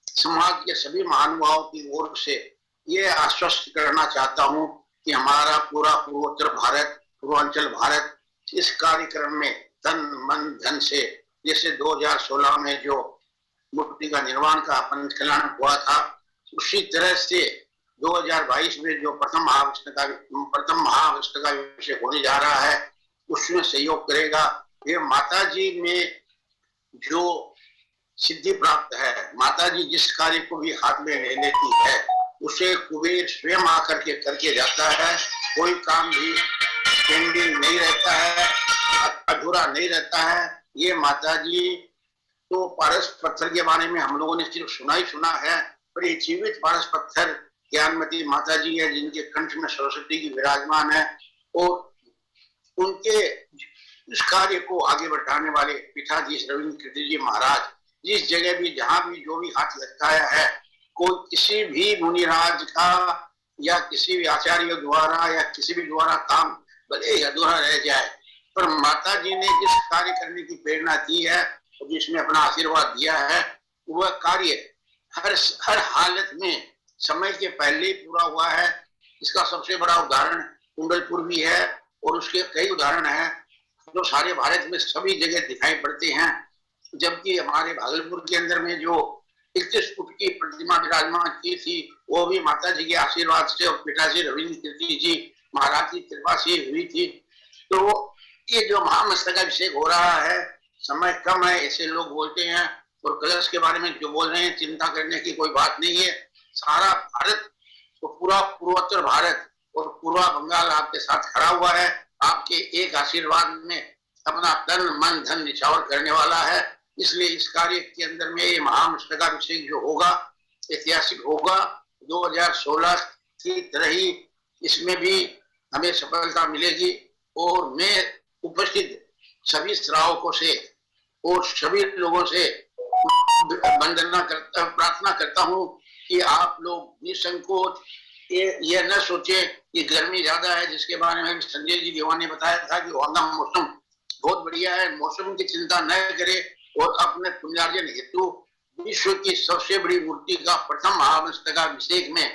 समाज के सभी महानुभावों की ओर से ये आश्वस्त करना चाहता हूं कि हमारा पूरा पूर्वोत्तर भारत, पूर्वांचल भारत इस कार्यक्रम में तन मन धन से, जैसे 2016 में जो मूर्ति का निर्माण का अपन कल्याण हुआ था, उसी तरह से 2022 में जो प्रथम महामस्तकाभिषेक होने जा रहा है उसमें सहयोग करेगा। ये माता जी में जो सिद्धि प्राप्त है, माता जी जिस कार्य को भी हाथ में ले लेती है उसे कुबेर स्वयं आकर के करके जाता है। कोई काम भी पेंडिंग नहीं रहता है, अधूरा नहीं रहता है। ये माता जी तो पारस पत्थर के बारे में हम लोगों ने सिर्फ सुना ही सुना है, पर ये जीवित पारस पत्थर ज्ञानमती माता जी है जिनके कंठ में सरस्वती की विराजमान है और उनके इस कार्य को आगे बढ़ाने वाले पीठाधीश रविंद्र कीर्ति जी महाराज जिस जगह भी जहां भी जो भी हाथ लटकाया है, कोई किसी भी मुनिराज का या किसी भी आचार्य द्वारा या किसी भी द्वारा काम भले ही अधूरा रह जाए, पर माता जी ने जिस कार्य करने की प्रेरणा दी है और जिसमें अपना आशीर्वाद दिया है, वह कार्य हर हालत में समय के पहले ही पूरा हुआ है। इसका सबसे बड़ा उदाहरण कुंडलपुर भी है और उसके कई उदाहरण हैं जो सारे भारत में सभी जगह दिखाई पड़ते हैं। जबकि हमारे भागलपुर के अंदर में जो 31 फुट की प्रतिमा विराजमान की थी, वो भी माता जी के आशीर्वाद से और पिताजी रविंद्र कीर्ति जी महाराज की कृपा से हुई थी। तो ये जो महामस्तकाभिषेक हो रहा है, समय कम है ऐसे लोग बोलते हैं, और कलश के बारे में जो बोल रहे हैं चिंता करने की कोई बात नहीं है। सारा भारत तो पूरा पूर्वोत्तर भारत और पूर्वा बंगाल आपके साथ खड़ा हुआ है। आपके एक आशीर्वाद में अपना तन मन धन निछावर करने वाला है। इसलिए इस कार्य के अंदर में ये महामस्तकाभिषेक जो होगा ऐतिहासिक होगा। 2016 की तरह ही इसमें भी हमें सफलता मिलेगी और मैं उपस्थित सभी श्रावकों से और सभी लोगों से प्रार्थना करता हूँ कि आप लोग निसंकोच ये न सोचे कि गर्मी ज्यादा है, जिसके बारे में संजय जी देवा ने बताया था कि वहां का मौसम बहुत बढ़िया है। मौसम की चिंता न करे और अपने पुण्यार्जन हेतु विश्व की सबसे बड़ी मूर्ति का प्रथम महामस्तकाभिषेक में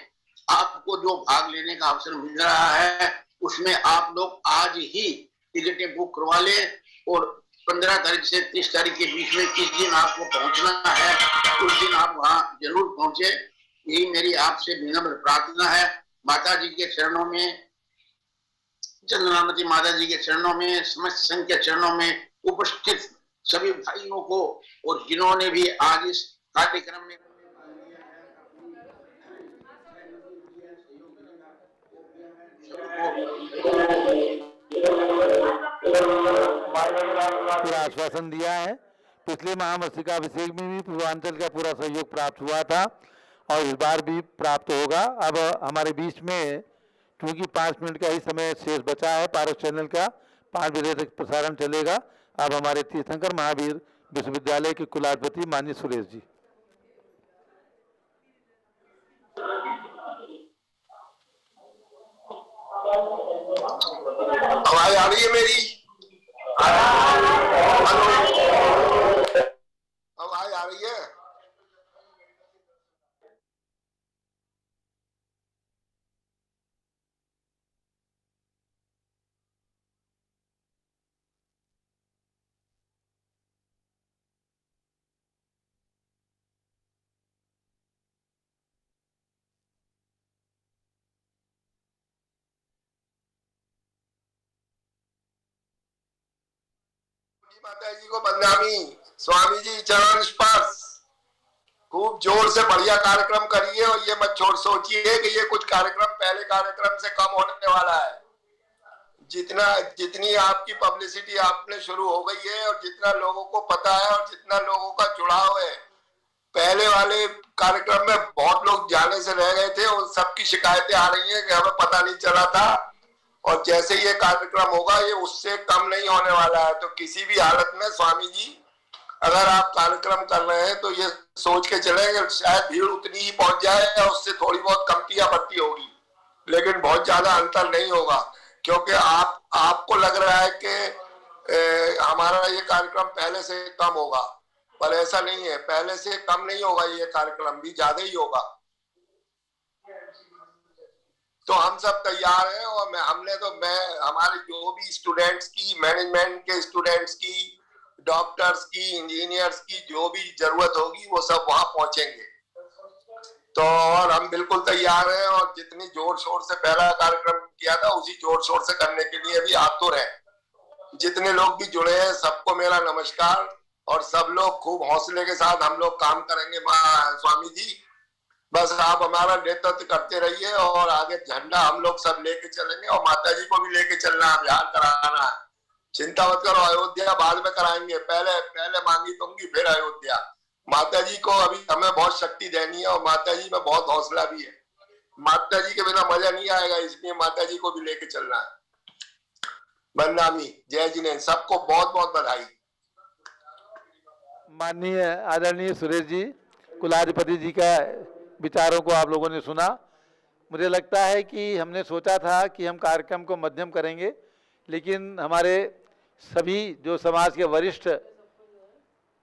आपको जो भाग लेने का अवसर मिल रहा है, उसमें आप लोग आज ही टिकटें बुक करवा ले और 15 तारीख से 30 तारीख के बीच में किस दिन आपको पहुंचना है, उस दिन आप वहां जरूर पहुंचे। यही मेरी आपसे विनम्र प्रार्थना है। माता जी के चरणों में, चंद्रमावती माता जी के चरणों में, समस्त संघ के चरणों में उपस्थित सभी भाइयों को और जिन्होंने भी आज इस कार्यक्रम में पूरा आश्वासन दिया है। पिछले महामस्तकाभिषेक में भी पूर्वांचल का पूरा सहयोग प्राप्त हुआ था और इस बार भी प्राप्त होगा। अब हमारे बीच में क्योंकि 5 मिनट का ही समय शेष बचा है, पारस चैनल का 5 बजे तक प्रसारण चलेगा। अब हमारे तीर्थंकर महावीर विश्वविद्यालय के कुलाधिपति माननीय सुरेश जी। आवाज आ रही है मेरी? आवाज आ रही है? माता जी को बदनामी, स्वामी जी चरण स्पर्श, खूब जोर से बढ़िया कार्यक्रम करिए और ये मत छोड़ सोचिए कि ये कुछ कार्यक्रम पहले कार्यक्रम से कम होने वाला है। जितनी आपकी पब्लिसिटी आपने शुरू हो गई है और जितना लोगों को पता है और जितना लोगों का जुड़ाव है, पहले वाले कार्यक्रम में बहुत लोग जाने से रह गए थे, उन सबकी शिकायतें आ रही हैं कि हमें पता नहीं चला था। और जैसे ये कार्यक्रम होगा ये उससे कम नहीं होने वाला है। तो किसी भी हालत में स्वामी जी अगर आप कार्यक्रम कर रहे हैं तो ये सोच के चले कि शायद भीड़ उतनी ही पहुंच जाए या उससे थोड़ी बहुत कमती या बढ़ती होगी, लेकिन बहुत ज्यादा अंतर नहीं होगा। क्योंकि आपको लग रहा है कि हमारा ये कार्यक्रम पहले से कम होगा, पर ऐसा नहीं है। पहले से कम नहीं होगा, ये कार्यक्रम भी ज्यादा ही होगा। तो हम सब तैयार हैं और हमारे जो भी स्टूडेंट्स की, मैनेजमेंट के स्टूडेंट्स की, डॉक्टर्स की, इंजीनियर्स की जो भी जरूरत होगी वो सब वहां पहुंचेंगे। तो और हम बिल्कुल तैयार हैं और जितनी जोर शोर से पहला कार्यक्रम किया था उसी जोर शोर से करने के लिए भी आतुर हैं। जितने लोग भी जुड़े हैं सबको मेरा नमस्कार और सब लोग खूब हौसले के साथ हम लोग काम करेंगे। स्वामी जी बस आप हमारा नेतृत्व करते रहिए और आगे झंडा हम लोग सब लेके चलेंगे और माता जी को भी लेके चलना है, बिहार कराना है। चिंता मत करो, अयोध्या बाद में कराएंगे, पहले मांगी दूंगी फिर अयोध्या। माता जी को अभी हमें बहुत शक्ति देनी है और माता जी में बहुत हौसला भी है। माता जी के बिना मजा नहीं आएगा, इसलिए माता जी को भी लेके चलना है। बदनामी, जय जिनेन्द्र, सबको बहुत बहुत बधाई। माननीय आदरणीय सुरेश जी, कुलाधिपति जी का विचारों को आप लोगों ने सुना। मुझे लगता है कि हमने सोचा था कि हम कार्यक्रम को मध्यम करेंगे, लेकिन हमारे सभी जो समाज के वरिष्ठ,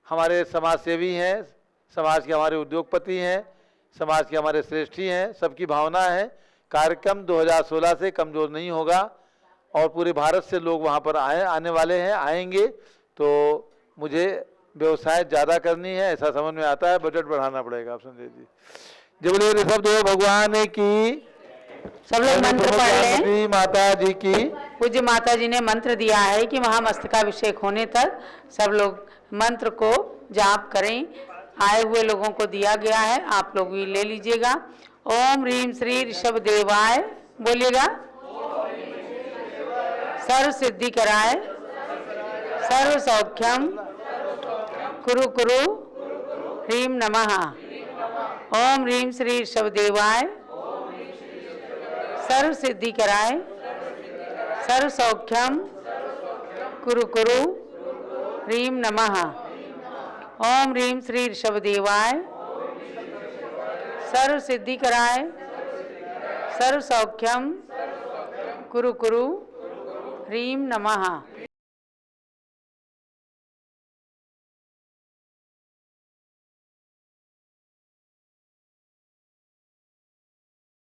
हमारे समाज सेवी हैं, समाज के हमारे उद्योगपति हैं, समाज के हमारे श्रेष्ठी हैं, सबकी भावना है कार्यक्रम 2016 से कमज़ोर नहीं होगा और पूरे भारत से लोग वहाँ पर आने वाले हैं, आएंगे। तो मुझे व्यवसाय ज़्यादा करनी है, ऐसा समझ में आता है, बजट बढ़ाना पड़ेगा। आप संजय जी, जय बोले ऋषभदेव भगवान की। सब लोग मंत्र पढ़ लें। माता जी की। पूज्य माता जी ने मंत्र दिया है कि महामस्तकाभिषेक होने तक सब लोग मंत्र को जाप करें। आए हुए लोगों को दिया गया है, आप लोग भी ले लीजिएगा। ओम ह्रीम श्री ऋषभदेवाय बोलिएगा। सर्व सिद्धि कराए, सर्व सौख्यम कुरु कुरु ह्रीम नमः। ओम ह्रीम श्री ऋषभदेवाय सर्व सिद्धि कराए, सर्व सौख्यम कुरु कुरु ह्रीम नमः। ओम ह्रीम श्री ऋषभदेवाय सर्व सिद्धि कराए, सर्व सौख्यम कुरु कुरु ह्रीम नमः।